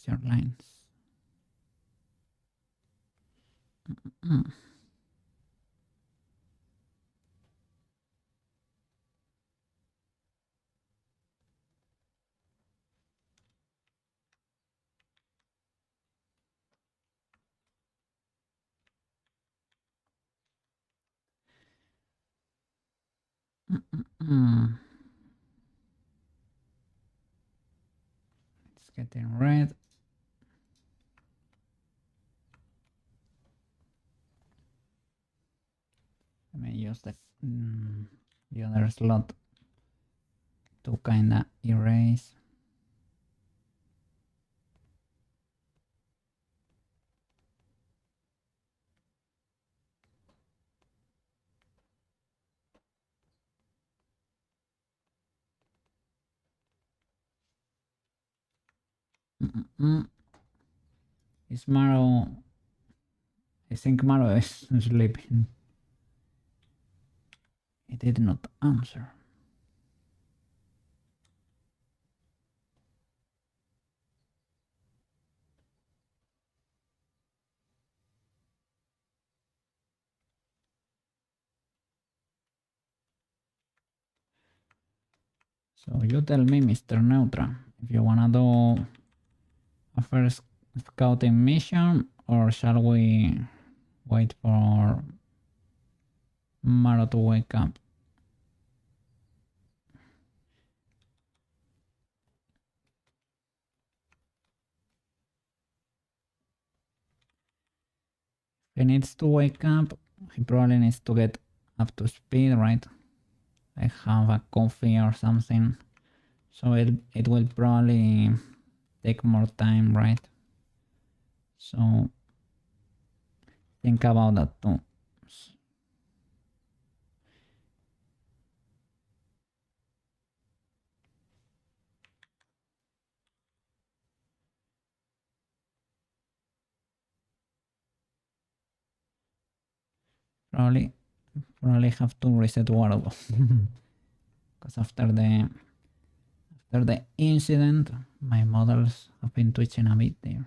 your lines. It's getting red. Let me use the other slot to kinda erase. Is Maro... I think Maro is sleeping. He did not answer. So you tell me, Mr. Neutra, if you wanna do a first scouting mission, or shall we wait for Maro to wake up? He needs to wake up. He probably needs to get up to speed, right? I have a coffee or something. So it will probably take more time, right? So think about that too. Probably have to reset Warble. Because after the incident, my models have been twitching a bit there.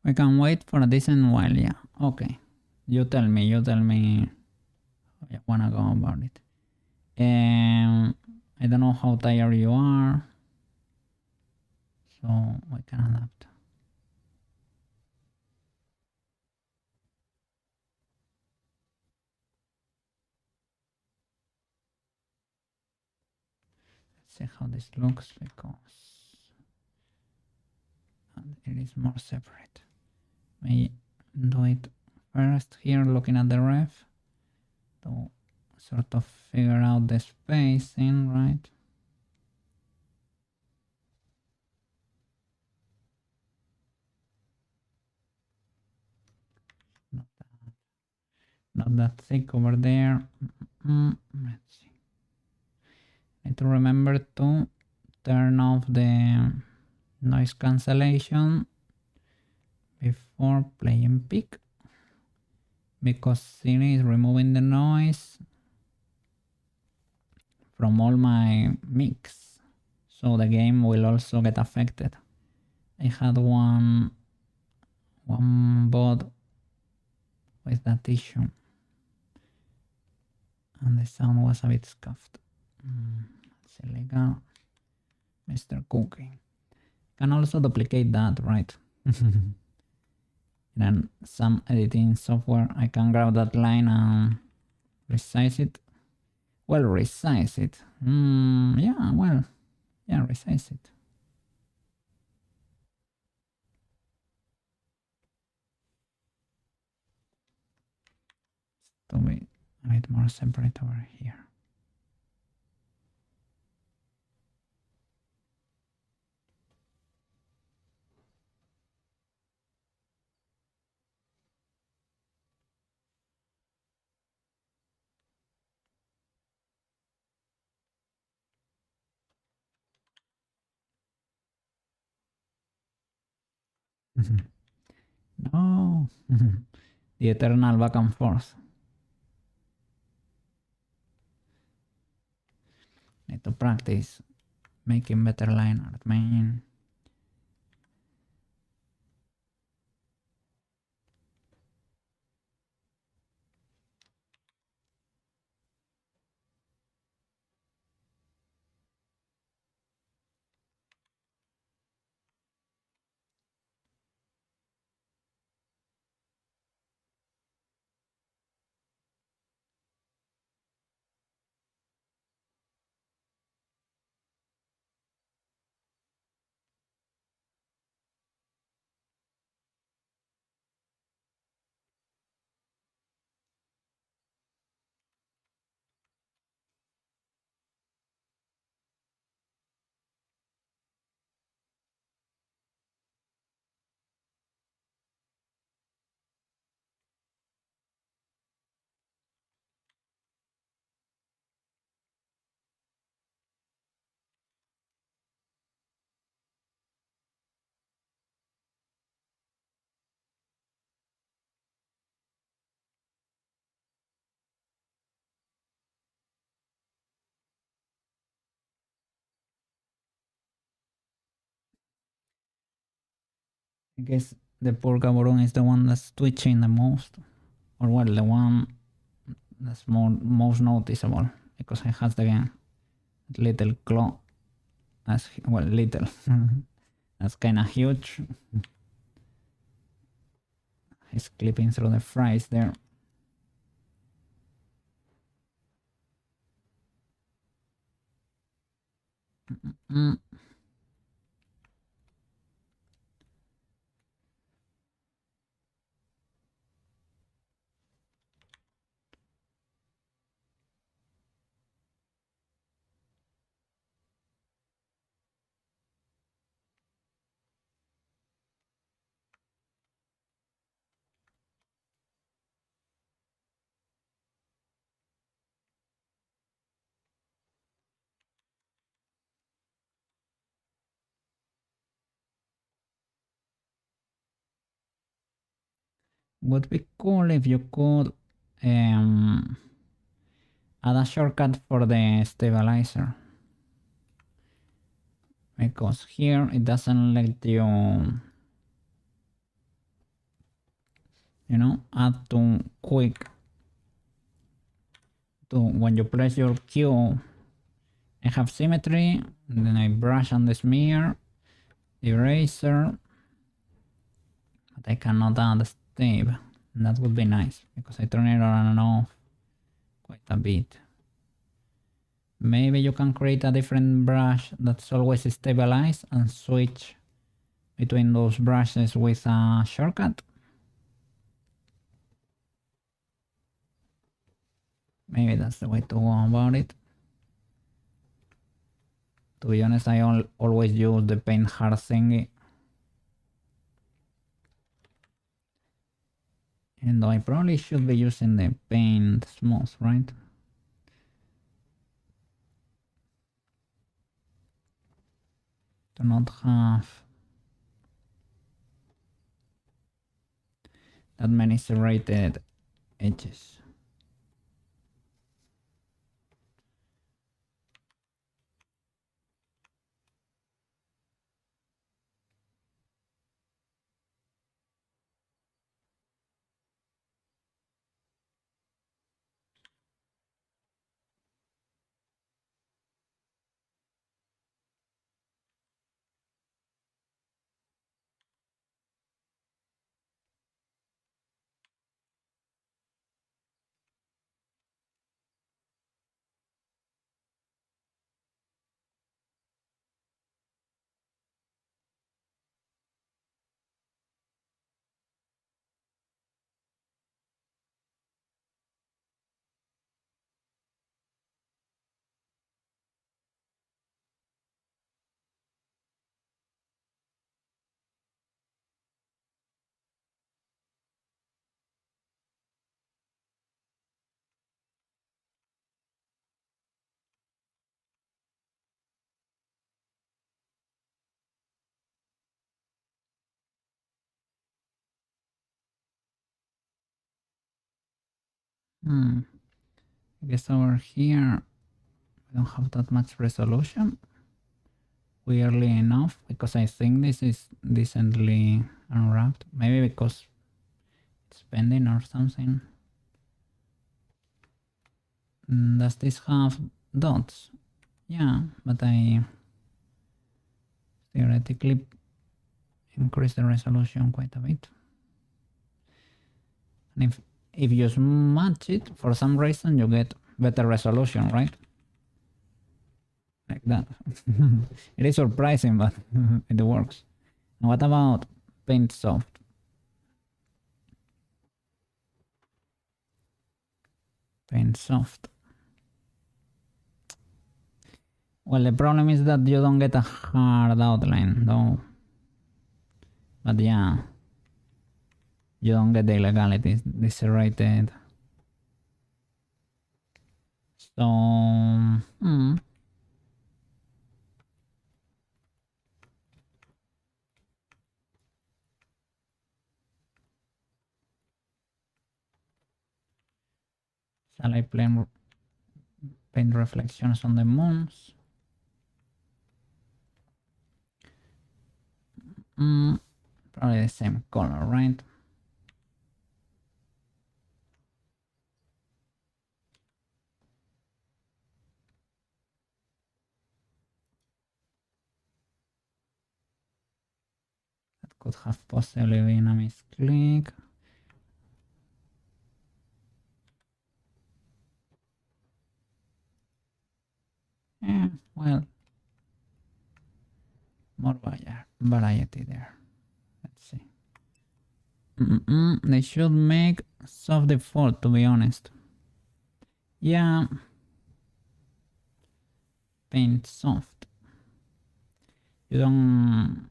We can wait for a decent while, yeah. Okay. You tell me how you wanna go about it. I don't know how tired you are, so we can adapt. Let's see how this looks because it is more separate. May do it first here, looking at the ref to sort of figure out the spacing, right? Not that thick over there. Let's see. Need to remember to turn off the noise cancellation before playing peak, because Siri is removing the noise from all my mix, so the game will also get affected. I had one bot with that issue and the sound was a bit scuffed. Let's see, like Mr. Cookie can also duplicate that, right? Then some editing software, I can grab that line and resize it. Well, resize it. Yeah, well, yeah, resize it. To be a bit more separate over here. No, the eternal back and forth. Need to practice making better line art, man. I guess the poor Gaborone is the one that's twitching the most. Or well, the one that's most noticeable. Because it has the little claw. As well, little. That's kinda huge. He's clipping through the fries there. Would be cool if you could add a shortcut for the stabilizer. Because here it doesn't let you, add too quick. When you press your Q, I have symmetry, and then I brush on the smear, eraser, but I cannot add a stave. And that would be nice because I turn it on and off quite a bit. Maybe you can create a different brush that's always stabilized and switch between those brushes with a shortcut. Maybe that's the way to go about it. To be honest, I always use the paint hard thingy. And I probably should be using the paint smooth, right? To not have that many serrated edges. I guess over here we don't have that much resolution. Weirdly enough, because I think this is decently unwrapped. Maybe because it's bending or something. Does this have dots? Yeah, but I theoretically increase the resolution quite a bit. And if you smudge it, for some reason you get better resolution, right? Like that. It is surprising, but it works. And what about Paint Soft? Paint Soft. Well, the problem is that you don't get a hard outline, though. But yeah, you don't get the illegalities, the serrated. So, shall I paint reflections on the moons? Probably the same color, right? That could have possibly been a misclick. Yeah, well, more variety there. Let's see. They should make soft default, to be honest. Yeah, paint soft. You don't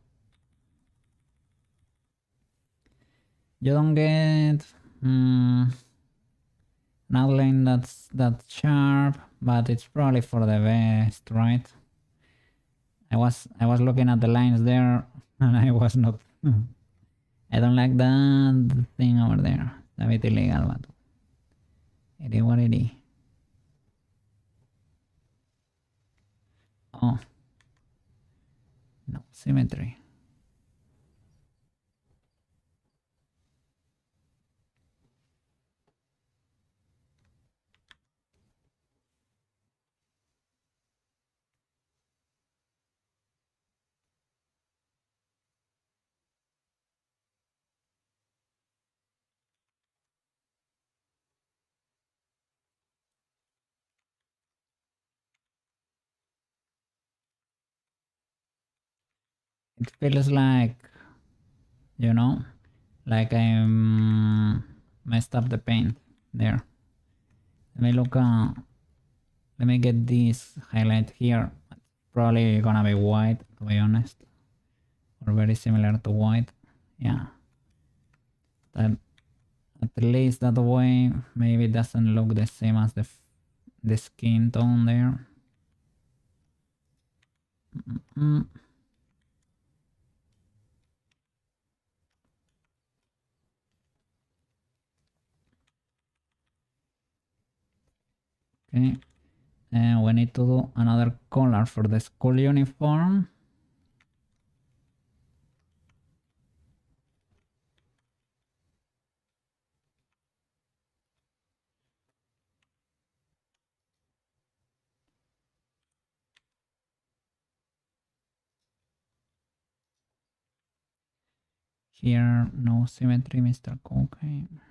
get an outline that's sharp, but it's probably for the best, right? I was looking at the lines there, and I was not. I don't like that thing over there. It's a bit illegal, but it is what it is. Oh, no symmetry. It feels like, you know, like I messed up the paint there. Let me look. Let me get this highlight here. Probably gonna be white, to be honest, or very similar to white. Yeah, that at least that way maybe it doesn't look the same as the skin tone there. Okay, and we need to do another color for the school uniform. Here, no symmetry, Mr. Cocaine.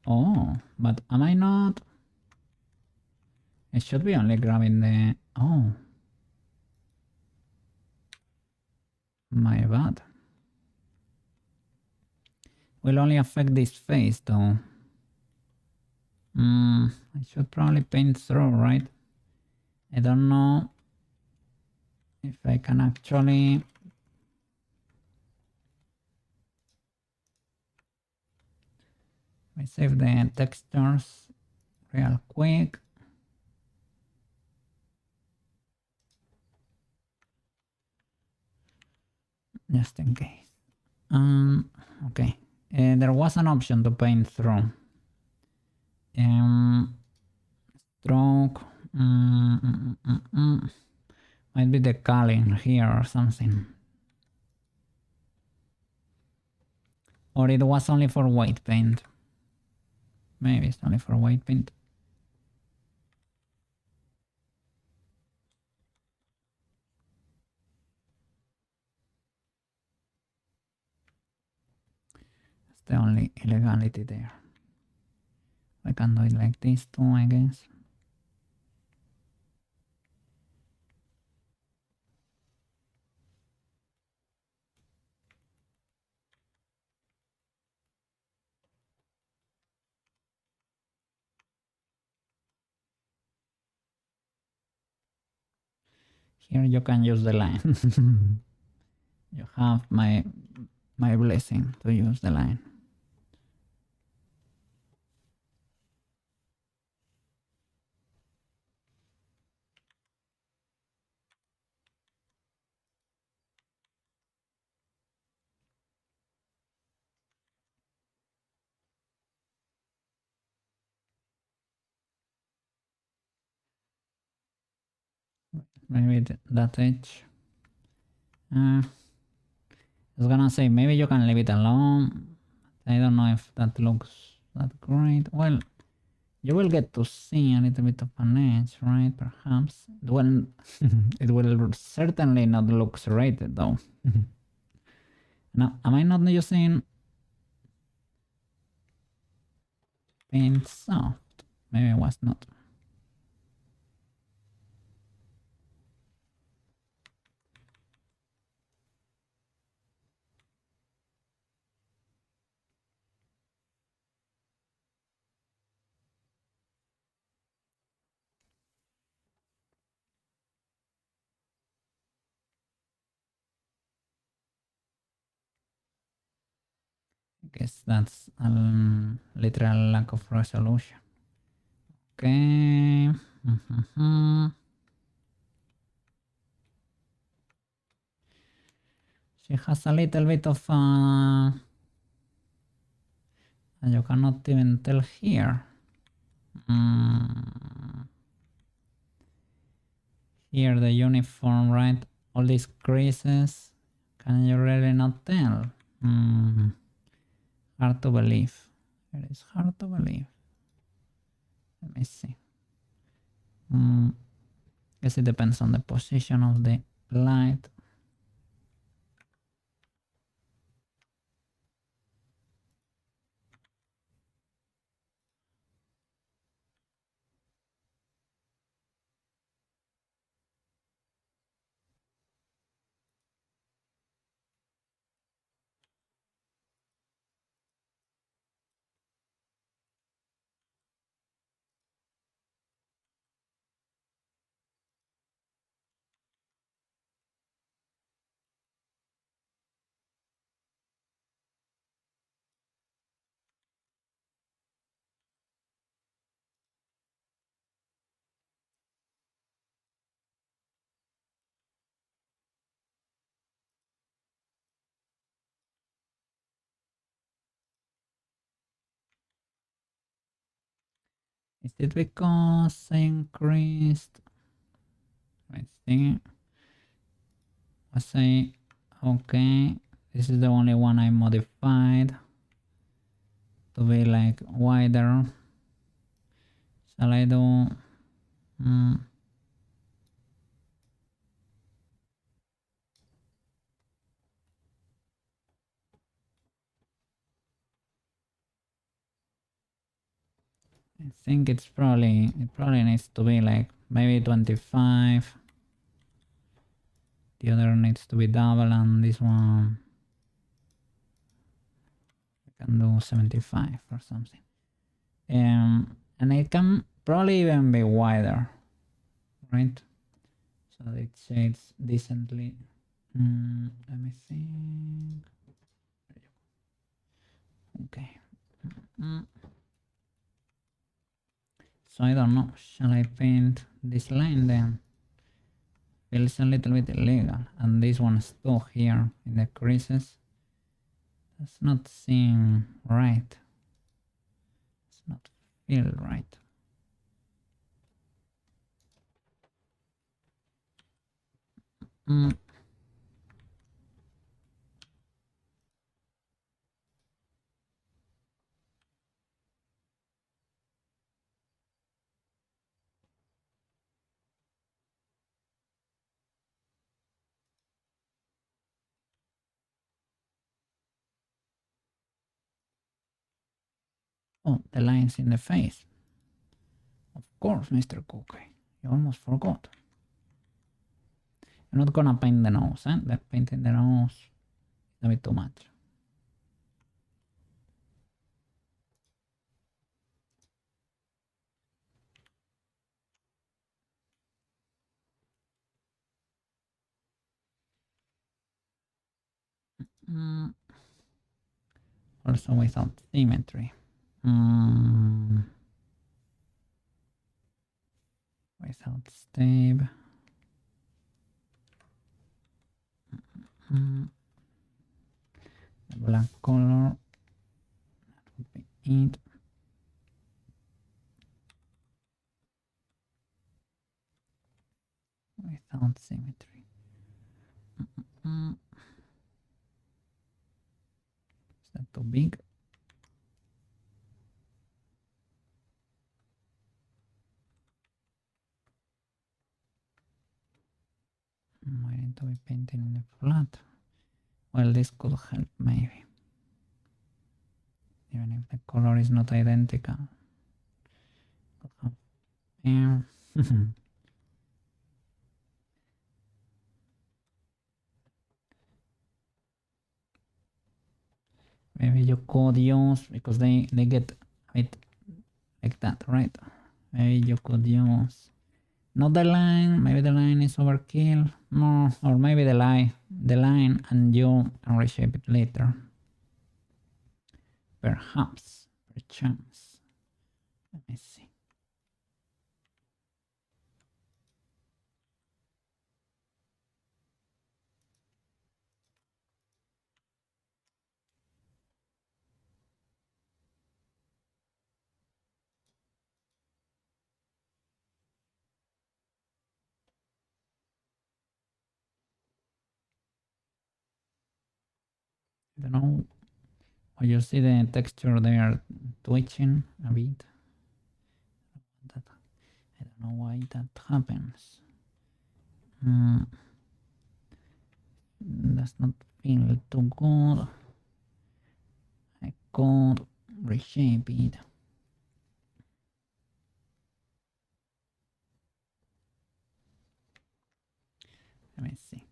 Oh, but am I not? It should be only grabbing the... Oh. My bad. Will only affect this face though. I should probably paint through, right? I don't know if I can actually... I save the textures real quick. Just in case. Okay. There was an option to paint through. Stroke. Might be the culling here or something. Or it was only for white paint. Maybe it's only for white paint. That's the only illegality there. I can do it like this too, I guess. Here you can use the line. You have my blessing to use the line. maybe that edge. I was gonna say maybe you can leave it alone. I don't know if that looks that great. Well, you will get to see a little bit of an edge, right? Perhaps. Well, it will certainly not look serrated though. Now, am I not using paint soft? Maybe I was not. I guess that's a literal lack of resolution. Okay. She has a little bit of you cannot even tell here. Here the uniform, right? All these creases. Can you really not tell? Hard to believe. It is hard to believe. Let me see. Guess it depends on the position of the light. Is it because I increased? I think. Was I okay? This is the only one I modified to be like wider. Shall I do? I think it probably needs to be like maybe 25. The other needs to be double, and this one I can do 75 or something. And it can probably even be wider, right? So it shades decently. Let me think. Okay. So I don't know. Shall I paint this line then? Feels a little bit illegal. And this one too here in the creases. Does not seem right. Does not feel right. Oh, the lines in the face. Of course, Mr. Cookie. You almost forgot. I'm not gonna paint the nose, eh? The painting the nose is a bit too much. Also without symmetry. Without stave. The black color. That would be it. Without not symmetry. Is that too big? I need to be painting in the flat. Well, this could help maybe. Even if the color is not identical. Yeah. Maybe you could use, because they get a bit like that, right? Maybe you could use not the line, maybe the line is overkill, no, or maybe the line and you can reshape it later. Perhaps, perchance. Let me see. I don't know. Oh, you see the texture there twitching a bit. That, I don't know why that happens. Does not feel too good. I could reshape it. Let me see.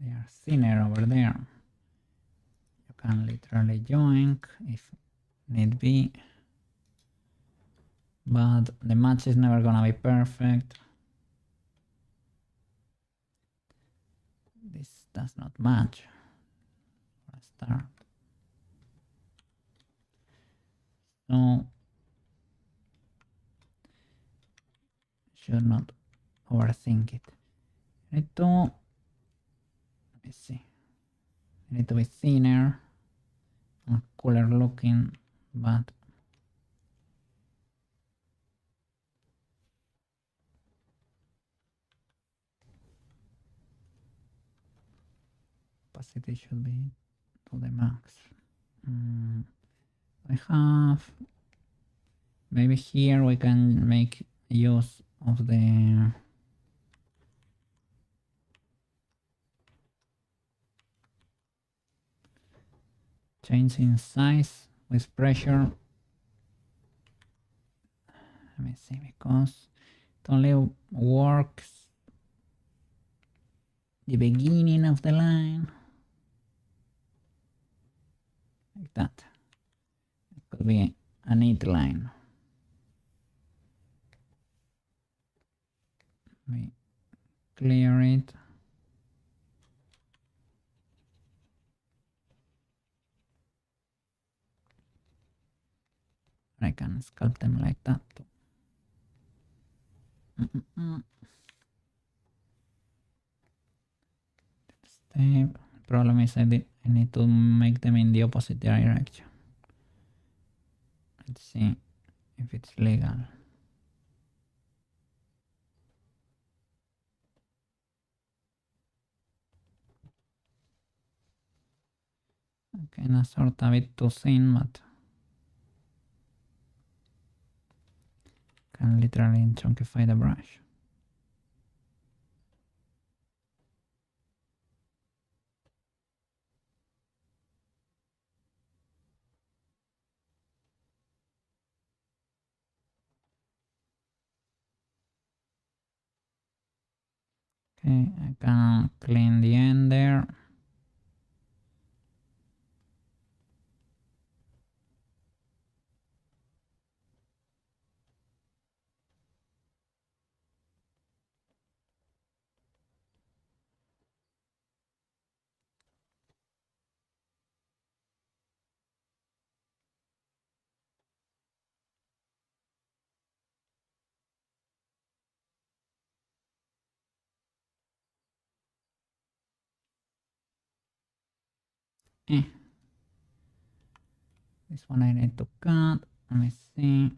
They are thinner over there. You can literally join if need be. But the match is never gonna be perfect. This does not match for a start. So should not overthink it. I need to, let me see. I need to be thinner and cooler looking, but opacity should be to the max. I have, maybe here we can make use of the change in size with pressure. Let me see, because it only works the beginning of the line like that. It could be a neat line. We clear it. I can sculpt them like that too. Step. Problem is I need to make them in the opposite direction. Let's see if it's legal. Kinda sort a bit too thin, but can literally chunkify the brush. Okay, I can clean the end there. This one I need to cut. Let me see.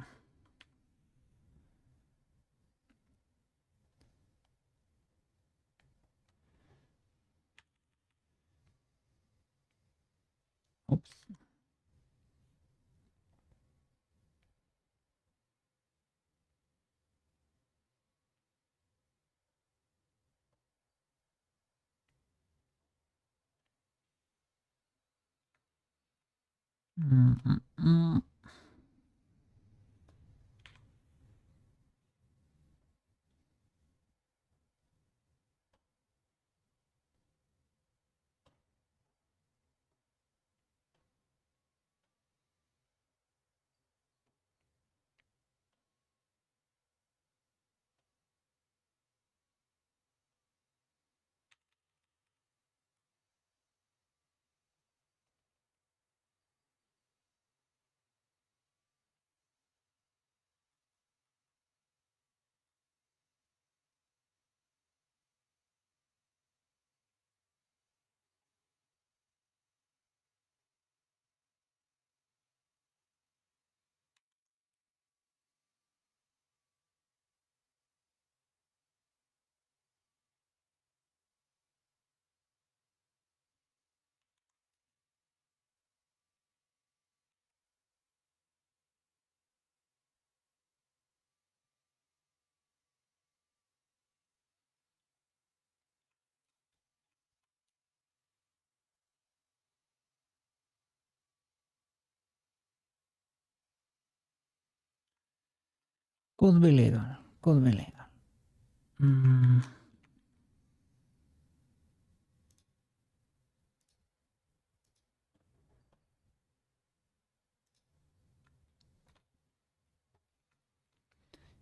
Could be legal. Could be legal.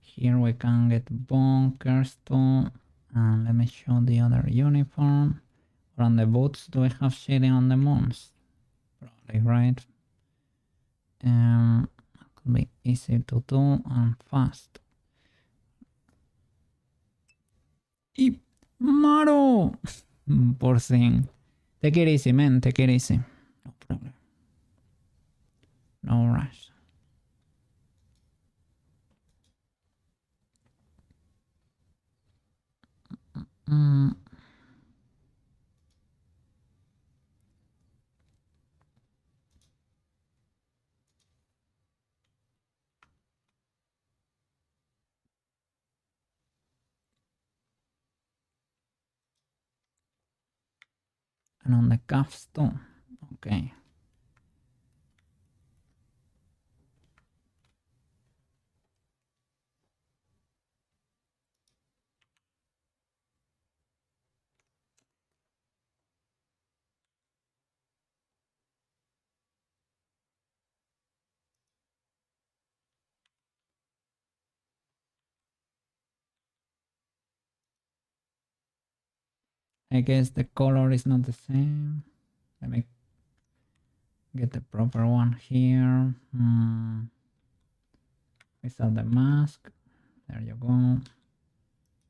Here we can get bunkers too. And let me show the other uniform. Or on the boots, do we have shading on the moons? Probably, right? Could be easy to do and fast. Y Maro! Poor thing. Take it easy, man. Take it easy. No problem. No rush. And on the cuffs too. Okay. I guess the color is not the same. Let me get the proper one here. Without the mask. There you go.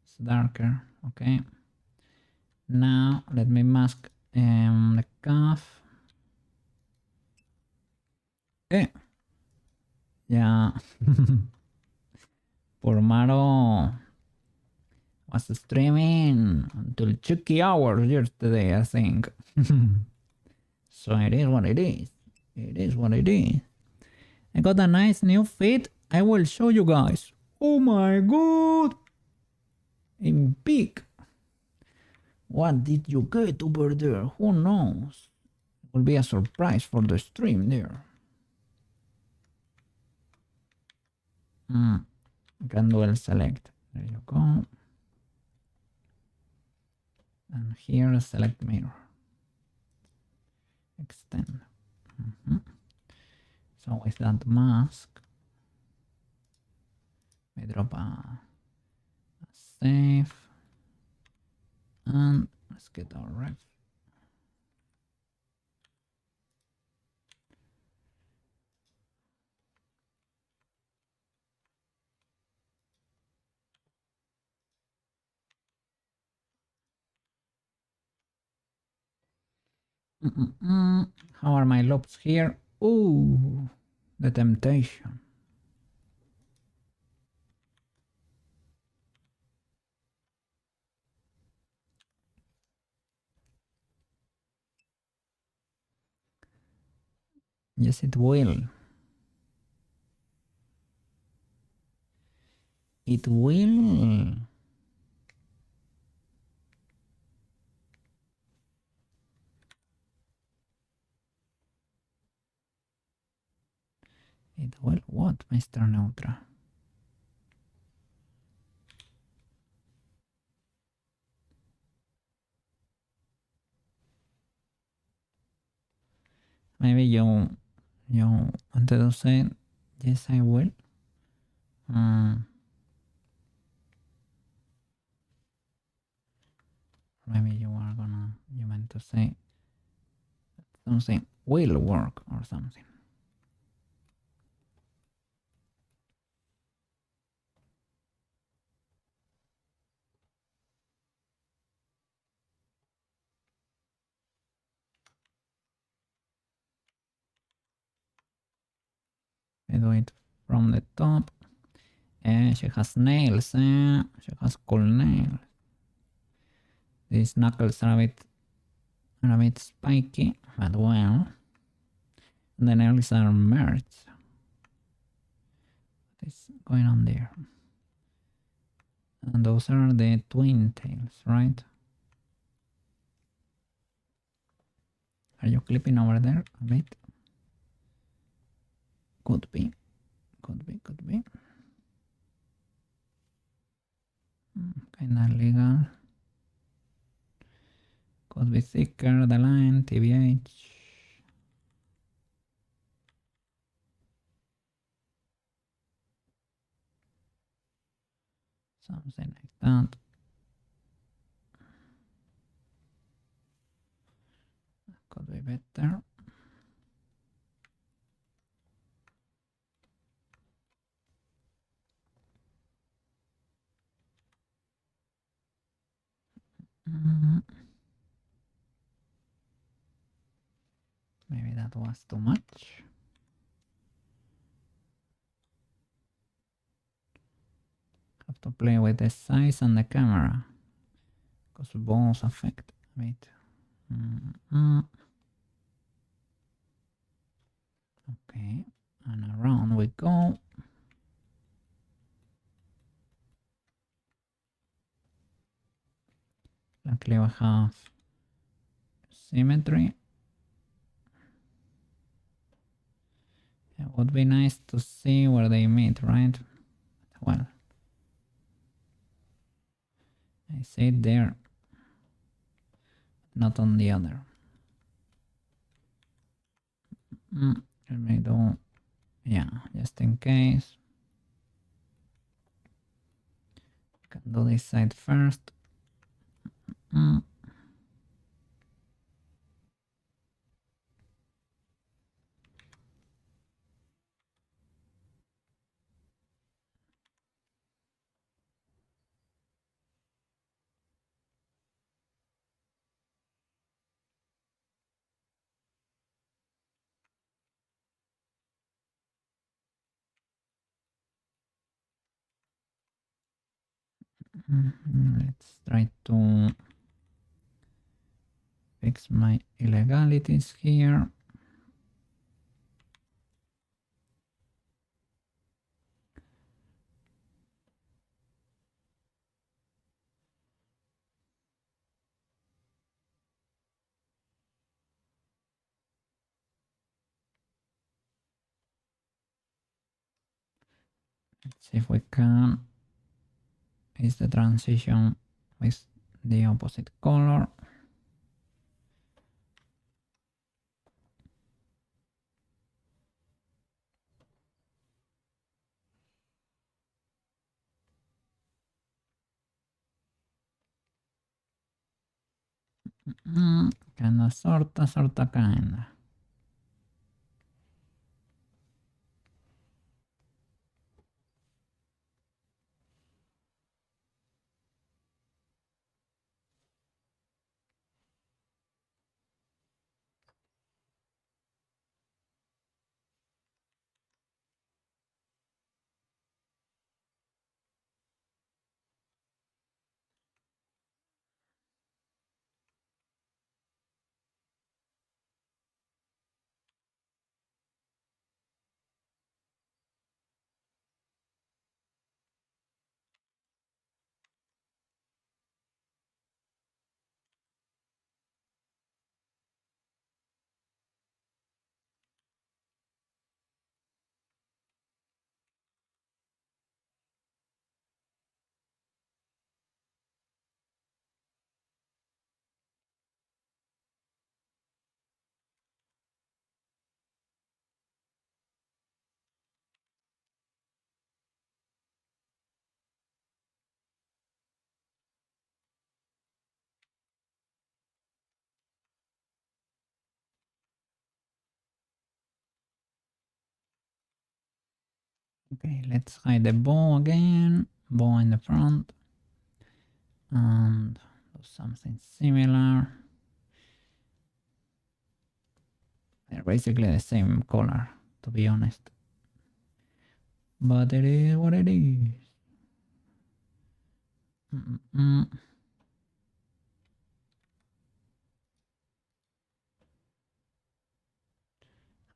It's darker. Okay. Now let me mask the cuff. Yeah. Poor Maro was streaming until tricky hours yesterday, I think. So it is what it is. It is what it is. I got a nice new fit. I will show you guys. Oh my god! In big. What did you get over there? Who knows? It will be a surprise for the stream there. Can dual select. There you go. And here select mirror. Extend. So with that mask, we drop a save. And let's get our ref. How are my lobes here? Ooh, the temptation. Yes, it will. It will. It will what, Mr. Neutral? Maybe you wanted to say yes I will. Maybe you meant to say something will work or something. I do it from the top. She has nails, she has cool nails. These knuckles are a bit spiky, but well. The nails are merged. What is going on there? And those are the twin tails, right? Are you clipping over there a bit? Could be. Kinda legal. Could be thicker, the line, TBH. Something like that. Could be better. Maybe that was too much. Have to play with the size and the camera, because both affect a bit. Okay, and around we go. Luckily we have symmetry. It would be nice to see where they meet, right? Well, I see it there, not on the other. Let me do, yeah, just in case. Can do this side first. Let's try to fix my illegalities here. Let's see if we can is the transition with the opposite color. Kinda, sorta, kinda. Okay, let's hide the bow again. Bow in the front. And do something similar. They're basically the same color, to be honest. But it is what it is.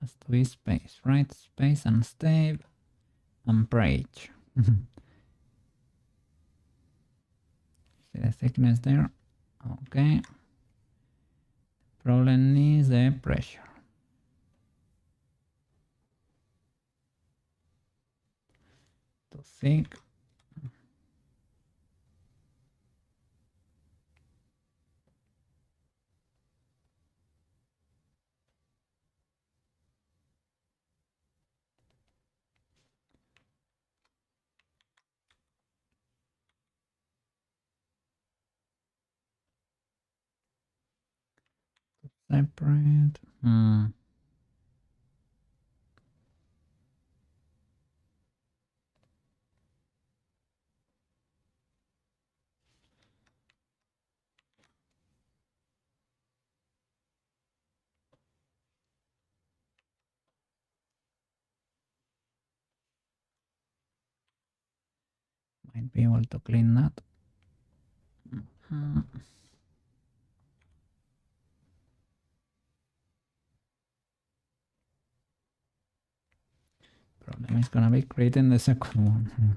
Has to be space, right? Space and stave and break. See the thickness there? Okay. Problem is the pressure. Too thick. Separate. Might be able to clean that. Problem is gonna be creating the second one.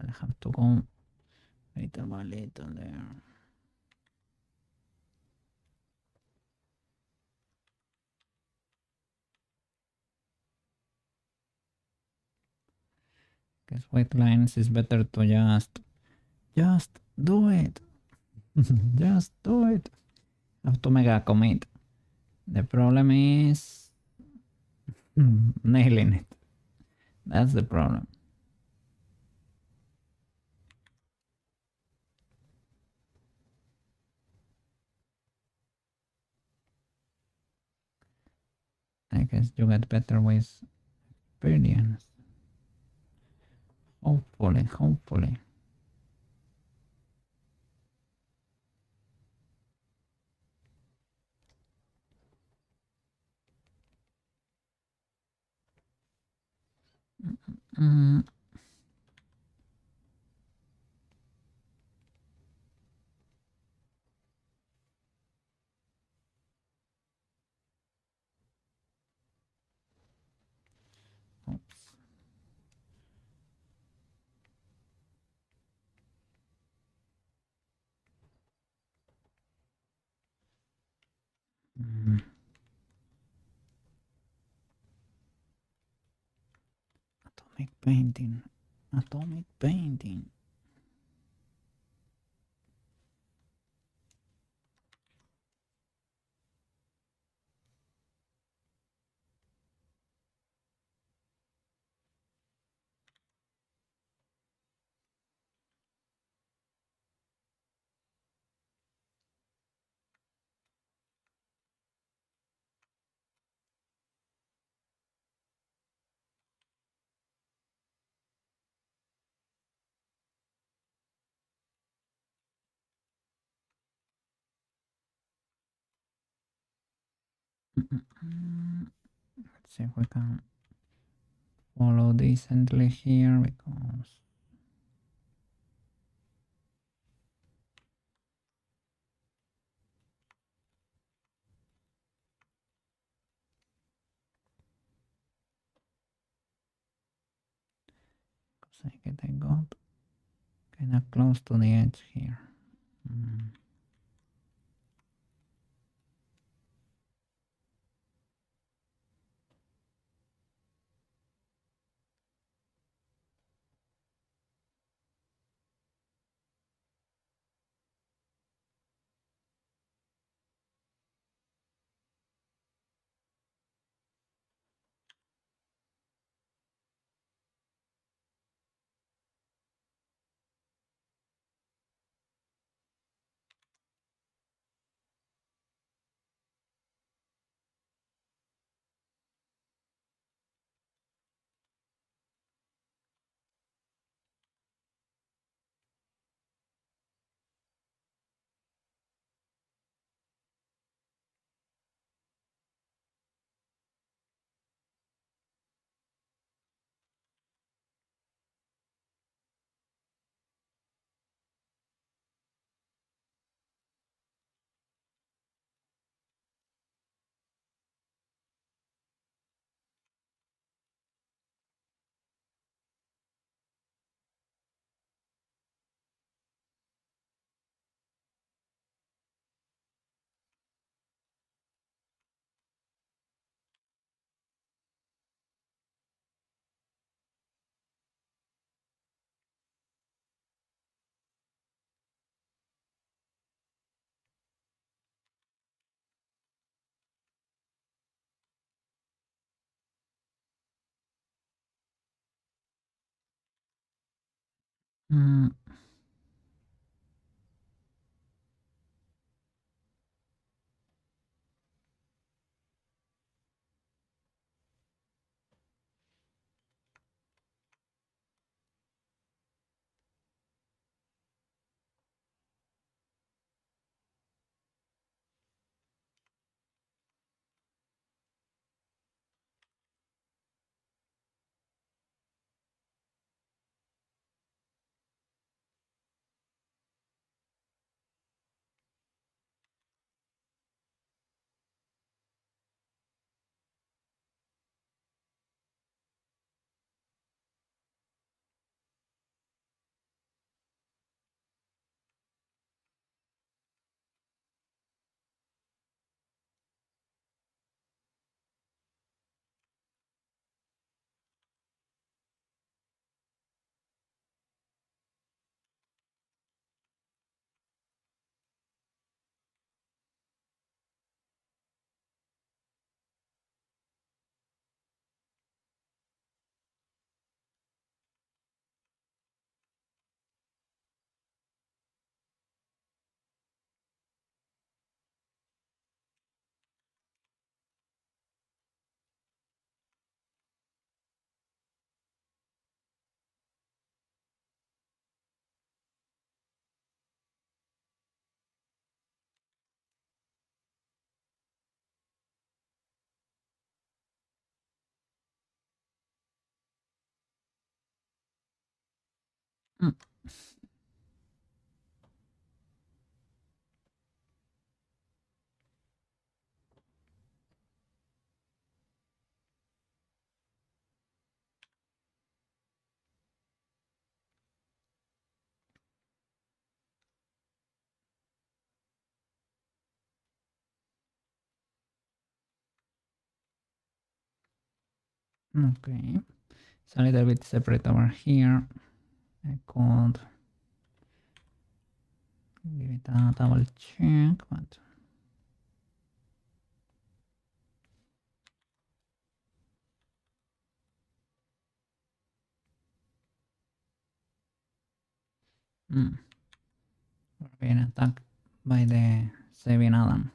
I'll have to go little by little there. Because white lines is better to just do it. Just do it. Have to mega commit. The problem is nailing it. That's the problem. I guess you get better with experience. Hopefully, hopefully. Mm. Oops. Atomic painting. Atomic painting. Let's see if we can follow decently here because I got kind of close to the edge here. Mm. Mm. Okay, it's a little bit separate over here. I could give it a double check, but we're being attacked by the Saving Adam.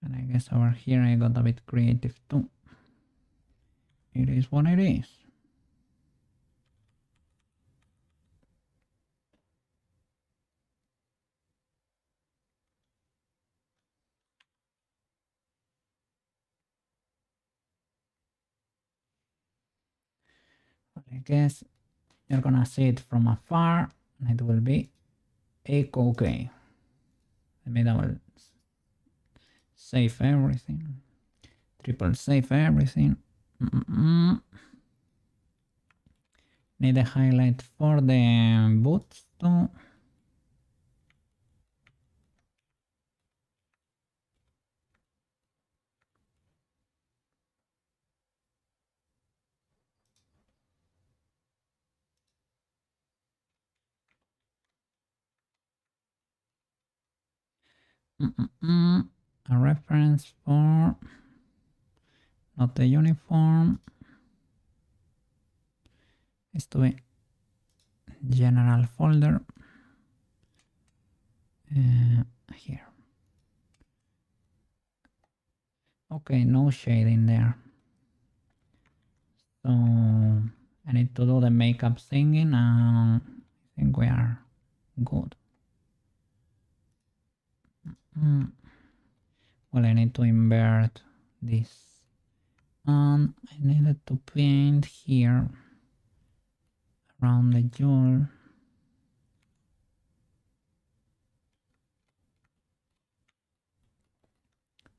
And I guess over here I got a bit creative too. It is what it is. But I guess you're gonna see it from afar and it will be okay. Let me double save everything. Triple save everything. Need a highlight for the boots too. A reference for not the uniform. Is to be general folder here. Okay, no shading there. So I need to do the makeup singing and I think we are good. Well, I need to invert this and I needed to paint here around the jewel.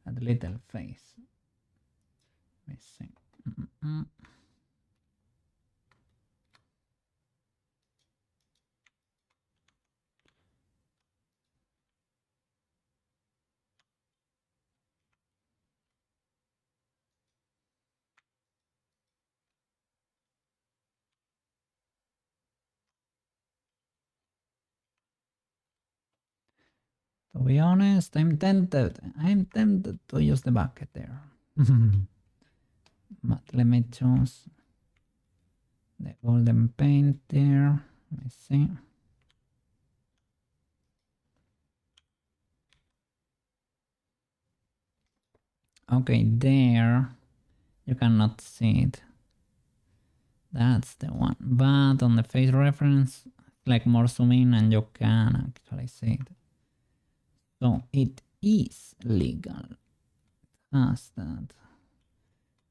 A little face. Let me see. To be honest, I'm tempted. I'm tempted to use the bucket there. But let me choose the golden paint there. Let me see. Okay, there. You cannot see it. That's the one. But on the face reference, like more zoom in and you can actually see it. So it is legal. Has that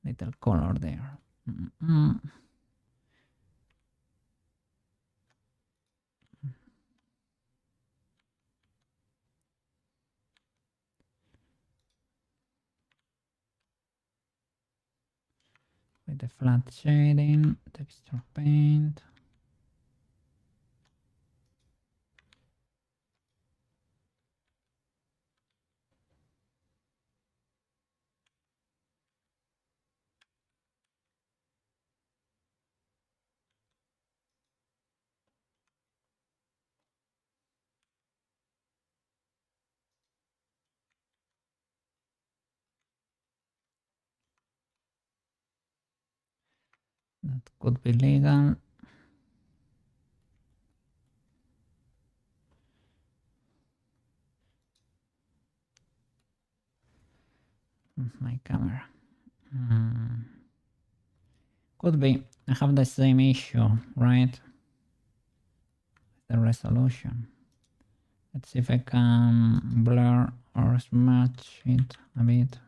little color there. With the flat shading, texture paint. That could be legal. My camera. Could be. I have the same issue, right? The resolution. Let's see if I can blur or smudge it a bit.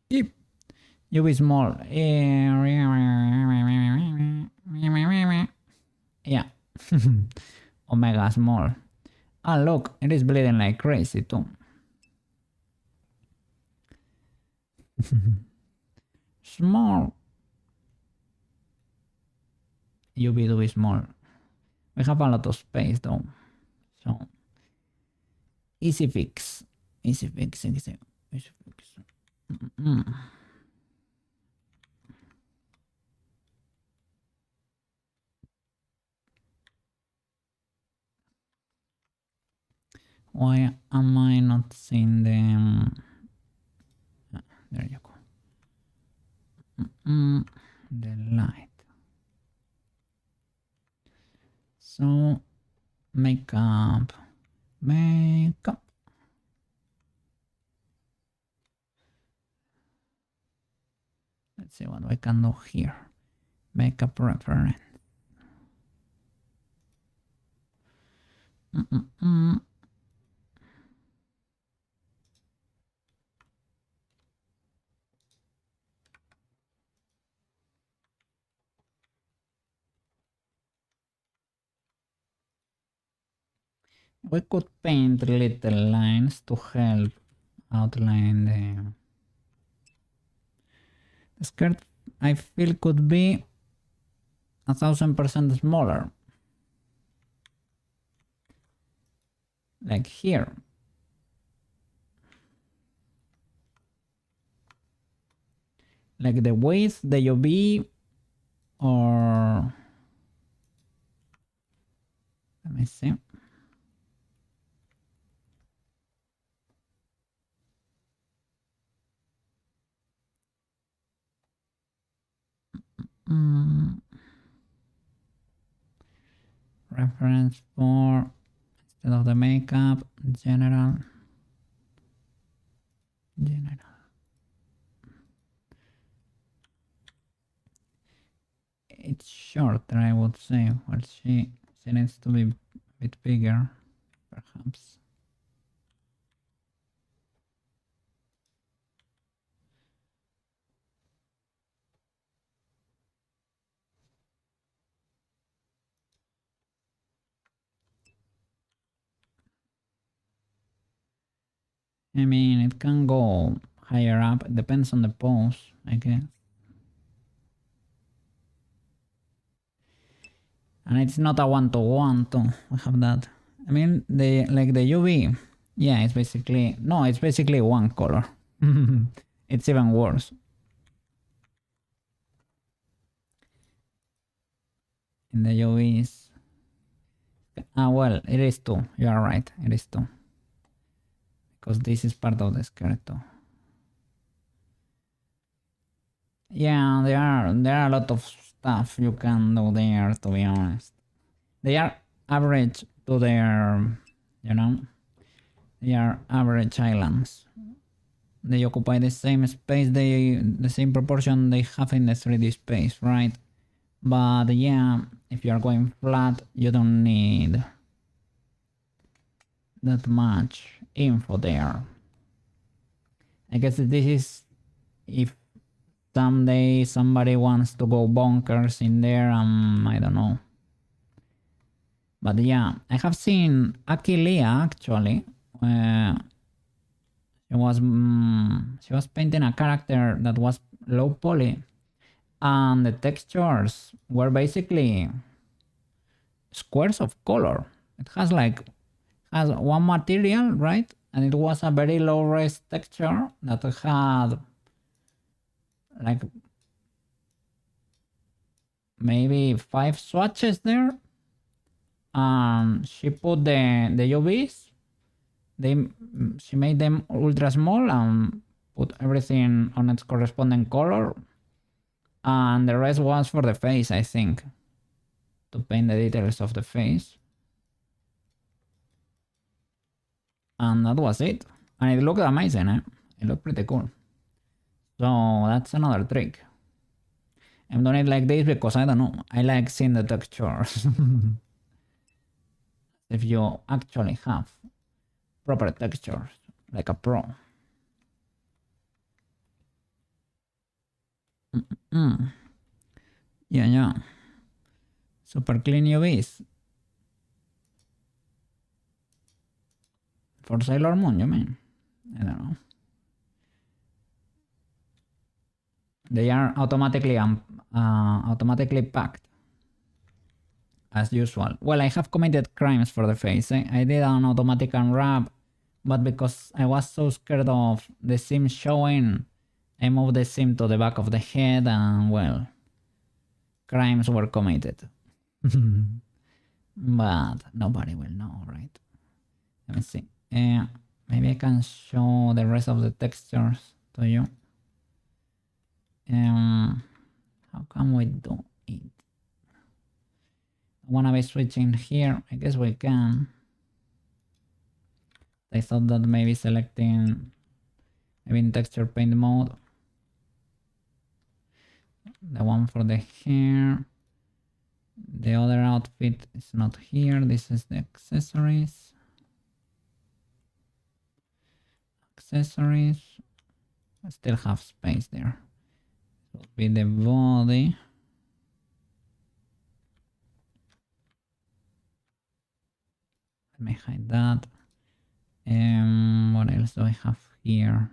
Yep. UV small. Yeah. Omega small. Ah, look, it is bleeding like crazy too. Small. UV do is small. We have a lot of space though. So, easy fix. Easy fix, easy fix. Why am I not seeing them? There you go. The light. So, makeup. Makeup. Let's see what we can do here. Makeup reference. We could paint little lines to help outline the skirt. I feel could be 1000% smaller. Like here. Like the width, the UV, or let me see. Reference for instead of the makeup, general. It's shorter, I would say. Well, she needs to be a bit bigger, perhaps. I mean, it can go higher up. It depends on the pose, I guess. And it's not a one-to-one too. We have that. I mean, the UV, yeah, it's basically it's basically one color. It's even worse. In the UVs, Well, it is 2. You are right. It is 2. Because this is part of the skeleton. Yeah, there are a lot of stuff you can do there, to be honest. They are average to their, you know, they are average islands. They occupy the same space, the same proportion they have in the 3D space, right? But yeah, if you are going flat, you don't need that much info there. I guess this is if someday somebody wants to go bonkers in there, I don't know. But yeah, I have seen Akilia actually. She was painting a character that was low poly, and the textures were basically squares of color. It has one material, right? And it was a very low res texture that had like maybe 5 swatches there. She put the UVs. She made them ultra small and put everything on its corresponding color. And the rest was for the face, I think, to paint the details of the face. And that was it. And it looked amazing, eh? It looked pretty cool. So that's another trick. I'm doing it like this because I don't know. I like seeing the textures. If you actually have proper textures, like a pro. Yeah. Super clean UVs. For Sailor Moon, you mean? I don't know. They are automatically packed as usual. Well, I have committed crimes for the face. I did an automatic unwrap, but because I was so scared of the seam showing, I moved the seam to the back of the head and, well, crimes were committed. But nobody will know, right? Let me see. Maybe I can show the rest of the textures to you. How can we do it? I wanna be switching here. I guess we can. I thought that maybe selecting in texture paint mode, the one for the hair. The other outfit is not here. This is the accessories. I still have space there. This will be the body. Let me hide that. What else do I have here?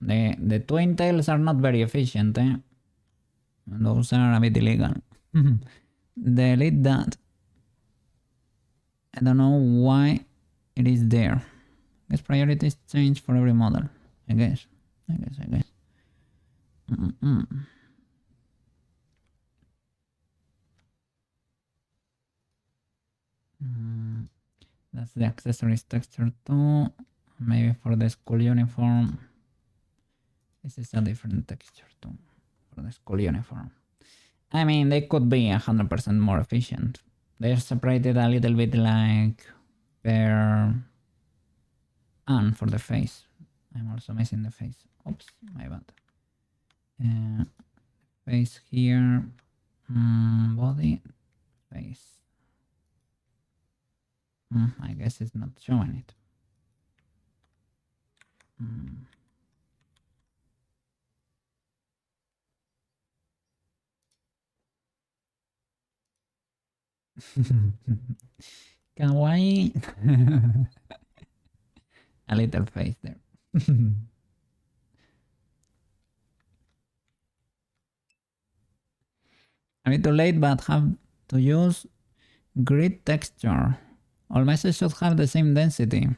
The twin tails are not very efficient, eh? Those are a bit illegal. Delete that. I don't know why it is there. I guess priorities change for every model. I guess. That's the accessories texture too. Maybe for the school uniform. This is a different texture too. For the school uniform. I mean, they could be 100% more efficient. They're separated a little bit like per... And for the face. I'm also missing the face. Oops, my bad. Face here. Body. Face. I guess it's not showing it. Kawaii. A little face there. A bit too late, but have to use grid texture. All messages should have the same density.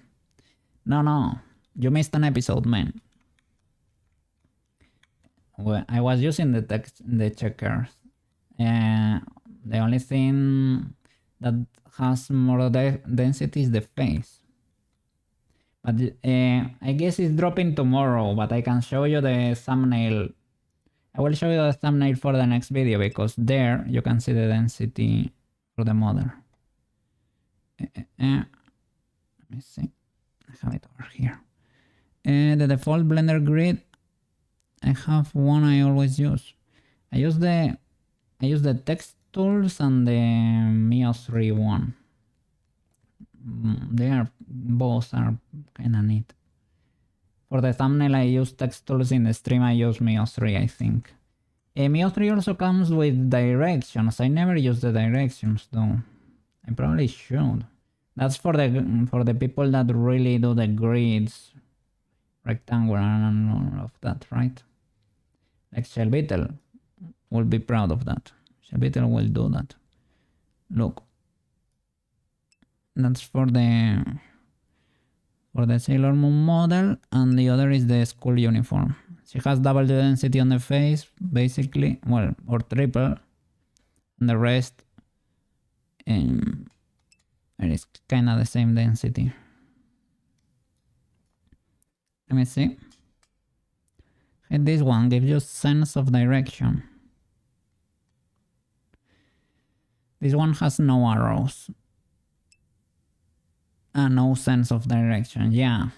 No. You missed an episode, man. Well, I was using the text, the checkers. The only thing that has more density is the face. But I guess it's dropping tomorrow, but I can show you the thumbnail. I will show you the thumbnail for the next video, because there you can see the density for the model. Let me see. I have it over here. The default Blender grid, I have one I always use. I use the text tools and the Mio 3 one. Both are kind of neat. For the thumbnail I use text tools, in the stream I use Mio 3, I think. Mio 3 also comes with directions. I never use the directions though. I probably should. That's for the people that really do the grids, rectangular and all of that, right? Like Shellbeetle will be proud of that. Shellbeetle will do that. Look, that's for the Sailor Moon model, and the other is the school uniform. She has double the density on the face, basically, well, or triple, and the rest it is kind of the same density. Let me see. And this one gives you sense of direction. This one has no arrows. No sense of direction. Yeah,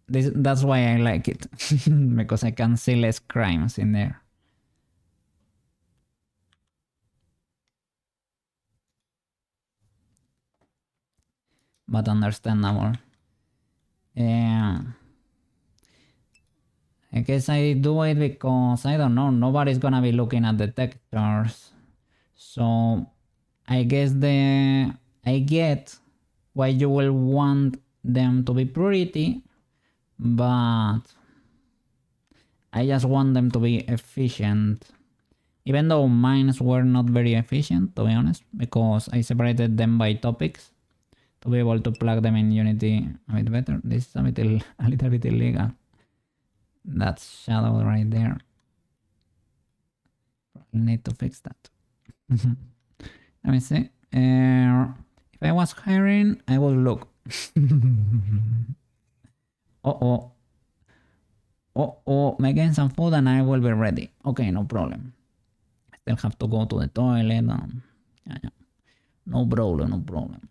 that's why I like it. Because I can see less crimes in there. But understandable. I guess I do it because, I don't know, nobody's gonna be looking at the textures. So I guess I get why you will want them to be pretty, but I just want them to be efficient. Even though mine were not very efficient, to be honest, because I separated them by topics to be able to plug them in Unity a bit better. This is a little bit illegal. That's shadow right there. Probably need to fix that. Let me see. If I was hiring, I would look. Making some food and I will be ready. Okay, no problem. I still have to go to the toilet. Yeah. No problem.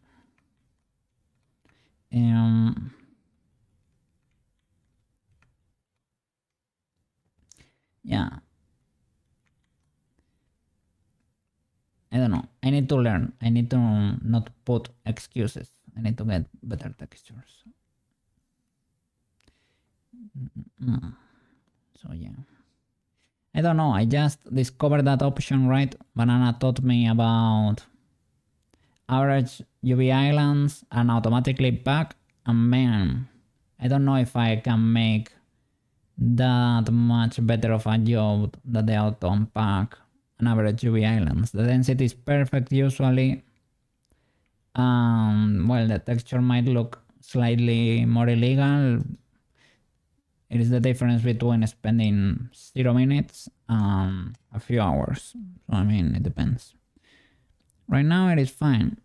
Yeah. I don't know. I need to learn. I need to not put excuses. I need to get better textures. So yeah. I don't know. I just discovered that option, right? Banana taught me about average UV islands and automatically pack, and man, I don't know if I can make that much better of a job that the auto unpack and average UV islands. The density is perfect usually. Well, the texture might look slightly more illegal. It is the difference between spending 0 minutes and a few hours. So I mean, it depends. Right now it is fine.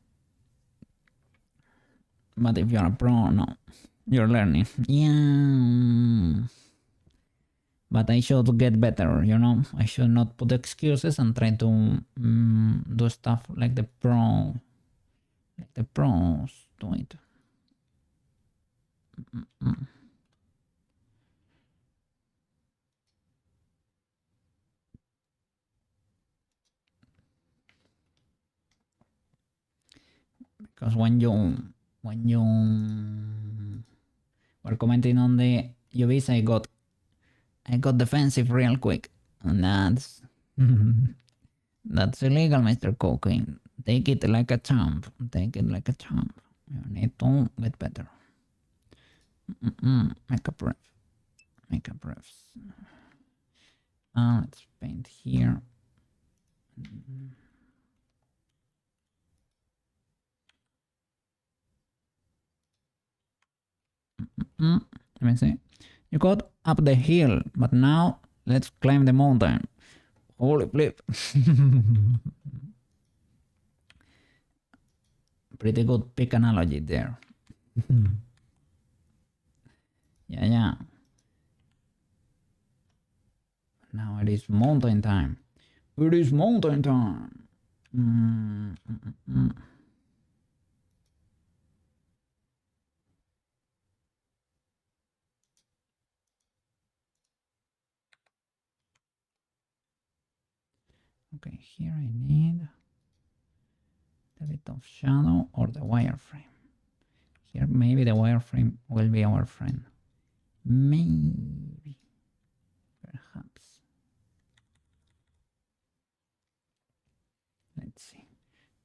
But if you're a pro, no. You're learning. Yeah. But I should get better, you know? I should not put excuses and try to do stuff like the pros do it. Because when you were commenting on the UVs, I got defensive real quick, and that's illegal, Mr. Cocaine. Take it like a champ. Take it like a champ. You need to get better. Makeup refs. Let's paint here. Let me see. You got up the hill, but now let's climb the mountain. Holy flip. Pretty good pick analogy there. Yeah. Now it is mountain time. It is mountain time. Okay, here I need a bit of shadow or the wireframe. Here maybe the wireframe will be our friend. Maybe. Perhaps. Let's see.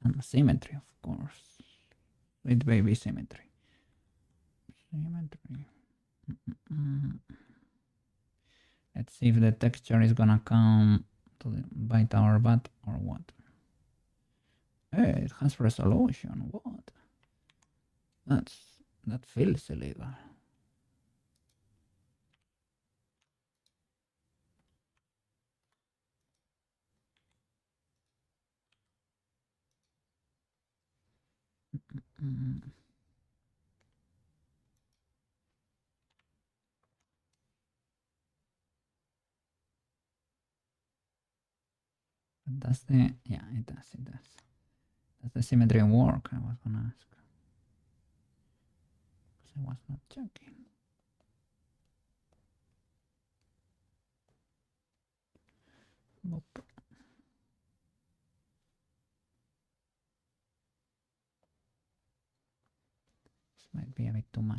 And symmetry, of course. With baby symmetry. Let's see if the texture is gonna come to bite our butt or what. Hey, it has resolution. What? That feels illegal. Does the it does. Does the symmetry work? I was gonna ask. Because I was not checking. Boop. This might be a bit too much.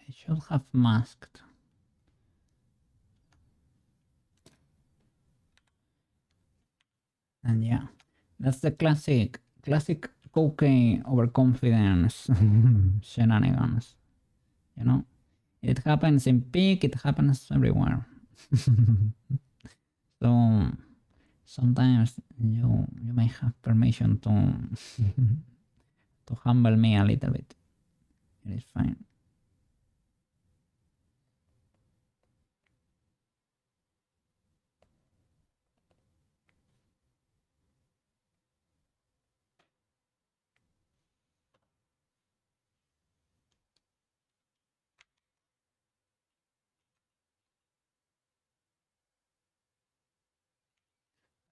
I should have masked. And yeah, that's the classic cocaine overconfidence shenanigans. You know, it happens in peak, it happens everywhere. So sometimes you may have permission to to humble me a little bit. It is fine.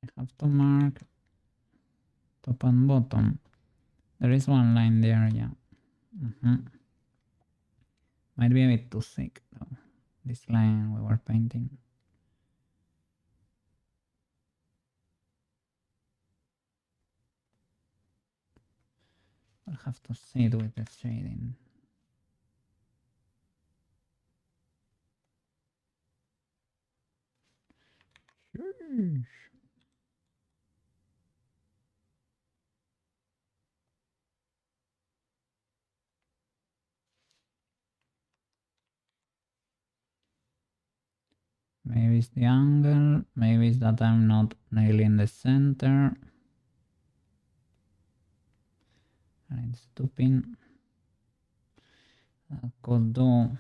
I have to mark top and bottom. There is one line there, yeah. Might be a bit too thick though. This line we were painting. I'll have to see it with the shading. Maybe it's the angle, maybe it's that I'm not nailing the center. And it's stooping. I could do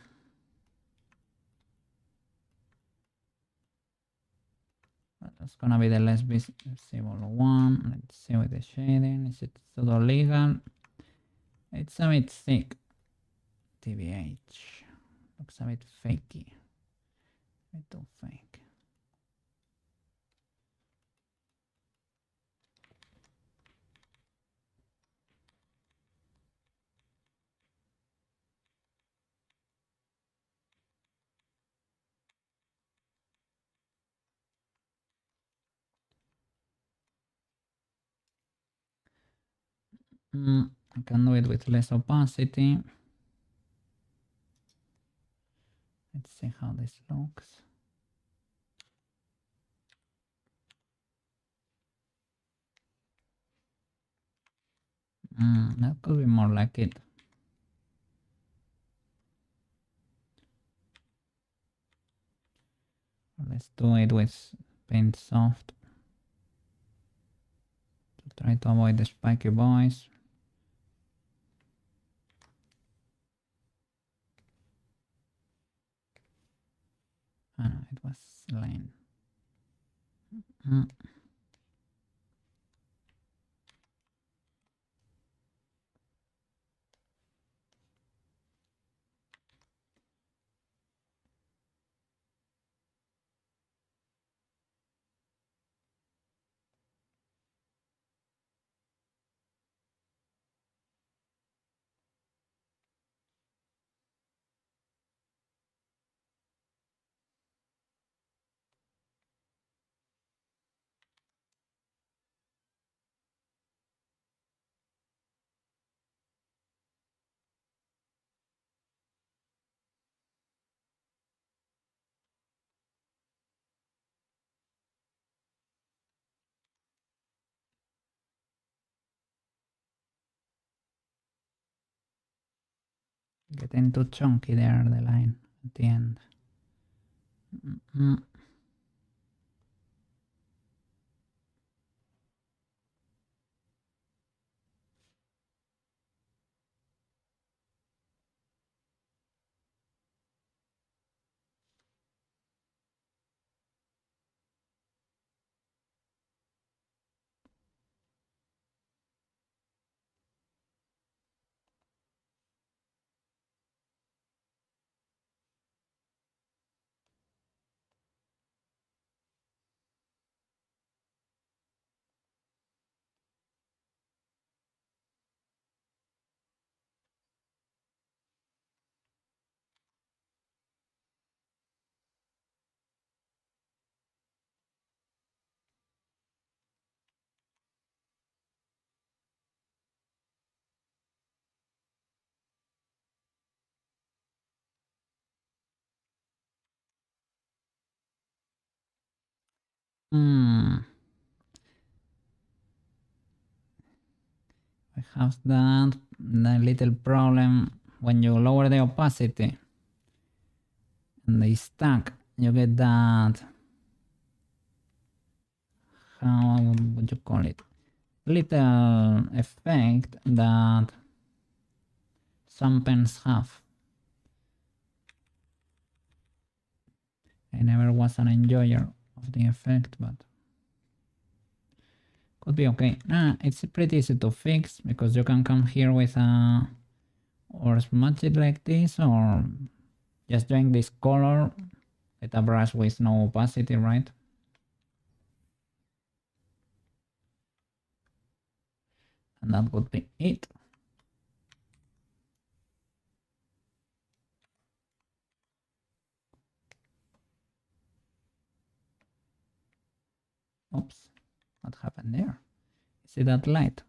that's gonna be the less visible one. Let's see with the shading. Is it pseudo legal? It's a bit thick. TBH. Looks a bit fakey. A bit too fake. I can do it with less opacity. Let's see how this looks. That could be more like it. Let's do it with Paint Soft to try to avoid the spiky voice. Oh no, it was Lane. Getting too chunky there, the line at the end. I have that little problem when you lower the opacity and they stack, you get that, how would you call it, little effect that some pens have. I never was an enjoyer of the effect, but could be okay. It's pretty easy to fix because you can come here with a, or smudge it like this, or just join this color with a brush with no opacity, right? And that would be it. Oops, what happened there? See that light?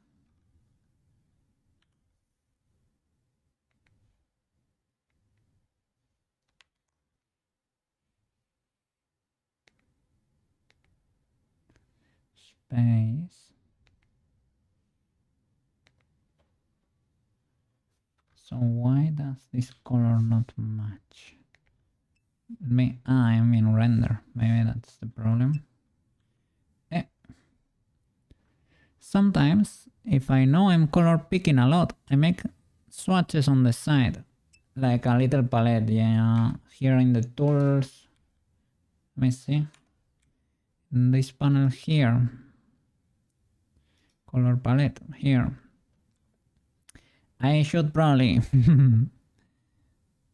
Space. So why does this color not match? I mean render. Maybe that's the problem. Sometimes, if I know I'm color picking a lot, I make swatches on the side, like a little palette. Yeah, here in the tools. Let me see. In this panel here, color palette here. I should probably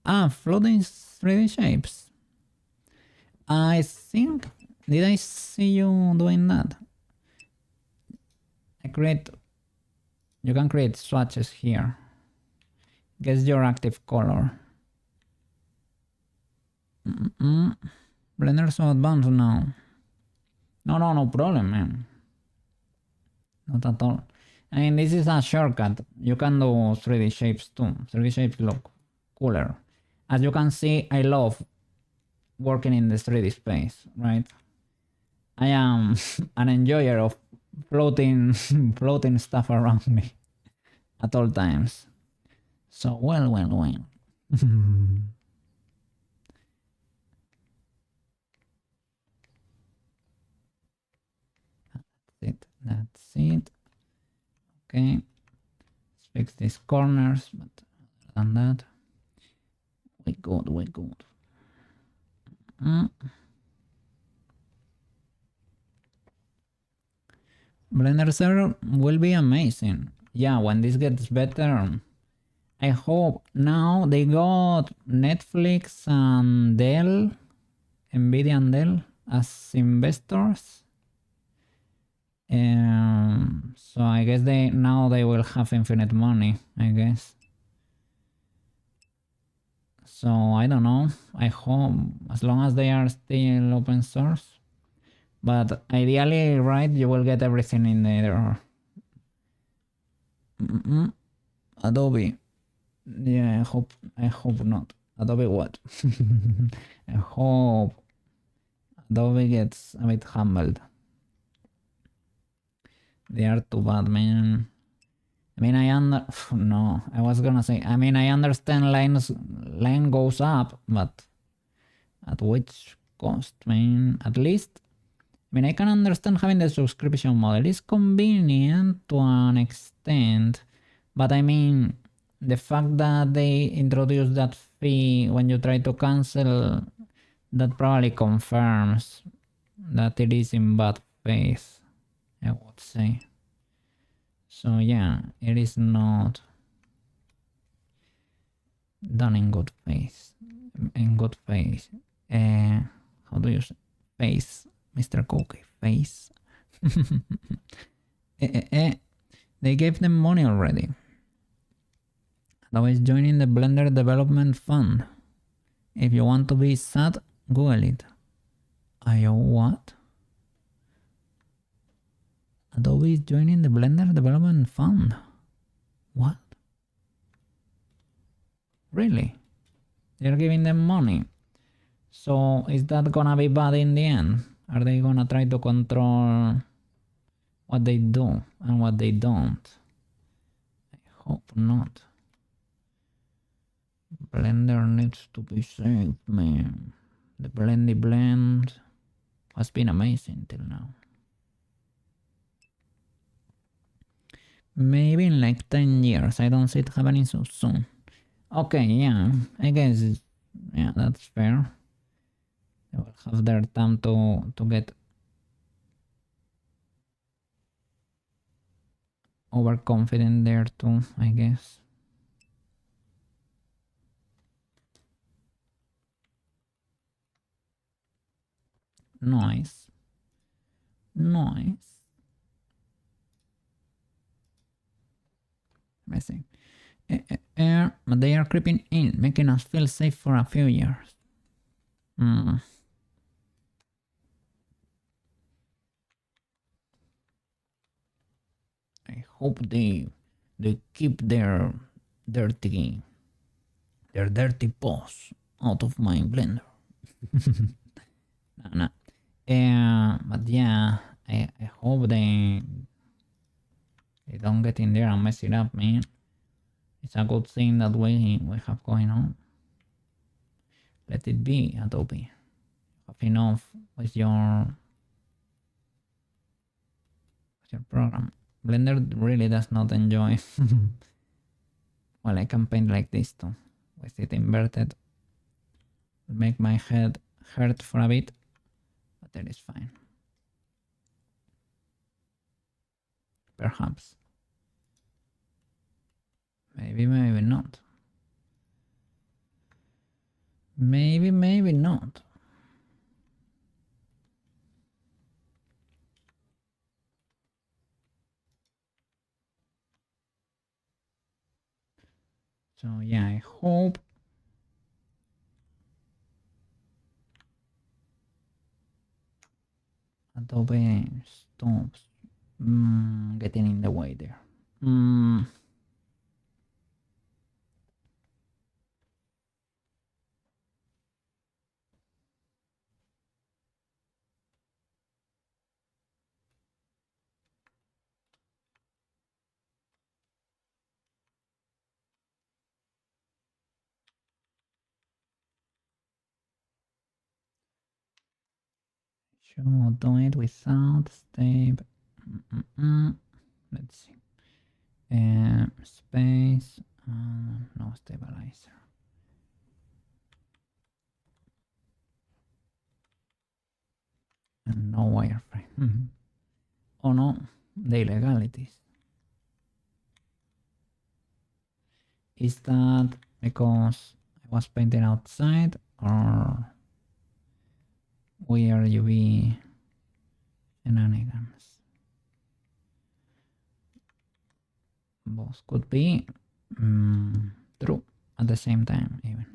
floating 3D shapes. I think, did I see you doing that? You can create swatches here. Guess your active color. Blender so advanced now. No problem, man. Not at all. I mean, this is a shortcut. You can do 3D shapes too. 3D shapes look cooler. As you can see, I love working in the 3D space, right? I am an enjoyer of floating stuff around me. at all times. So well. That's it. Okay, let's fix these corners, but other than that, we good. Mm. Blender server will be amazing. Yeah, when this gets better, I hope. Now they got Netflix and Dell, Nvidia and Dell as investors. So I guess they will have infinite money, I guess. So I don't know. I hope as long as they are still open source. But ideally, right, you will get everything in there. Adobe. Yeah, I hope not. Adobe what? I hope Adobe gets a bit humbled. They are too bad, man. I mean, no, I was gonna say, I mean, I understand line goes up, but at which cost, man? At least, I mean, I can understand having the subscription model. It's convenient to an extent, but I mean, the fact that they introduce that fee when you try to cancel, that probably confirms that it is in bad faith, I would say. So yeah, it is not done in good faith. In good faith. How do you say? Face, Mr. Cookie. Face. They gave them money already. Now is joining the Blender Development Fund. If you want to be sad, Google it. What? Adobe is joining the Blender Development Fund. What? Really? They're giving them money. So is that gonna be bad in the end? Are they gonna try to control what they do and what they don't? I hope not. Blender needs to be saved, man. The Blendy Blend has been amazing till now. Maybe in like 10 years. I don't see it happening so soon. Okay, yeah, I guess, yeah, that's fair. They will have their time to get overconfident there too, I guess. Nice. Amazing. But they are creeping in, making us feel safe for a few years. I hope they keep their dirty paws out of my blender. No. But yeah, I hope they don't get in there and mess it up, man. It's a good thing that we have going on. Let it be, Adobe. Have enough with your program. Blender really does not enjoy. Well, I can paint like this too, with it inverted. Make my head hurt for a bit, but that is fine. Perhaps. Maybe not. Maybe not. So yeah, I hope Adobe stops getting in the way there. should do it without step. Let's see. Space. No stabilizer. And no wireframe. Oh no, the illegalities. Is that because I was painting outside or weird UV shenanigans? Both could be true at the same time even.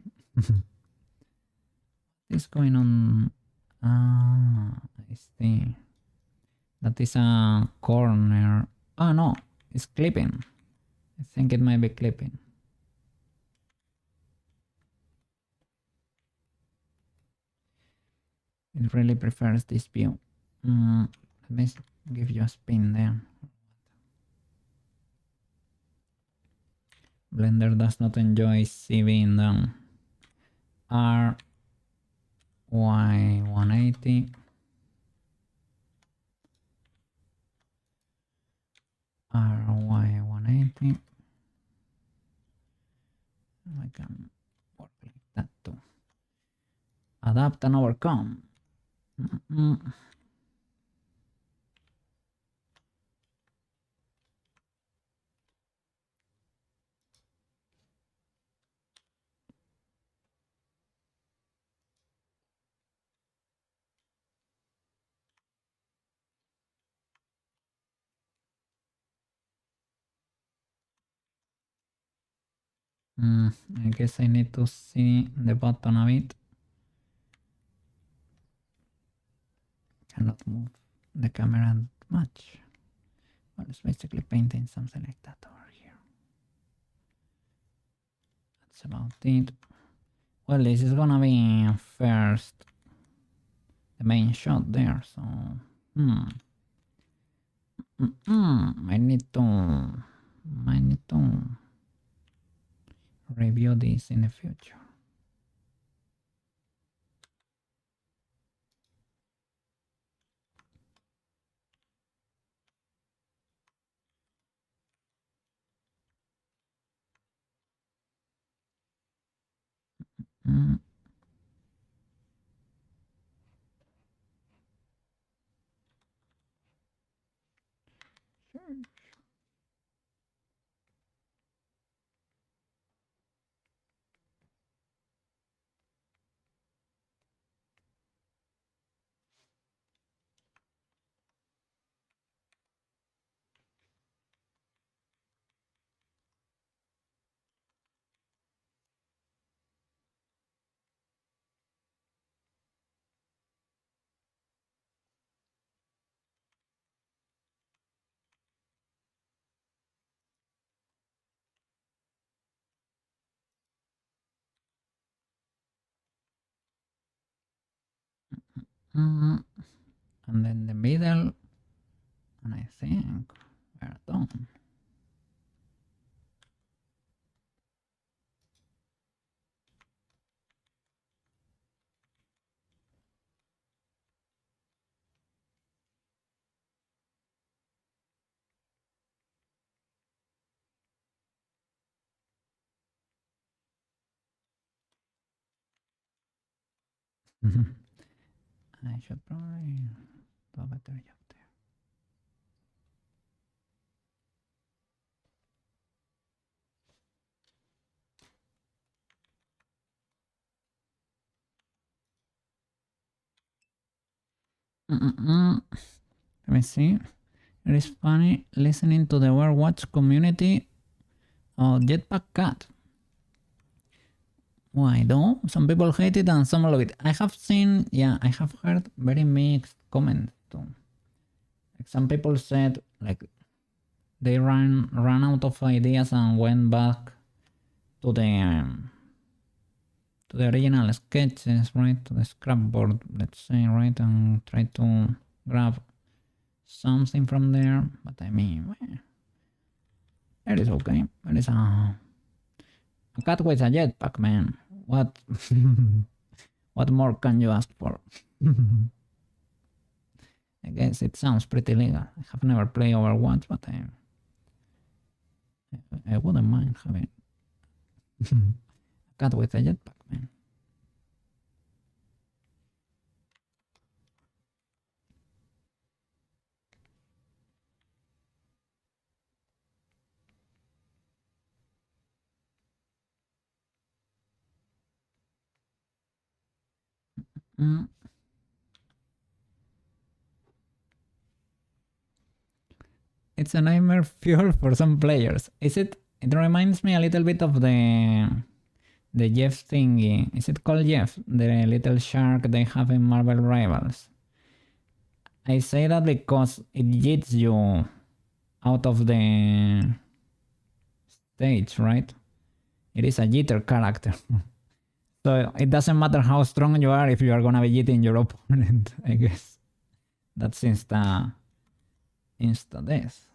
What's going on? I see. That is a corner. Oh no, it's clipping. I think it might be clipping. It really prefers this view. Let me give you a spin there. Blender does not enjoy being down. RY180. RY180. I can work like that too. Adapt and overcome. I guess I need to see the button a bit. Cannot move the camera much. Well, it's basically painting something like that over here. That's about it. Well, this is gonna be first the main shot there, so I need to review this in the future. And then the middle, and I think we're done. I should probably do a better job there. Let me see. It is funny listening to the Overwatch community of Jetpack Cat. Why though? Some people hate it and some love it. I have seen, yeah, I have heard very mixed comments too. Like some people said like they ran out of ideas and went back to the original sketches, right? To the scrapboard, let's say, right? And try to grab something from there. But I mean, well, it is okay. It is a cat with a jetpack, man. What what more can you ask for? I guess it sounds pretty legal. I have never played Overwatch, but I wouldn't mind having a cat with a jetpack, man. Mm. It's a nightmare fuel for some players. Is it? It reminds me a little bit of the Jeff thingy. Is it called Jeff? The little shark they have in Marvel Rivals. I say that because it yeets you out of the stage, right? It is a jitter character. So it doesn't matter how strong you are if you are gonna be hitting your opponent, I guess. That's insta death.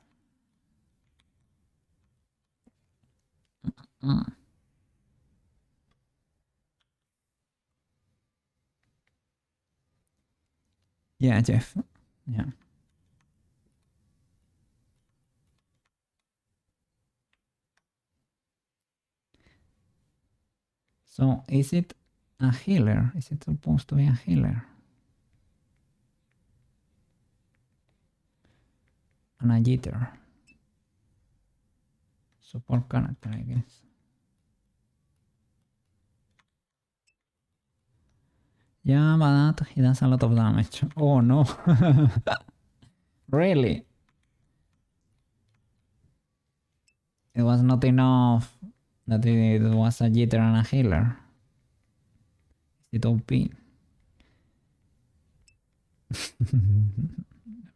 Mm. Yeah, Jeff. Yeah. So is it a healer? Is it supposed to be a healer? And a jitter. Support character, I guess. Yeah, but he does a lot of damage. Oh no. Really? It was not enough that it was a jitter and a healer. Is it OP? Let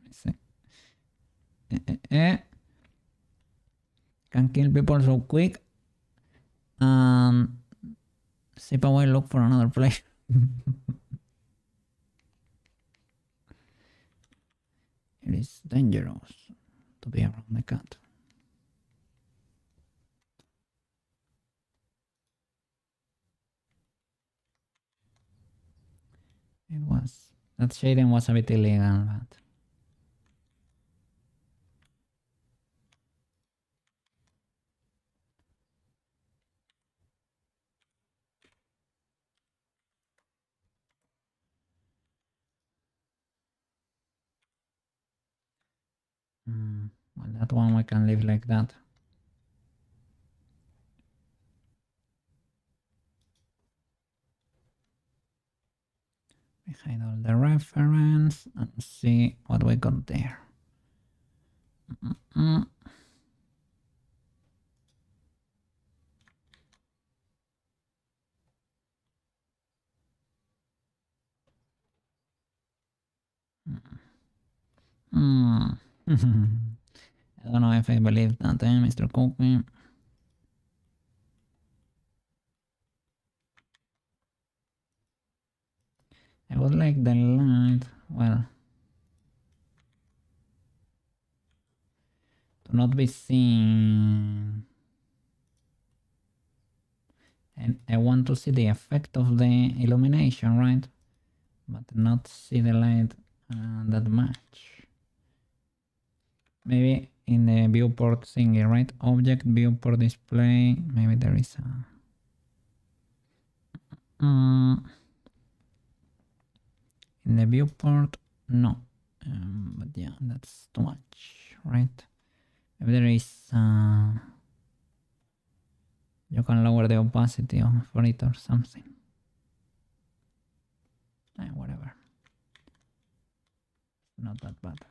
me see. Can kill people so quick. Sip away, look for another player. It is dangerous to be around the cat. It was. That shading was a bit illegal, but. Well, that one we can leave like that. We hide all the reference and see what we got there. I don't know if I believe that, Mr. Cookie. I would like the light, well, to not be seen. And I want to see the effect of the illumination, right? But not see the light that much. Maybe in the viewport thingy, right? Object, viewport display, maybe there is a... in the viewport, no. But yeah, that's too much, right? Maybe there is... you can lower the opacity for it or something. Whatever. Not that bad.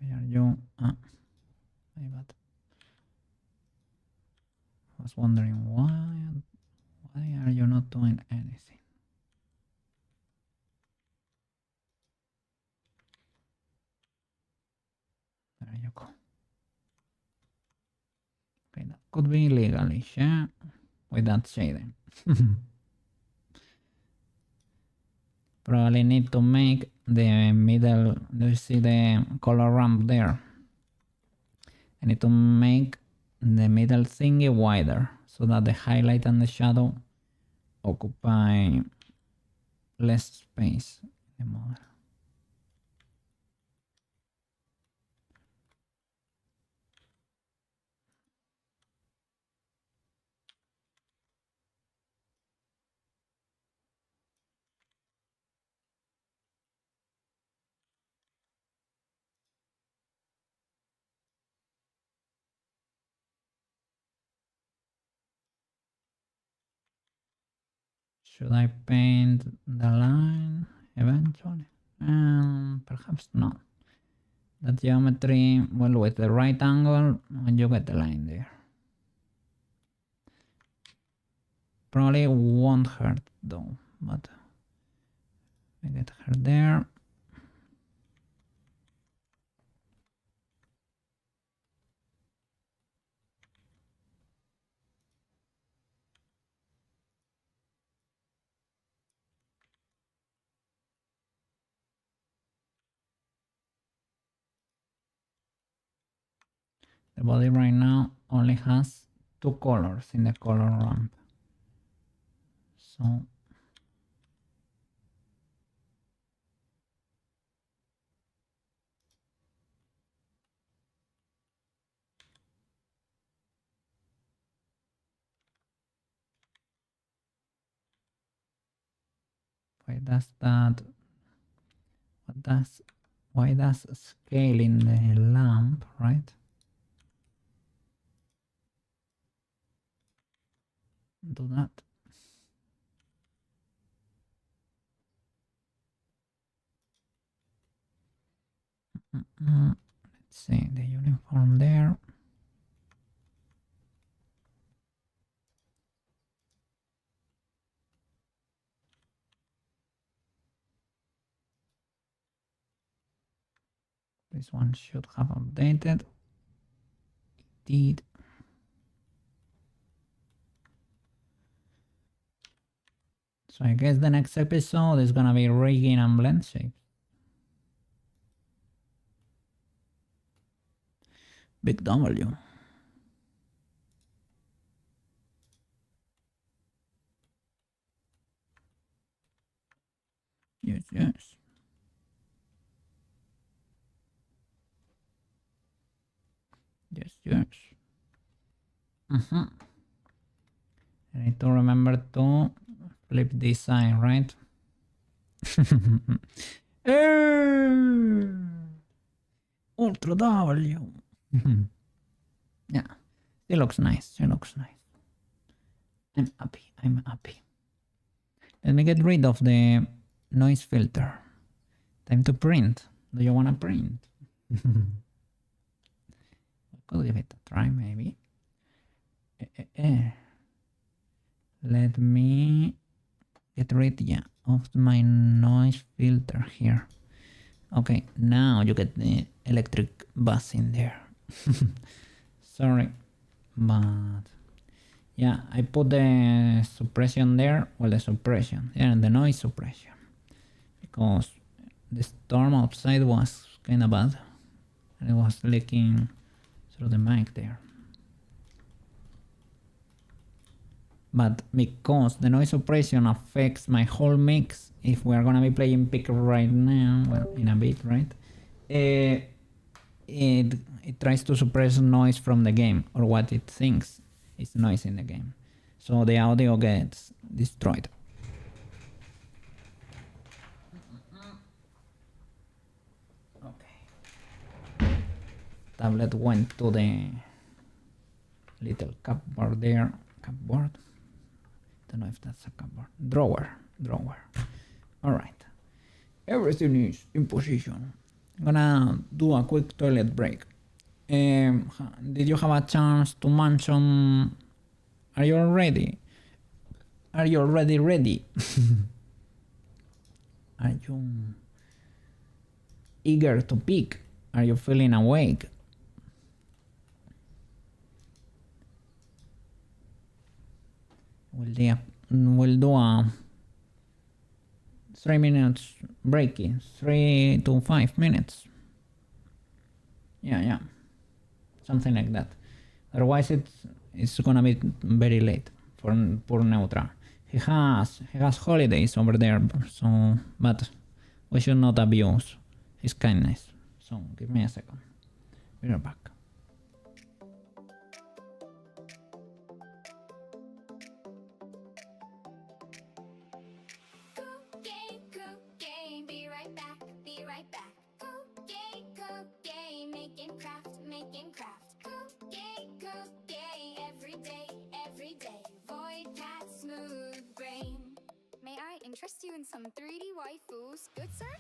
Why are you... my bad. I was wondering why are you not doing anything? There you go. Okay, that could be legalish, yeah? With that shading. Probably need to make the middle, do you see the color ramp there? I need to make the middle thingy wider so that the highlight and the shadow occupy less space in the model. Should I paint the line eventually? Perhaps not. The geometry, well, with the right angle, you get the line there. Probably won't hurt though, but I get her there. The body right now only has 2 colors in the color ramp. So why does that, why does scale in the lamp, right? Do that. Let's see the uniform there. This one should have updated. It did. So I guess the next episode is gonna be rigging and blend shapes. Big W. Yes, yes. Yes, yes. I need to remember to flip this side, right? Ultra W. Yeah, it looks nice. It looks nice. I'm happy. I'm happy. Let me get rid of the noise filter. Time to print. Do you want to print? Could give it a try, maybe. Let me get rid, of my noise filter here. Okay, now you get the electric buzz in there. Sorry, but yeah, I put the suppression there. Well, the suppression, the noise suppression, because the storm outside was kind of bad, and it was leaking through the mic there. But because the noise suppression affects my whole mix, if we are gonna be playing pick right now, well, in a bit, right? It tries to suppress noise from the game, or what it thinks is noise in the game. So the audio gets destroyed. Okay. Tablet went to the little cupboard there. Cupboard? Don't know if that's a cupboard. Drawer. Alright. Everything is in position. I'm gonna do a quick toilet break. Did you have a chance to mention? Are you ready? Are you already ready? Are you eager to peek? Are you feeling awake? día. We'll do a 3 minutes breaky, 3 to 5 minutes. Yeah, something like that. Otherwise, it's gonna be very late for poor Neutral. He has holidays over there, so but we should not abuse his kindness. So give me a second. We're back. Be right back. Cooking, making craft. Cooking, every day. Void cat, smooth brain. May I interest you in some 3D waifus? Good sir?